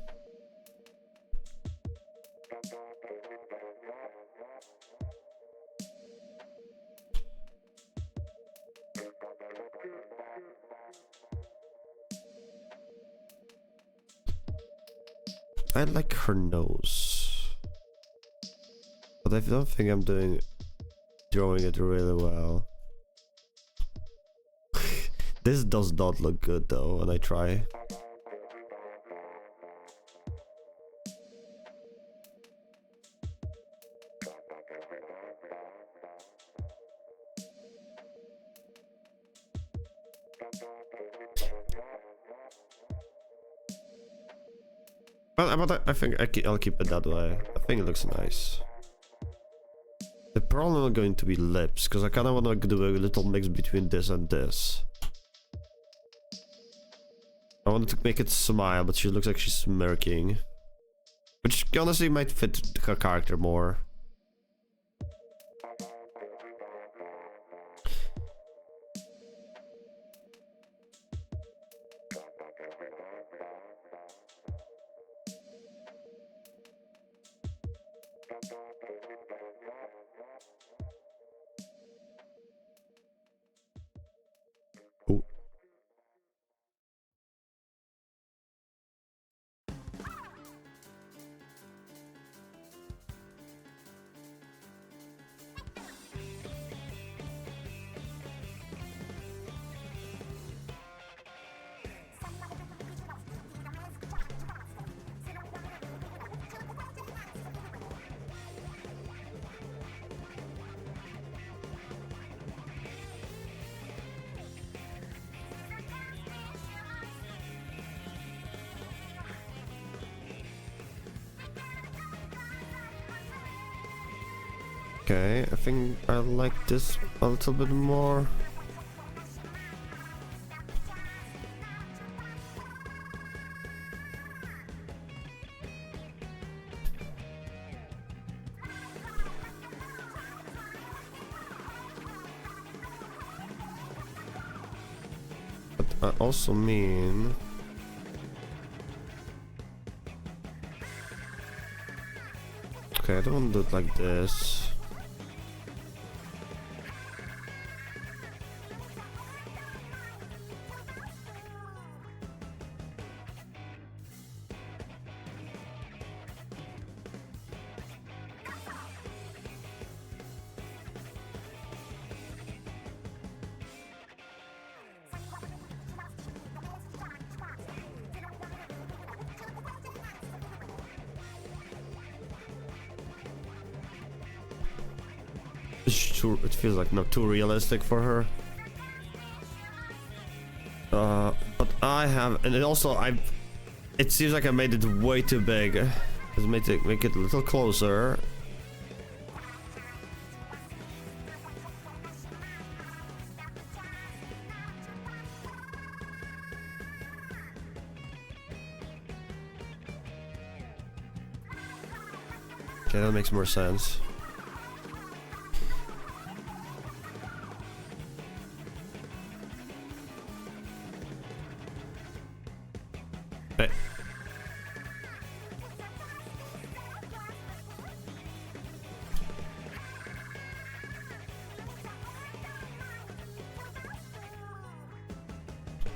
Speaker 2: I like her nose, but I don't think I'm drawing it really well. This does not look good though when I try. But I think I'll keep it that way. I think it looks nice. The problem is going to be lips, because I kind of want to do a little mix between this and this. I wanted to make it smile, but she looks like she's smirking. Which honestly might fit her character more. Ooh. Okay, I think I like this a little bit more. But I also mean... Okay, I don't want to do it like this. It feels like not too realistic for her. But I have, and it seems like I made it way too big. Let's make it a little closer. Okay, that makes more sense. Hey.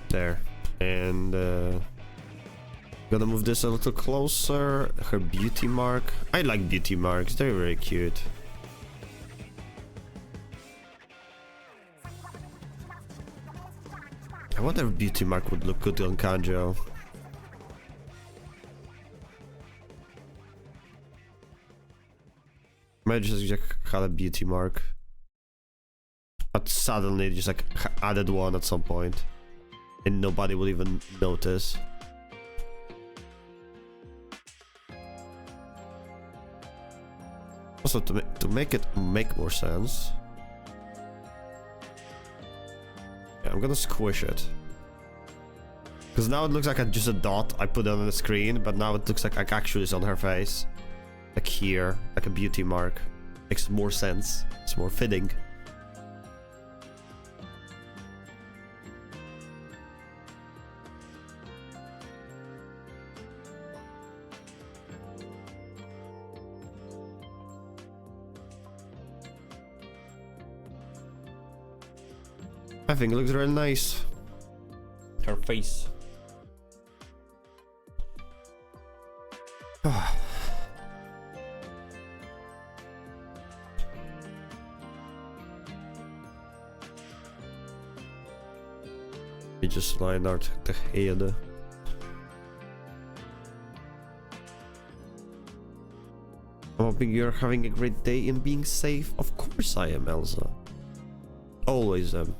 Speaker 2: There. And gonna move this a little closer. Her beauty mark. I like beauty marks. They're very cute. I wonder if beauty mark would look good on Kanjo. Might just had a beauty mark, but suddenly just like added one at some point, and nobody will even notice. Also, to make it make more sense, yeah, I'm gonna squish it. Because now it looks like just a dot I put on the screen, but now it looks like actually it's on her face. Like here, like a beauty mark. Makes more sense. It's more fitting. I think it looks really nice. Her face. We just line out the head. I'm hoping you're having a great day and being safe. Of course I am, Elsa. Always am.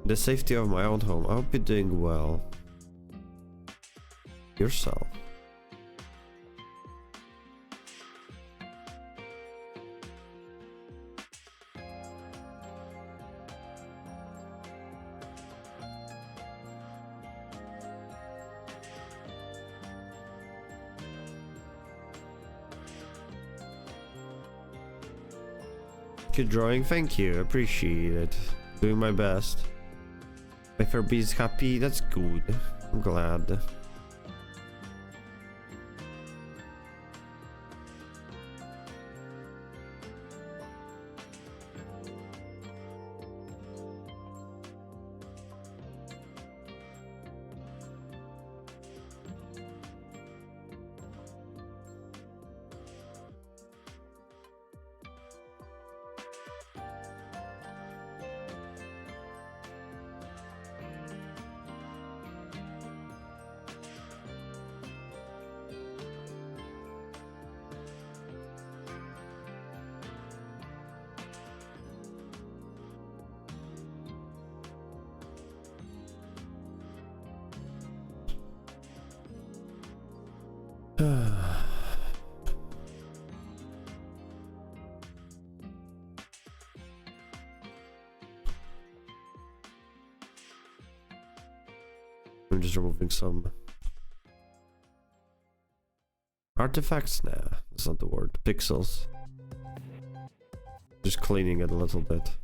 Speaker 2: The safety of my own home. I hope you're doing well. Yourself. Good drawing, thank you, appreciate it. Doing my best. If everybody's happy, that's good. I'm glad. I'm just removing some artifacts. Nah, that's not the word. Pixels. Just cleaning it a little bit.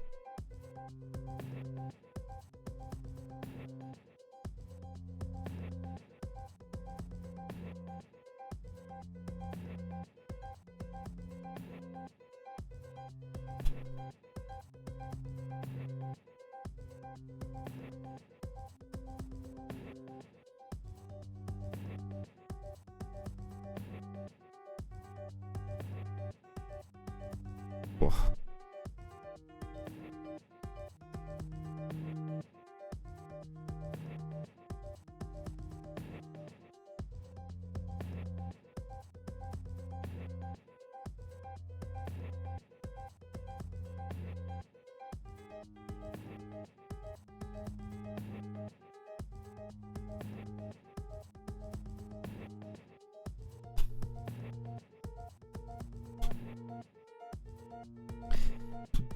Speaker 2: Whoa.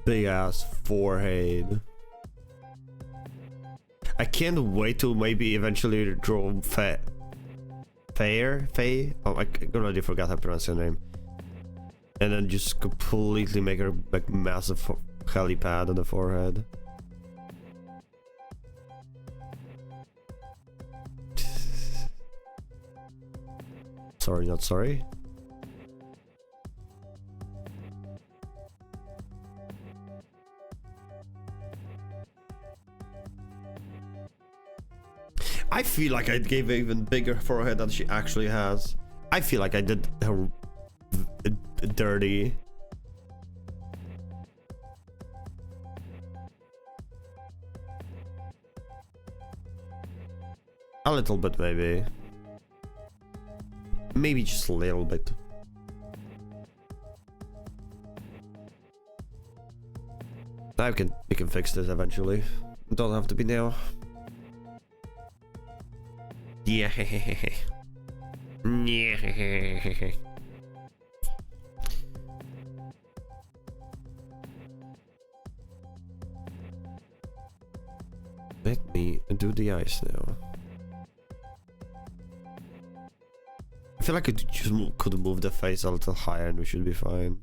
Speaker 2: Big ass forehead. I can't wait to maybe eventually draw Faye. Oh, I already forgot how to pronounce her name. And then just completely make her like massive helipad on the forehead. Sorry, not sorry. I feel like I gave her even bigger forehead than she actually has. I feel like I did her dirty. A little bit, maybe. Maybe just a little bit. We can fix this eventually. It don't have to be now. Yeah. Yeah. Let me do the eyes now. I feel like I just could move the face a little higher and we should be fine.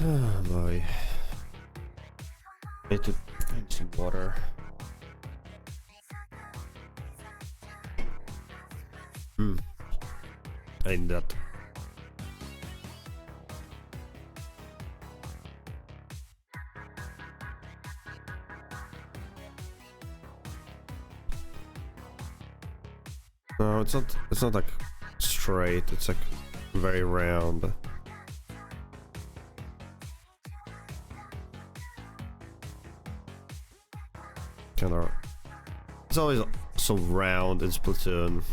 Speaker 2: Oh boy. Need to drink some water. I need that. No, it's not. It's not like straight. It's like very round. Kind of. It's always so round in Splatoon.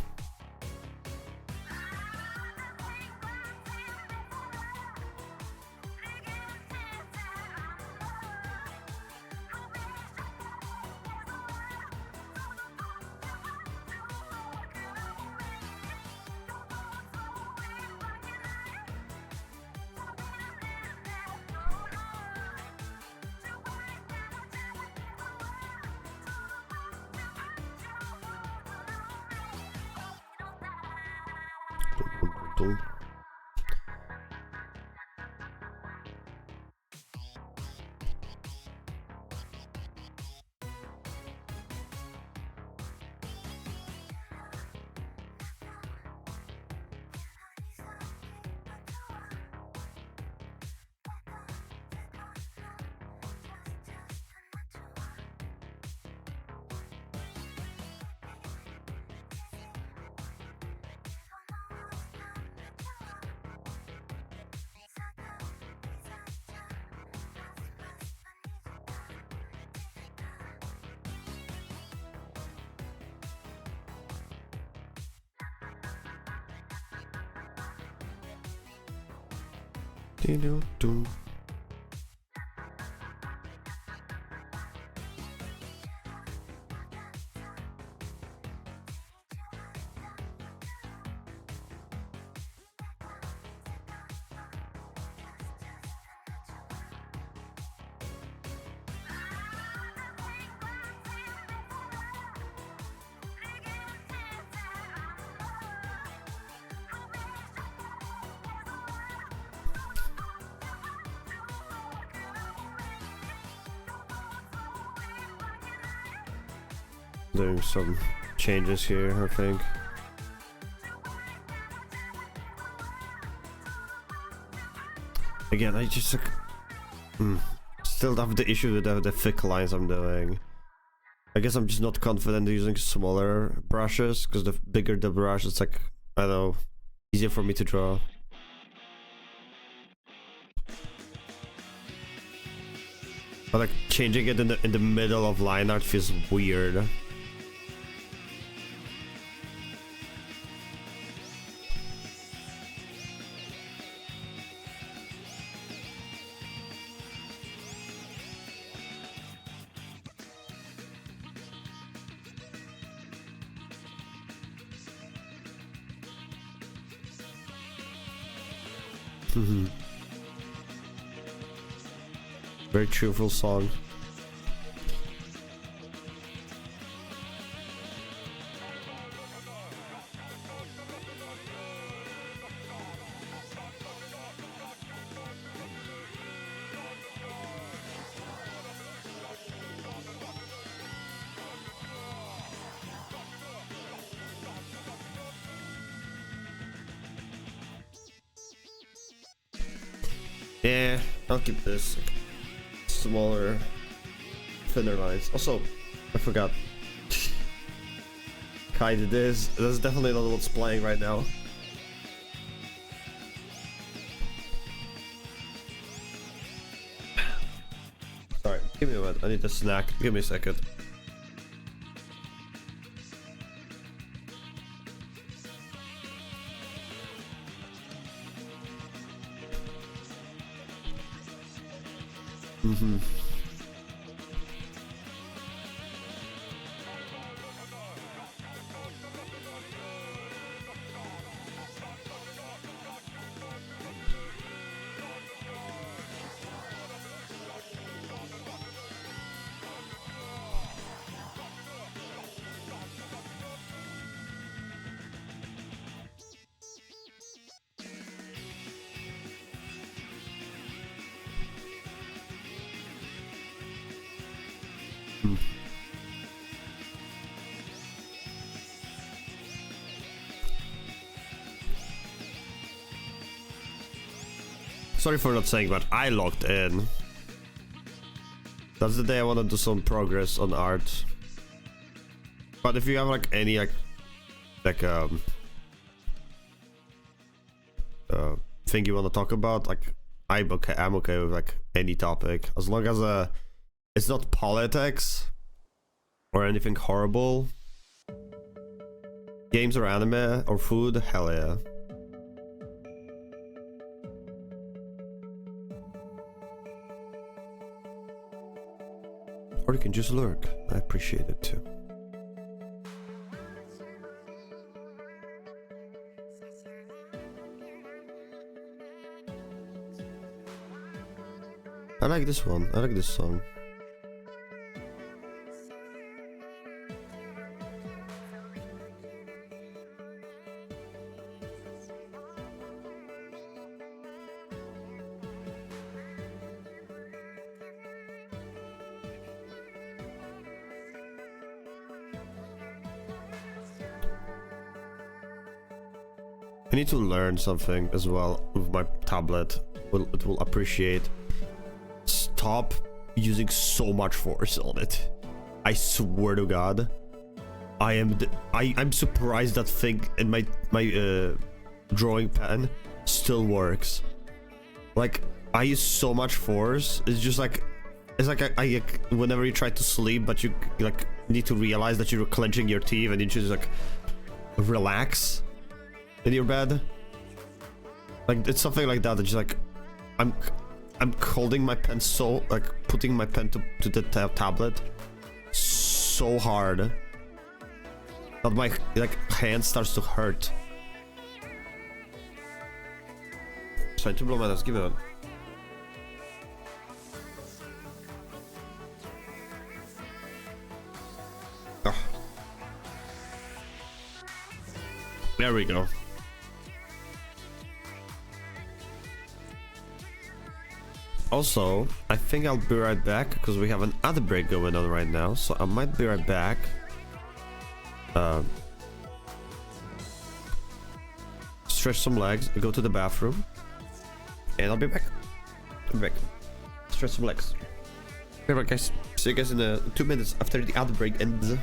Speaker 2: Dum. Dum. Doing some changes here, I think. Again, I just like, still have the issue with the thick lines I'm doing. I guess I'm just not confident using smaller brushes, because the bigger the brush, it's like, I don't know, easier for me to draw. But like changing it in the middle of line art feels weird. Very cheerful song. Yeah, I'll keep this smaller, thinner lines. Also, I forgot. Kai did this. That's definitely not what's playing right now. Sorry, give me a minute. I need a snack. Give me a second. sorry for not saying, but I logged in. That's the day I want to do some progress on art. But if you have like any thing you want to talk about, like I'm okay with like any topic as long as it's not politics or anything horrible. Games or anime or food, hell yeah. Or you can just lurk. I appreciate it too. I like this one. I like this song. I need to learn something as well with my tablet. It will appreciate. Stop using so much force on it. I swear to God, I'm surprised that thing in my drawing pen still works. Like I use so much force. It's just like I whenever you try to sleep, but you like need to realize that you're clenching your teeth and you just like relax in your bed. Like it's something like that. It's just like I'm holding my pen so like putting my pen to the tablet so hard that my like hand starts to hurt. Sorry to blow my nose. Give it on. Oh. There we go. Also, I think I'll be right back because we have an ad break going on right now, so I might be right back. Stretch some legs, go to the bathroom, and I'll be back. I'll be back. Stretch some legs. Alright guys, see you guys in 2 minutes after the ad break ends.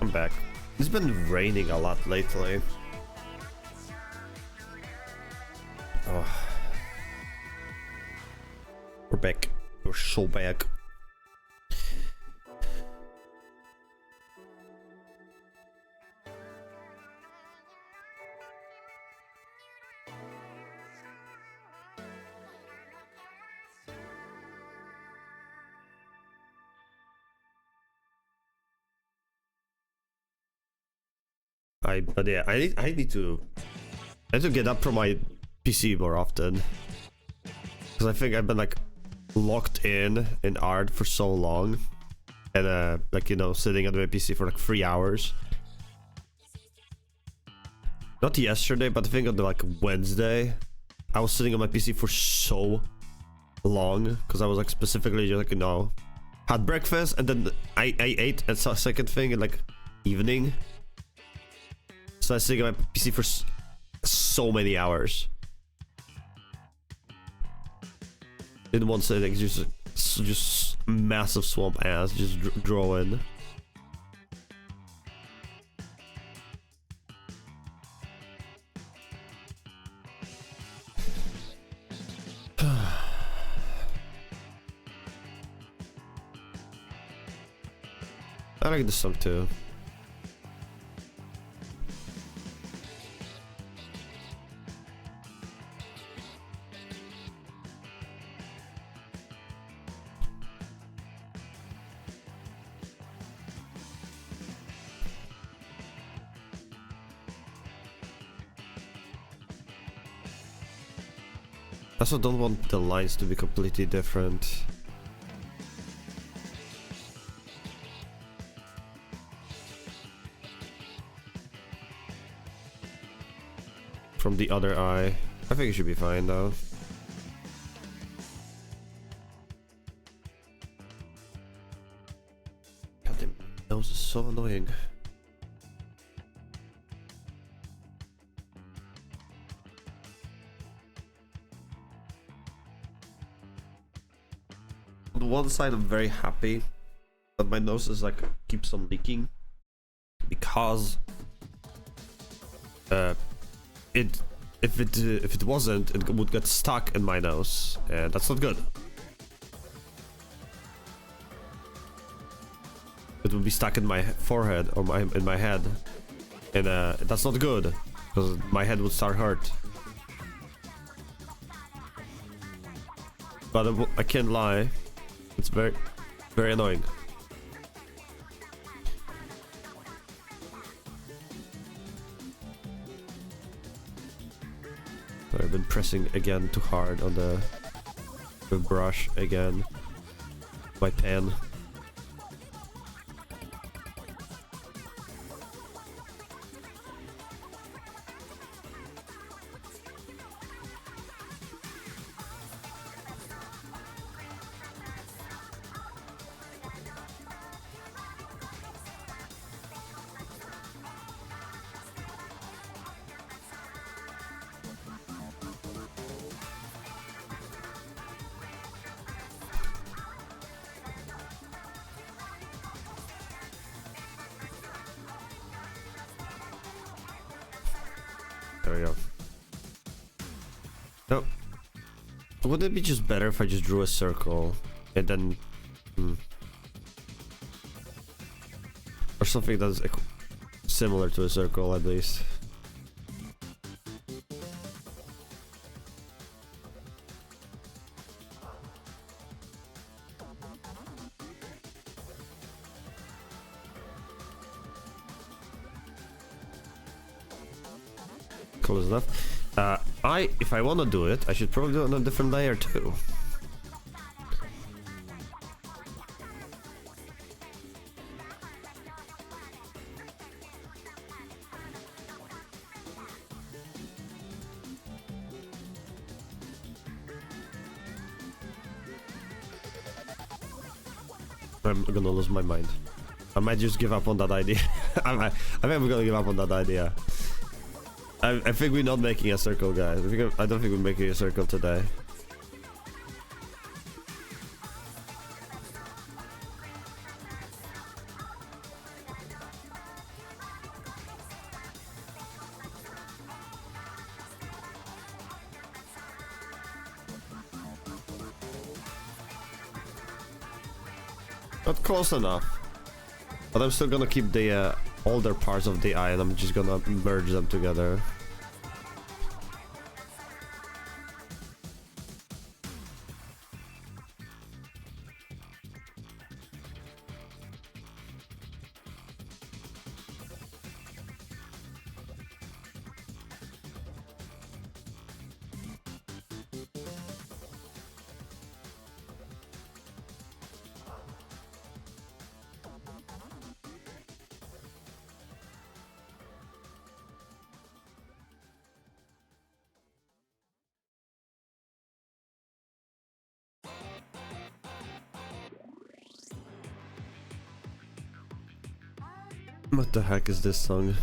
Speaker 2: I'm back. It's been raining a lot lately. Oh. We're back. We're so back. But yeah, I need to get up from my PC more often, because I think I've been like locked in art for so long, and like, you know, sitting at my PC for like 3 hours. Not yesterday, but I think on like Wednesday, I was sitting on my PC for so long because I was like specifically just like, you know, had breakfast and then I ate a second thing in like evening. So I was sitting on my PC for so many hours in one sitting, just massive swamp ass, just drawing. I like this song too. I also don't want the lines to be completely different. From the other eye. I think it should be fine though. God damn, that was so annoying. On one side, I'm very happy that my nose is like keeps on leaking, because if it wasn't, it would get stuck in my nose, and that's not good. It would be stuck in my forehead or in my head, and that's not good because my head would start hurt. But I can't lie. It's very, very annoying. I've been pressing again too hard on the brush again. My pen. There we go. No. Wouldn't it be just better if I just drew a circle and then... or something that's similar to a circle at least. Close enough. If I want to do it, I should probably do it on a different layer too. I'm gonna lose my mind. I might just give up on that idea. I think I'm gonna give up on that idea. I think we're not making a circle, guys. I don't think we're making a circle today. Not close enough. But I'm still gonna keep the older parts of the eye and I'm just gonna merge them together. What the heck is this song?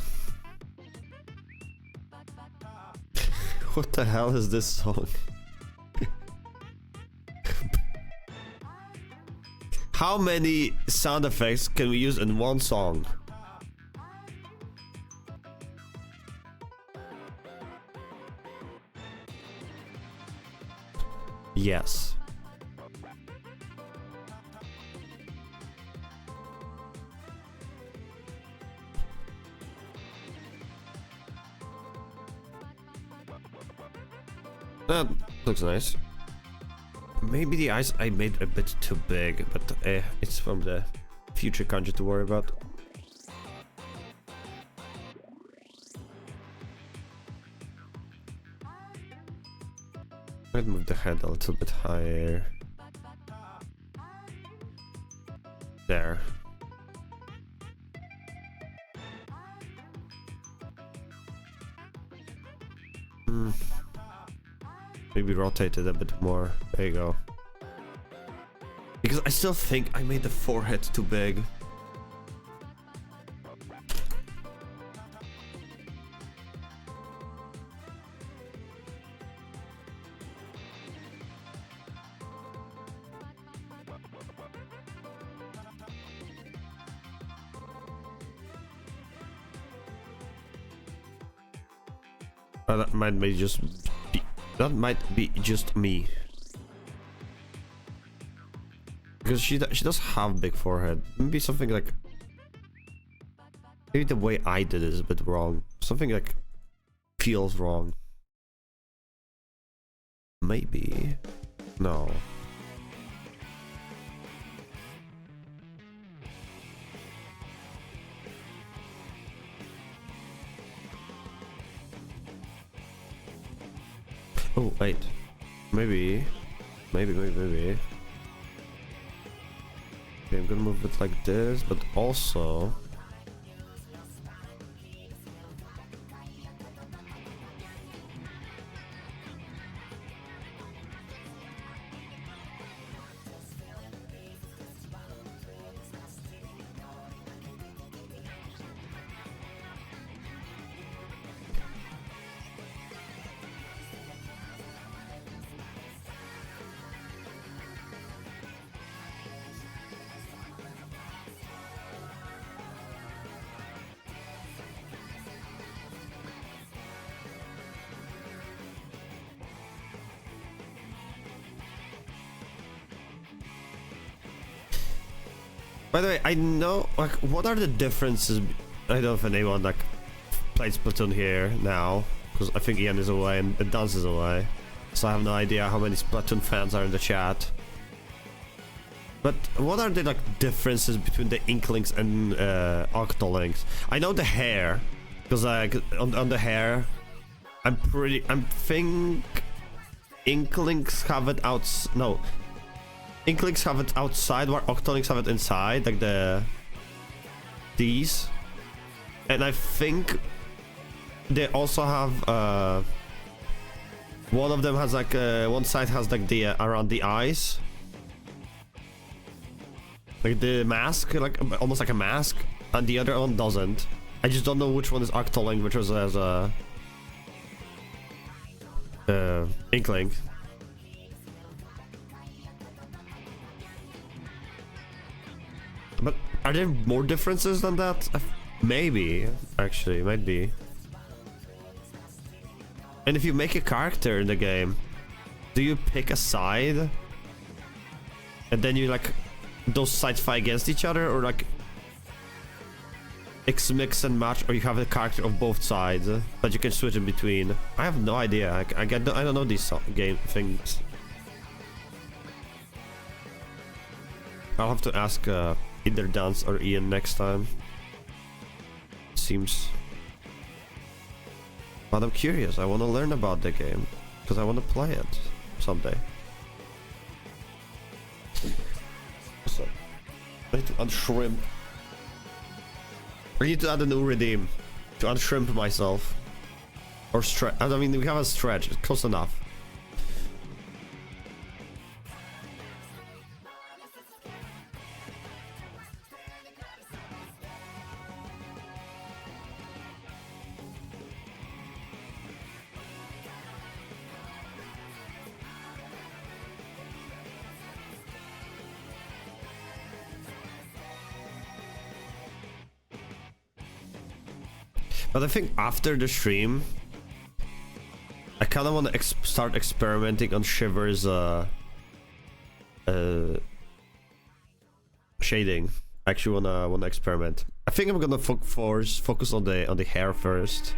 Speaker 2: What the hell is this song? How many sound effects can we use in one song? Yes. That looks nice. Maybe the eyes I made a bit too big, but it's from the future Kanjo to worry about. I'd move the head a little bit higher. There. Maybe rotate it a bit more. There you go. Because I still think I made the forehead too big. That might be just that might be just me. Because she does have big forehead. Maybe something like, maybe the way I did it is a bit wrong. Something like feels wrong. Maybe. No. Oh, wait. Maybe. Okay, I'm gonna move it like this, but also... By the way, I know, like, what are the differences? I don't know if anyone, like, plays Splatoon here now, because I think Ian is away and Dance is away. So I have no idea how many Splatoon fans are in the chat. But what are the, like, differences between the Inklings and Octolinks? I know the hair, because, like, on the hair, I think Inklings have it no. Inklings have it outside, while Octolinks have it inside, like these. And I think they also have one of them has like one side has like the around the eyes, like the mask, like almost like a mask, and the other one doesn't. I just don't know which one is Octolink, which was as a Inkling. But are there more differences than that? Maybe, actually, might be. And if you make a character in the game, do you pick a side? And then you like those sides fight against each other, or like X mix and match, or you have a character of both sides that you can switch in between? I have no idea. I don't know these game things. I'll have to ask either Dance or Ian next time. Seems. But I'm curious. I want to learn about the game because I want to play it someday. So, I need to unshrimp. I need to add a new redeem to unshrimp myself. Or stretch. I mean, we have a stretch. It's close enough. But I think after the stream, I kind of want to start experimenting on Shiver's shading. I actually wanna experiment. I think I'm gonna focus on the hair first.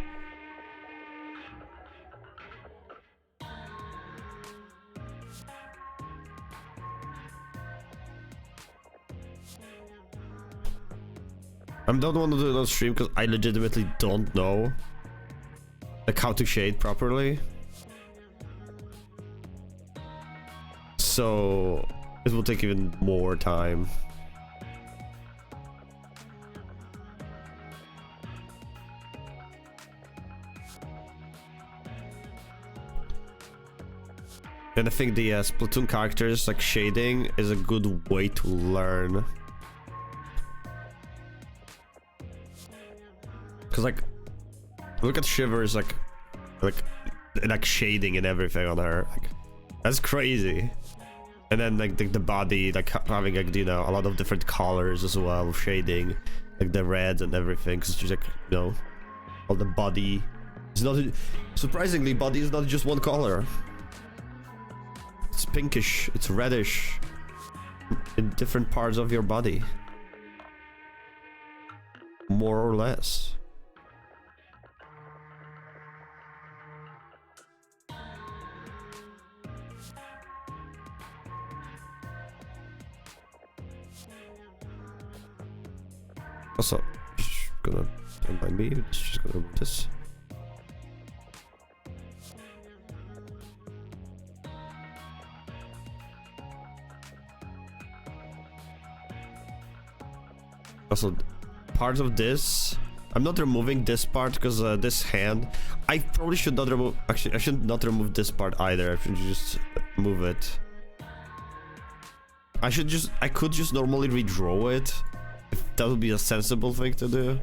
Speaker 2: I don't want to do it on stream because I legitimately don't know like how to shade properly. So it will take even more time. And I think the Splatoon characters, like shading, is a good way to learn. Cause like, look at Shiver's like shading and everything on her. Like, that's crazy. And then like the body, like having like, you know, a lot of different colors as well, shading, like the reds and everything. Cause she's like, you know, all the body. It's not surprisingly, body is not just one color. It's pinkish, it's reddish in different parts of your body, more or less. Also, just gonna don't mind me. Just gonna remove this. Also, part of this, I'm not removing this part because this hand, I probably should not remove. Actually, I should not remove this part either. I should just move it. I could just normally redraw it. If that would be a sensible thing to do.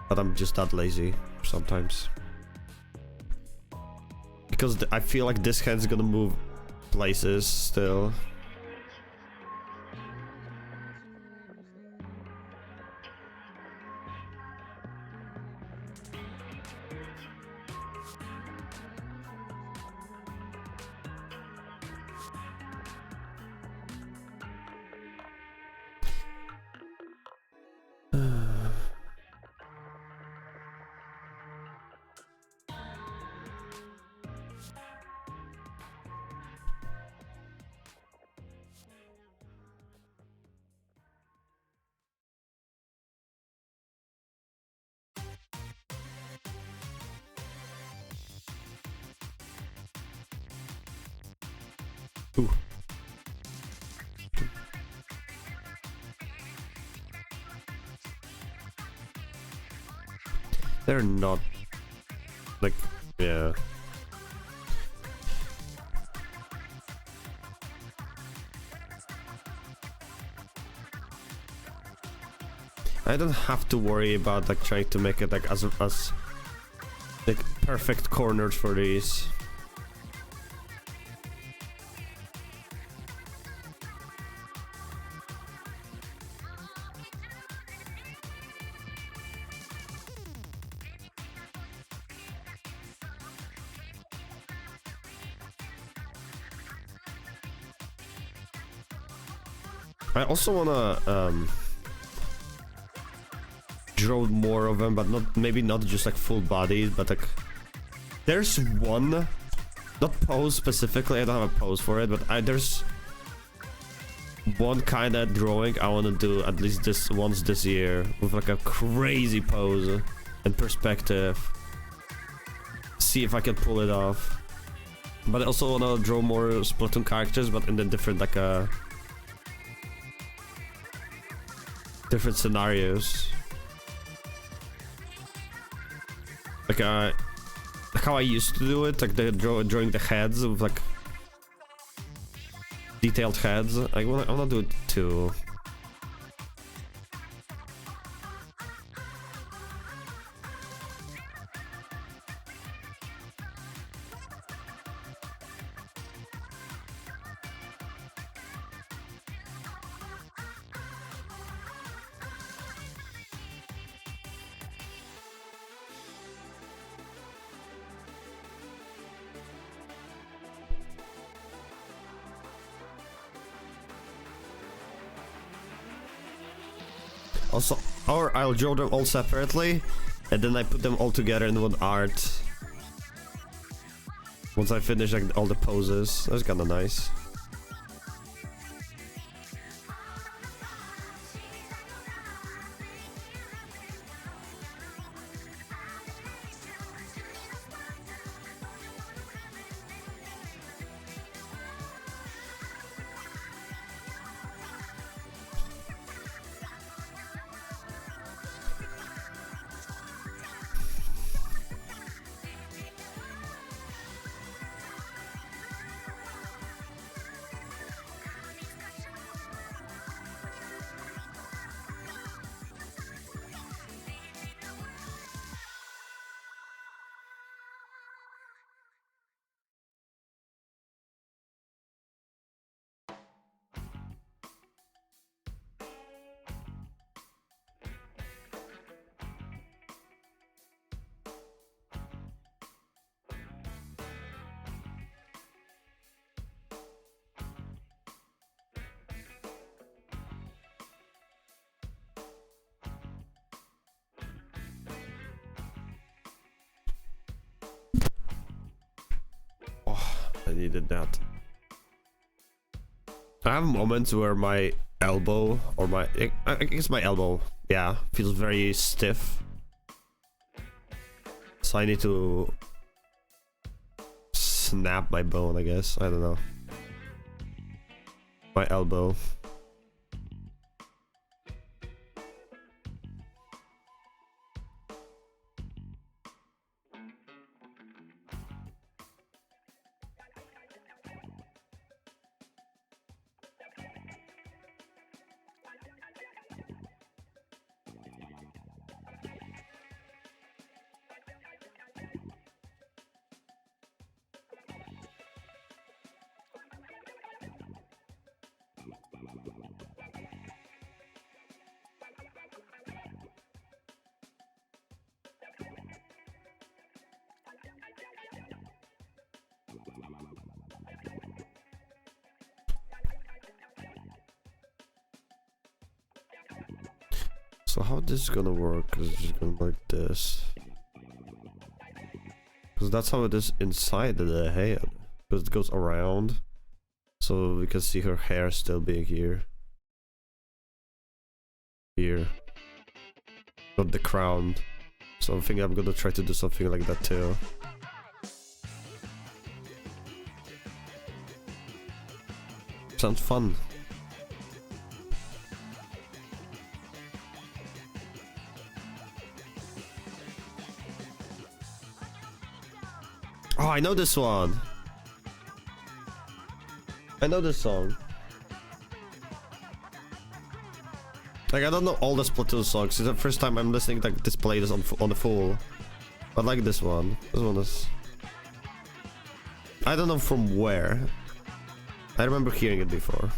Speaker 2: But I'm just that lazy sometimes. Because I feel like this hand's gonna move places still. Ooh. They're not like, yeah. I don't have to worry about like trying to make it like as like perfect corners for these. I also wanna draw more of them, but maybe not just like full body, but like there's one, not pose specifically. I don't have a pose for it, but there's one kind of drawing I want to do at least once this year with like a crazy pose and perspective. See if I can pull it off. But I also want to draw more Splatoon characters, but in the different like different scenarios. Like how I used to do it, like drawing the heads with like detailed heads. I wanna do it too. Also, or I'll draw them all separately, and then I put them all together in one art. Once I finish like all the poses, that's kind of nice. I needed that. I have moments where my elbow, or I guess my elbow, yeah, feels very stiff. So I need to snap my bone, I guess. I don't know. My elbow. So how this is gonna work? Is it just gonna like this? Because that's how it is inside the head. Because it goes around. So we can see her hair still being here. Here. Not the crown. So I think I'm gonna try to do something like that too. Sounds fun. Oh, I know this one. I know this song. Like, I don't know all the Splatoon songs. It's the first time I'm listening like this playlist on the full. But like this one. This one is... I don't know from where. I remember hearing it before.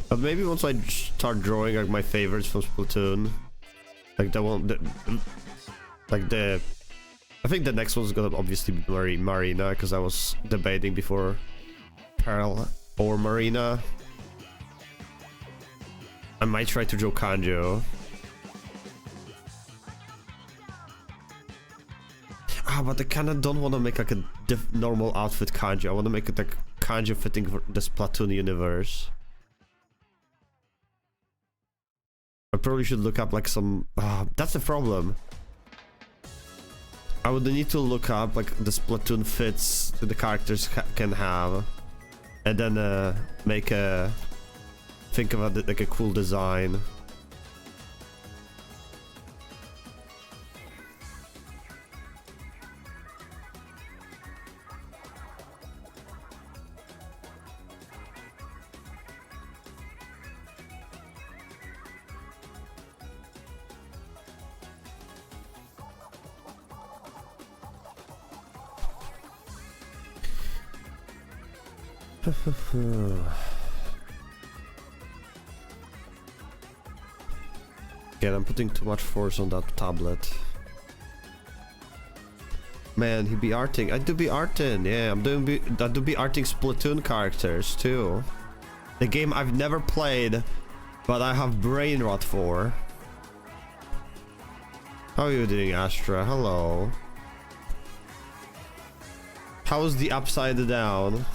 Speaker 2: But maybe once I start drawing like my favorites from Splatoon, like I think the next one's gonna obviously be Marina, because I was debating before Pearl or Marina. I might try to draw Kanjo. But I kinda don't want to make like a normal outfit Kanjo. I want to make it like Kanjo fitting for the Splatoon universe. I probably should look up like some... that's the problem. I would need to look up like the Splatoon fits that the characters can have. And then make a... think about it like a cool design. Again, I'm putting too much force on that tablet. Man, he be arting. I do be arting. Yeah, I do be arting Splatoon characters too. The game I've never played, but I have brain rot for. How are you doing, Astra? Hello. How's the upside down?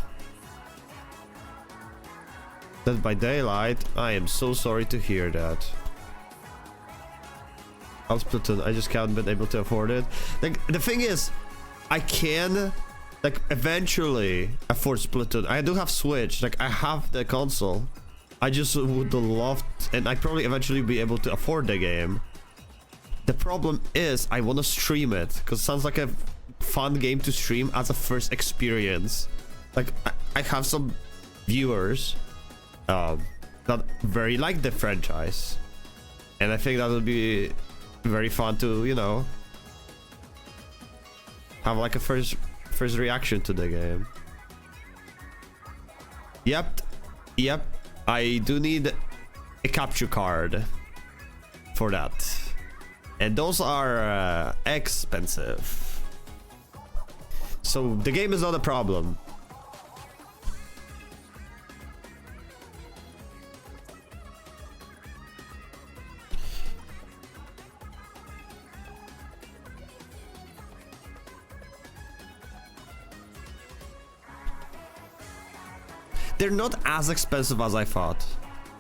Speaker 2: Dead by Daylight? I am so sorry to hear that. I'll Splatoon, I just haven't been able to afford it. Like, the thing is, I can, like, eventually afford Splatoon. I do have Switch, like, I have the console. I just would love, and I'd probably eventually be able to afford the game. The problem is, I want to stream it, because it sounds like a fun game to stream as a first experience. Like, I have some viewers that very like the franchise, and I think that would be very fun to, you know, have like a first reaction to the game. Yep, I do need a capture card for that, and those are expensive, so the game is not a problem. They're not as expensive as I thought,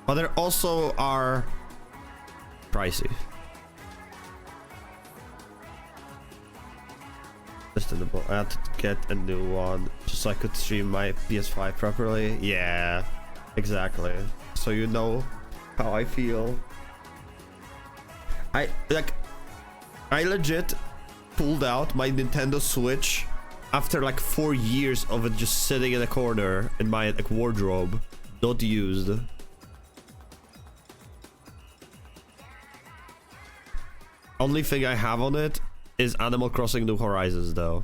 Speaker 2: but they also are pricey. Understandable. I had to get a new one just so I could stream my PS5 properly. Yeah, exactly. So you know how I feel. I legit pulled out my Nintendo Switch after like 4 years of it just sitting in a corner in my like wardrobe, not used. Only thing I have on it is Animal Crossing New Horizons though.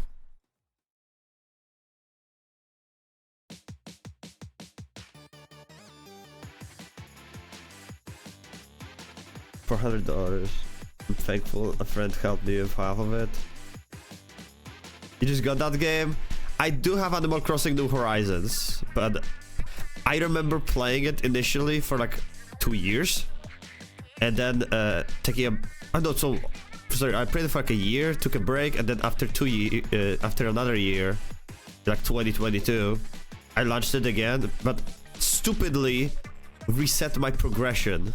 Speaker 2: $400. I'm thankful a friend helped me with half of it. You just got that game? I do have Animal Crossing New Horizons, but I remember playing it initially for like 2 years, and then taking a... I played it for like a year, took a break, and then after after another year, like 2022, I launched it again, but stupidly reset my progression.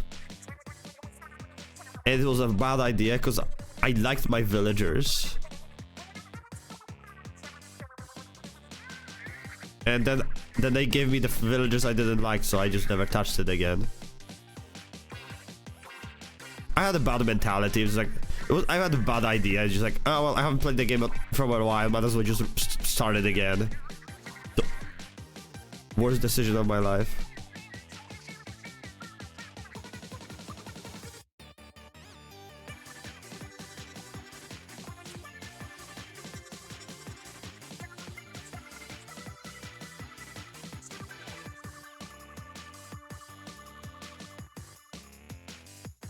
Speaker 2: And it was a bad idea because I liked my villagers. And then they gave me the villagers I didn't like, so I just never touched it again. I had a bad mentality. It was like, I had a bad idea. It's just like, oh well, I haven't played the game for a while. Might as well just start it again. The worst decision of my life.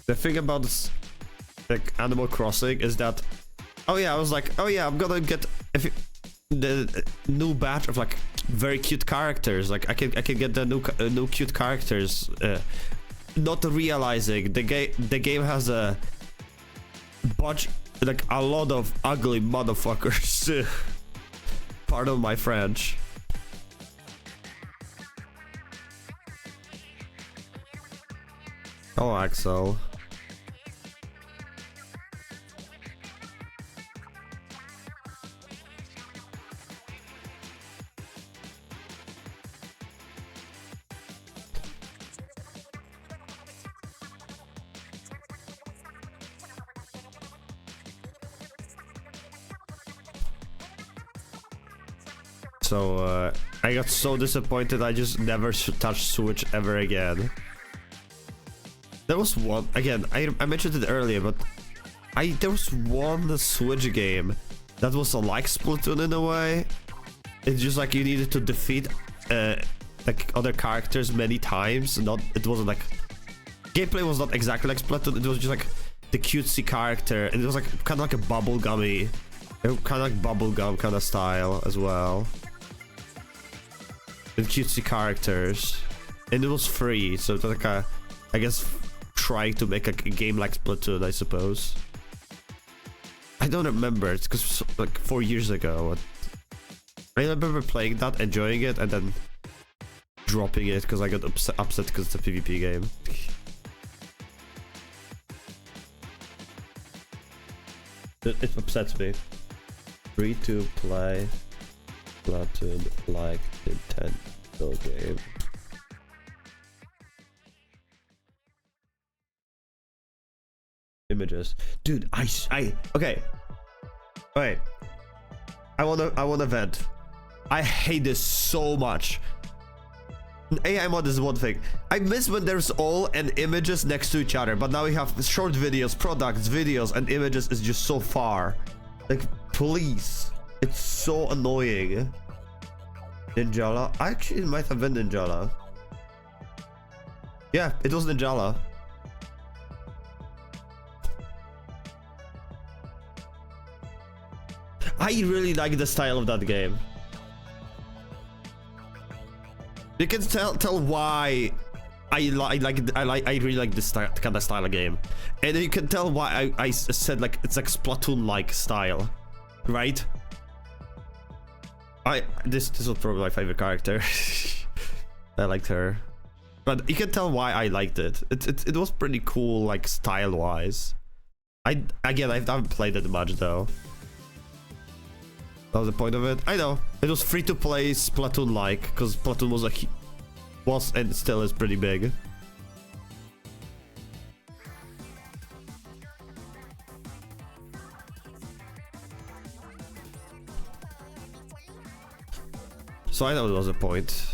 Speaker 2: The thing about this, like Animal Crossing is that, oh yeah, I was like, oh yeah, I'm gonna get the new batch of like very cute characters. Like I can get the new cute characters. Not realizing the game has a bunch, like a lot of ugly motherfuckers. Pardon my French. Oh, Axel. So, I got so disappointed I just never touched Switch ever again. There was one, again, I mentioned it earlier, but there was one Switch game that was like Splatoon in a way. It's just like you needed to defeat like other characters many times. It wasn't like, gameplay was not exactly like Splatoon, it was just like the cutesy character, and it was like kind of like a bubblegummy, kind of like bubblegum kind of style as well. With cutesy characters, and it was free, so it was like a, I guess, trying to make a game like Splatoon, I suppose. I don't remember, it's because like 4 years ago. I remember playing that, enjoying it, and then dropping it because I got upset because it's a PvP game. It upsets me. Free to play Splatoon like Nintendo game. Images, dude. Okay. Wait. I wanna vent. I hate this so much. AI mod is one thing. I miss when there's all and images next to each other, but now we have short videos, products, videos, and images is just so far. Like, please. It's so annoying. Ninjala? Actually, it might have been Ninjala. Yeah, it was Ninjala. I really like the style of that game. You can tell why I really like this kind of style of game, and you can tell why I said like it's like Splatoon-like style, right? This was probably my favorite character. I liked her, but you can tell why I liked it. It was pretty cool, like style-wise. I haven't played it much though. That was the point of it. I know it was free to play Splatoon-like because Splatoon was and still is pretty big. So I know it was a point.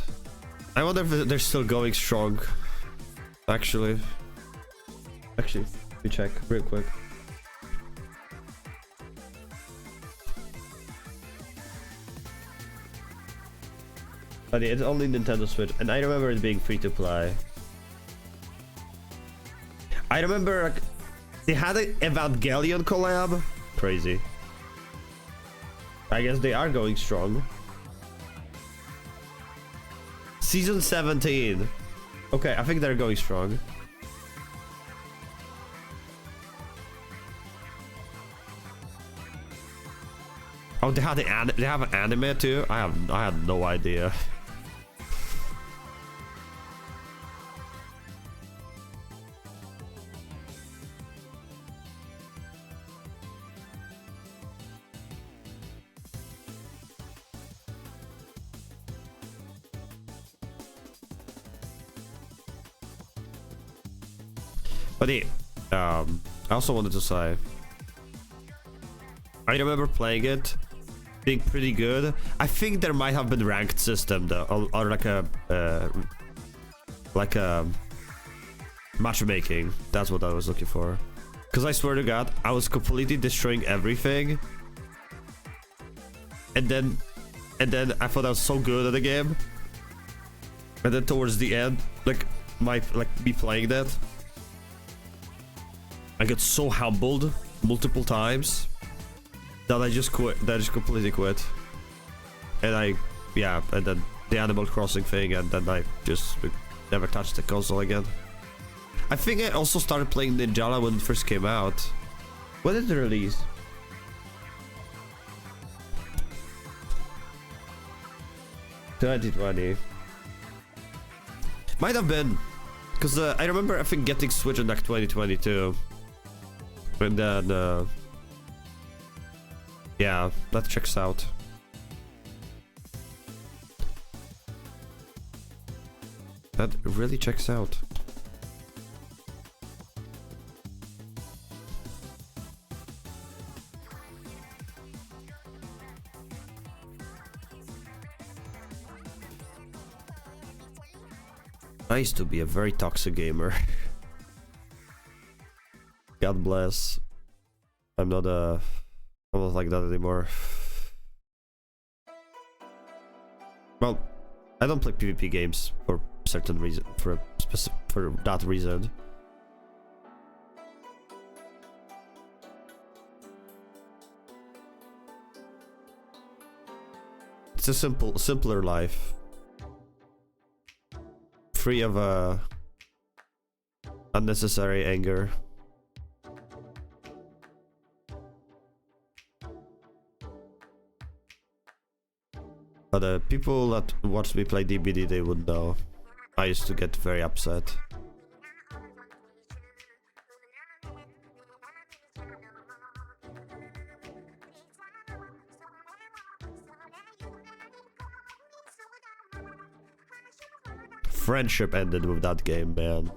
Speaker 2: I wonder if they're still going strong. Actually, we check real quick. But it's only Nintendo Switch, and I remember it being free to play. I remember like, they had an Evangelion collab. Crazy. I guess they are going strong. Season 17. Okay, I think they're going strong. Oh, they have an anime too. I had no idea. But I also wanted to say, I remember playing it, being pretty good. I think there might have been ranked system though, or like a matchmaking. That's what I was looking for. Because I swear to God, I was completely destroying everything, and then I thought I was so good at the game, and then towards the end, like me playing that, I got so humbled multiple times that I just quit. That I just completely quit. And and then the Animal Crossing thing, and then I just never touched the console again. I think I also started playing Ninjala when it first came out. When did it release? $2020. Might have been, because I remember I think getting Switch in like 2022, and then yeah, that checks out. That really checks out. I used to be a very toxic gamer. God bless. I'm not almost like that anymore. Well, I don't play PvP games for certain reason, for that reason. It's a simpler life. Free of unnecessary anger. But people that watch me play DBD, they would know. I used to get very upset. Friendship ended with that game, man.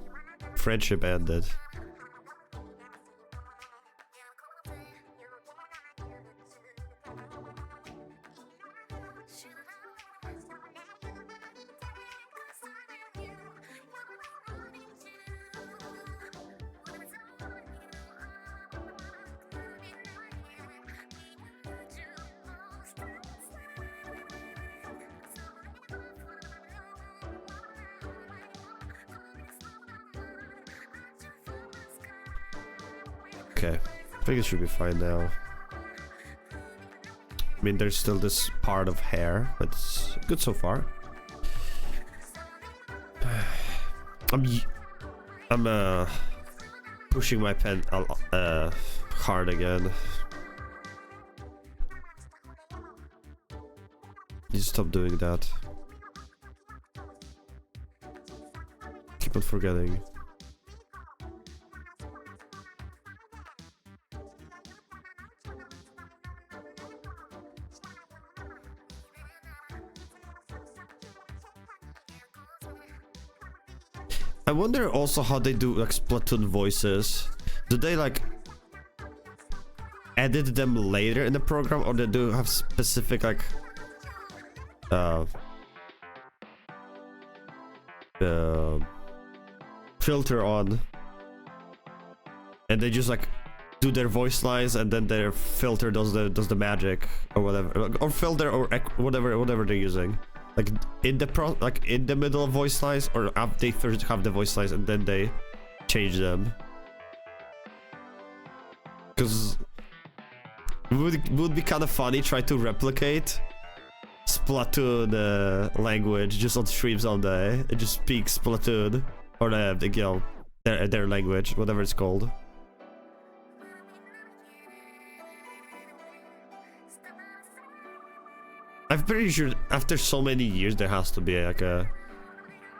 Speaker 2: Friendship ended. Okay, I think it should be fine now. I mean, there's still this part of hair, but it's good so far. I'm pushing my pen hard again. You stop doing that. Keep on forgetting. I wonder also how they do like Splatoon voices. Do they like edit them later in the program, or they do have specific like filter on, and they just like do their voice lines, and then their filter does the magic or whatever, or filter or whatever they're using. Like in the middle of voice lines, or they first have the voice lines and then they change them. Because it would be kind of funny try to replicate Splatoon language just on streams all day and just speak Splatoon, or their language, whatever it's called. I'm pretty sure after so many years there has to be like a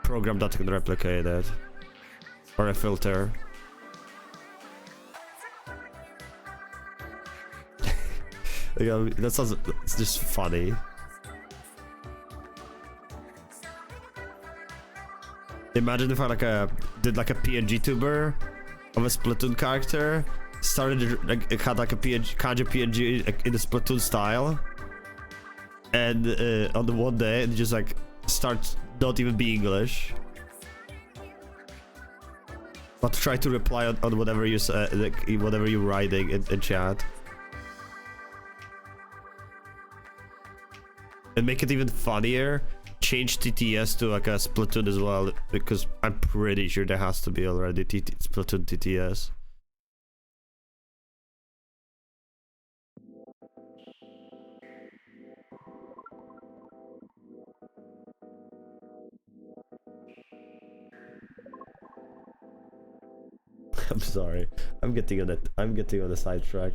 Speaker 2: program that can replicate it, or a filter. Yeah, that sounds, it's just funny. Imagine if I did like a PNG tuber of a Splatoon character, it had like a Kanjo PNG in the Splatoon style. And on the one day, it just like starts not even be English, but try to reply on whatever you say, like whatever you're writing in chat, and make it even funnier. Change TTS to like a Splatoon as well, because I'm pretty sure there has to be already Splatoon TTS. I'm sorry. I'm getting on it. I'm getting on a sidetrack.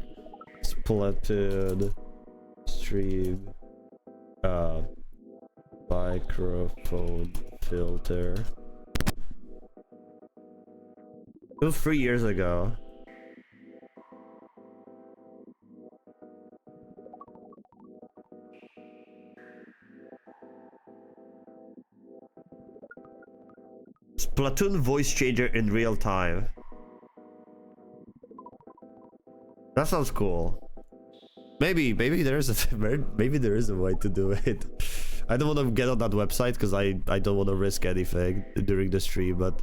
Speaker 2: Splatoon stream. Microphone filter. It was 3 years ago. Splatoon voice changer in real time. That sounds cool. Maybe there is a maybe there is a way to do it. I don't want to get on that website because I don't want to risk anything during the stream, but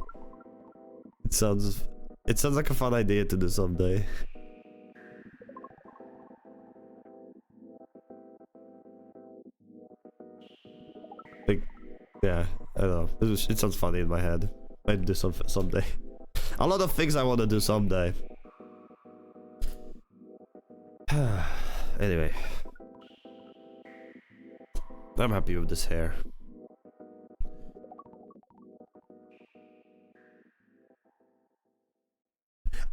Speaker 2: it sounds like a fun idea to do someday. Like, yeah, I don't know. It sounds funny in my head. Might do someday. A lot of things I want to do someday. Anyway, I'm happy with this hair.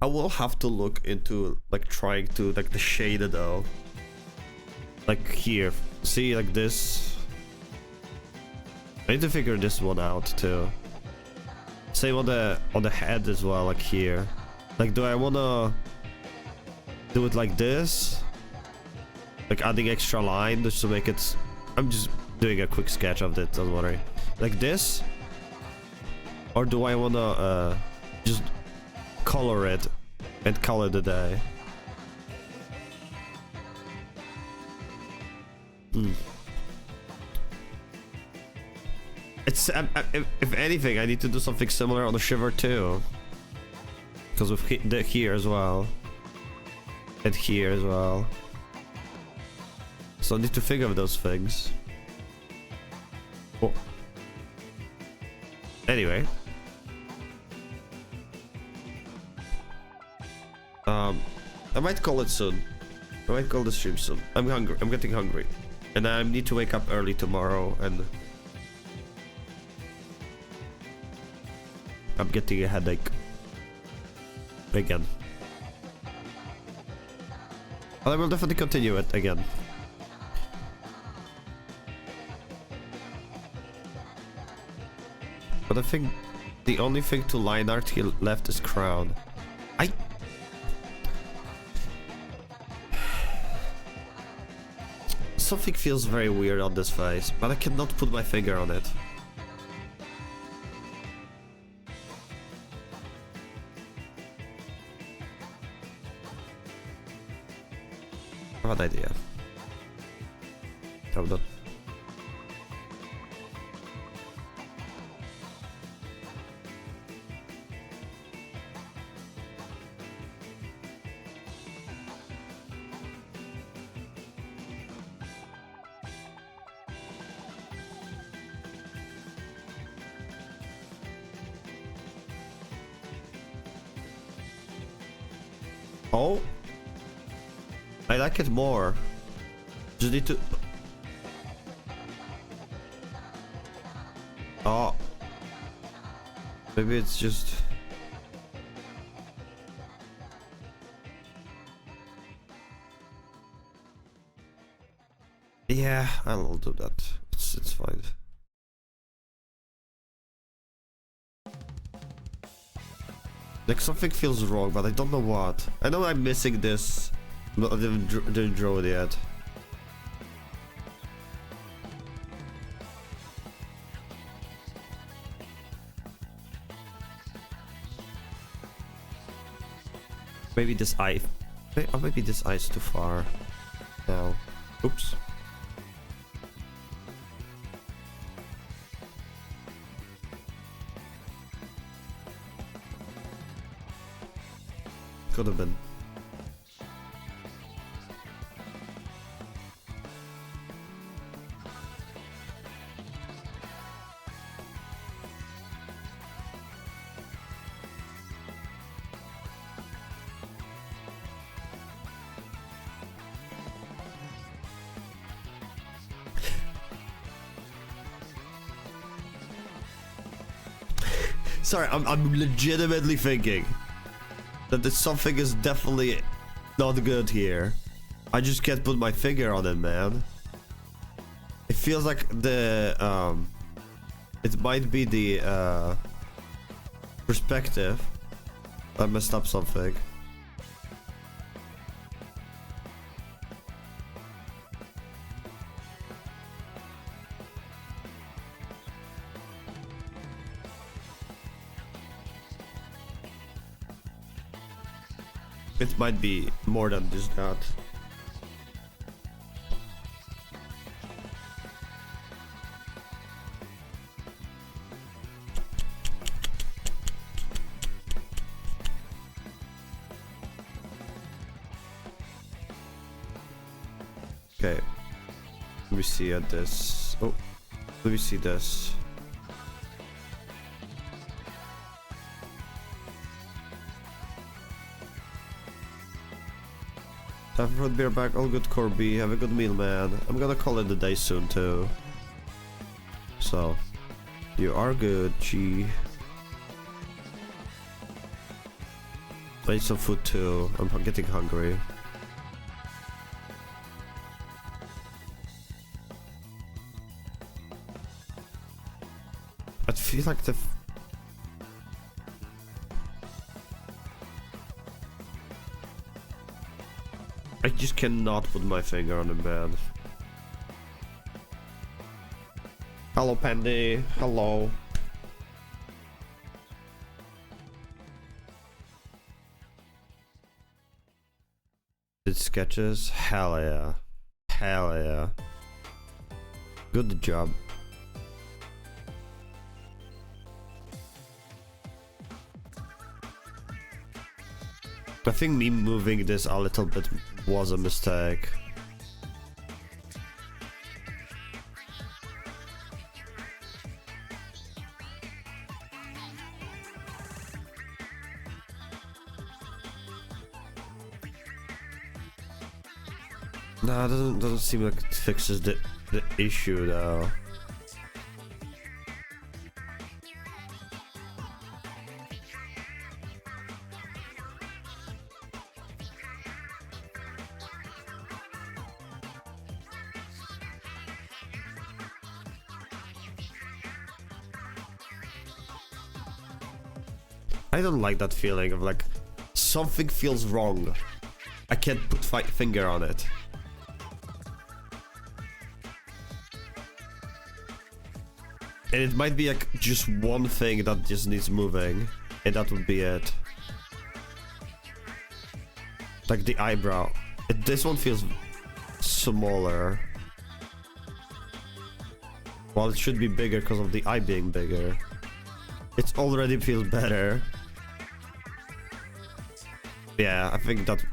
Speaker 2: I will have to look into like trying to like the shaded though. Like here, see like this. I need to figure this one out too. Same on the head as well, like here. Like, do I wanna do it like this? Like adding extra line just to make it. I'm just doing a quick sketch of it, don't worry. Like this? Or do I wanna just color it and color the day? It's if anything, I need to do something similar on the shiver too, because with here as well, and here as well. So I need to figure out those things. Oh. Anyway, I might call it soon. I might call the stream soon. I'm hungry. I'm getting hungry, and I need to wake up early tomorrow, and I'm getting a headache again. But I will definitely continue it again. But I think the only thing to line art here left is crown. Something feels very weird on this face, but I cannot put my finger on it. I have an idea. I'm not. Oh, I like it more. Just need to. Oh, maybe it's just. Yeah, I'll do that. It's fine. Like something feels wrong, but I don't know what. I know I'm missing this, but I didn't draw it yet. Maybe this eye. Oh, maybe this eye's too far. Now, oops. Could have been. Sorry, I'm legitimately thinking. that something is definitely not good here. I just can't put my finger on it, man. It feels like the it might be the perspective. I messed up something. It might be more than just that. Okay. Let me see at this. Oh, let me see this. Time for beer back. All good, Corby. Have a good meal, man. I'm gonna call it a day soon too. So, you are good, G. I need some food too. I'm getting hungry. I feel like the I just cannot put my finger on the man. Hello, Pandy. Hello. Did sketches? Hell yeah. Hell yeah. Good job. I think me moving this a little bit was a mistake. Nah, it doesn't seem like it fixes the issue though. I don't like that feeling of like something feels wrong. I can't put my finger on it. And it might be like just one thing that just needs moving, and that would be it. Like the eyebrow. This one feels smaller. Well, it should be bigger because of the eye being bigger. It already feels better. Yeah, I think that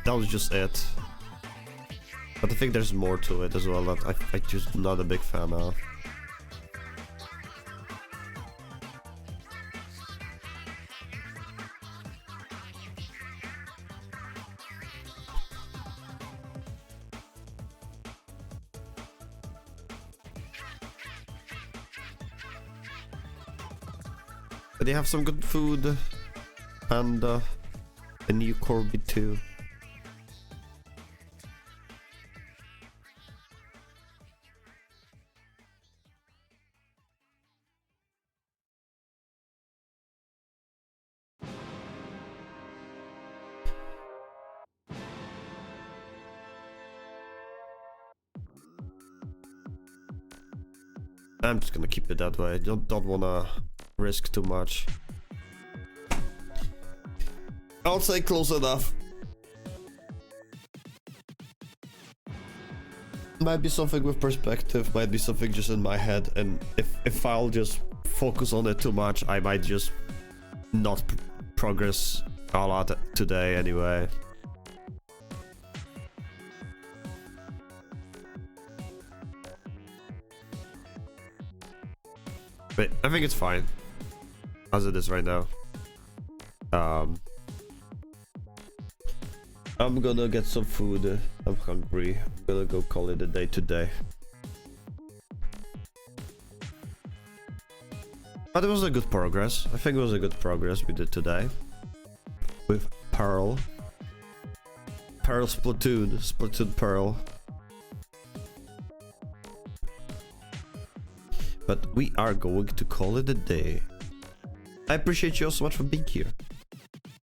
Speaker 2: was just it. But I think there's more to it as well that I just not a big fan of. They have some good food and a new Corby too. I'm just gonna keep it that way. Don't wanna risk too much. I'll say close enough. Might be something with perspective, might be something just in my head, and if I'll just focus on it too much, I might just not progress a lot today anyway. But I think it's fine as it is right now. I'm gonna get some food. I'm hungry. I'm gonna go call it a day today. But it was a good progress. I think it was a good progress we did today. with Pearl. Pearl Splatoon. Splatoon Pearl. But we are going to call it a day. I appreciate you all so much for being here.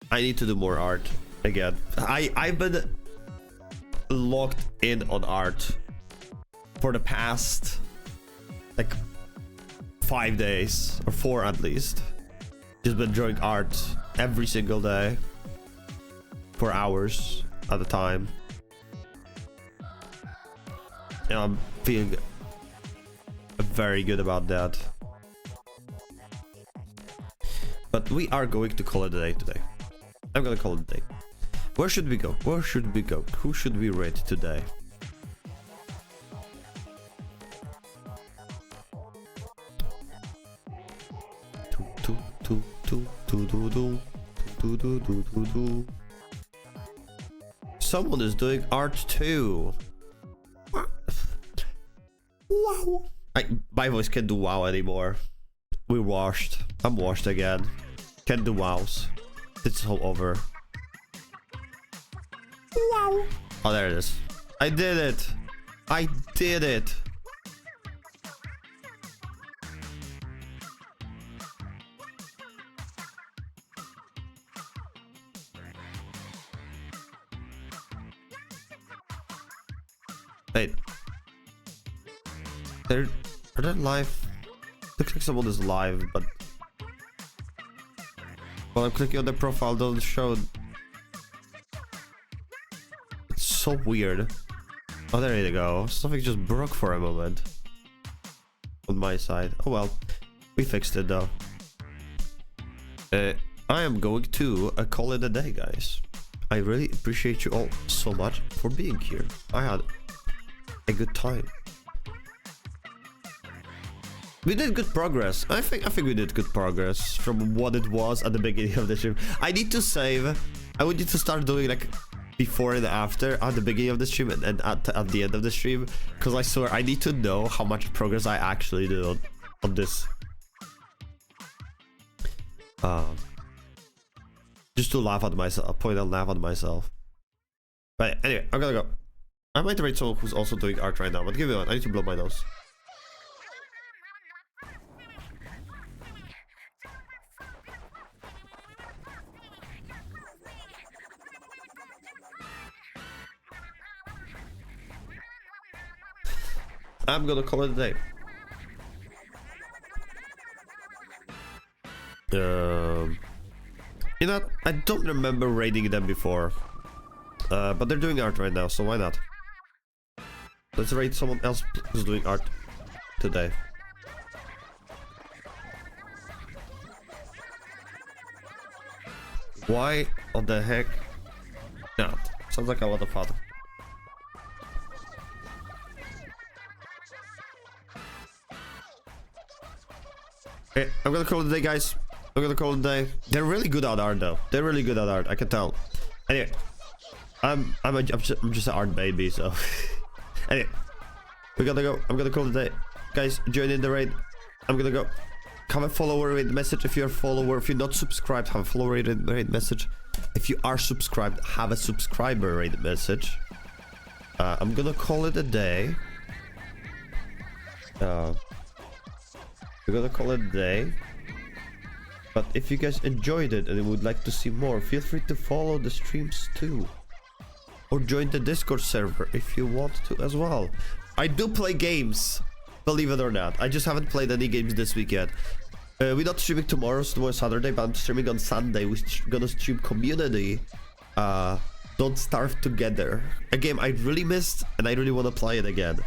Speaker 2: I need to do more art again. I've been locked in on art for the past like 5 days or 4 at least. Just been drawing art every single day for hours at a time. And I'm feeling very good about that. But we are going to call it a day today. I'm gonna call it a day. Where should we go? Where should we go? Who should we raid today? Someone is doing art too. Wow. My voice can't do wow anymore. We're washed. I'm washed again. Can't do wows. It's all over. Wow. Oh, there it is. I did it. I did it. Wait. Are they live? Looks like someone is live, but while I'm clicking on their profile, don't show. It's so weird. Oh, there you go. Something just broke for a moment on my side. Oh well, we fixed it though. I am going to call it a day, guys. I really appreciate you all so much for being here. I had a good time. We did good progress. I think we did good progress from what it was at the beginning of the stream. I need to save. I would need to start doing like before and after at the beginning of the stream and at the end of the stream, because I swear I need to know how much progress I actually did on this. Just to laugh at myself, point and laugh at myself. But anyway, I'm gonna go. I might rate someone who's also doing art right now, but give me one. I need to blow my nose. I'm gonna call it a day. You know, I don't remember raiding them before. But they're doing art right now, so why not? Let's raid someone else who's doing art today. Why on the heck not? Sounds like a lot of fun. Okay, I'm gonna call it a day, guys. I'm gonna call it a day. They're really good at art, though. They're really good at art. I can tell. Anyway, I'm just an art baby, so. Anyway, we gotta go. I'm gonna call it a day, guys. Join in the raid. I'm gonna go. Have a follower raid message if you're a follower. If you're not subscribed, have a follower raid message. If you are subscribed, have a subscriber raid message. I'm gonna call it a day. We're gonna call it a day. But if you guys enjoyed it and would like to see more, feel free to follow the streams too. Or join the Discord server if you want to as well. I do play games, believe it or not. I just haven't played any games this week yet. We're not streaming tomorrow, so tomorrow's Saturday, but I'm streaming on Sunday. We're gonna stream Community. Don't Starve Together. A game I really missed and I really want to play it again.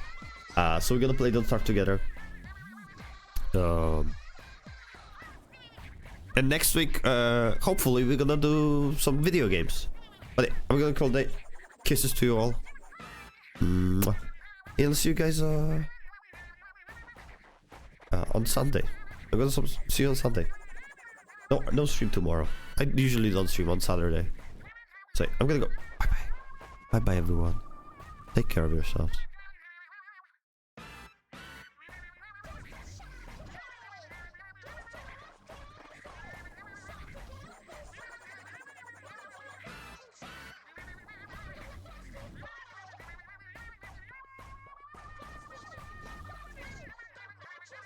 Speaker 2: So we're gonna play Don't Starve Together. And next week, hopefully, we're gonna do some video games. But I'm gonna call it. Kisses to you all. And I'll see you guys on Sunday. I'm gonna see you on Sunday. No stream tomorrow. I usually don't stream on Saturday. So I'm gonna go. Bye bye. Bye bye, everyone. Take care of yourselves.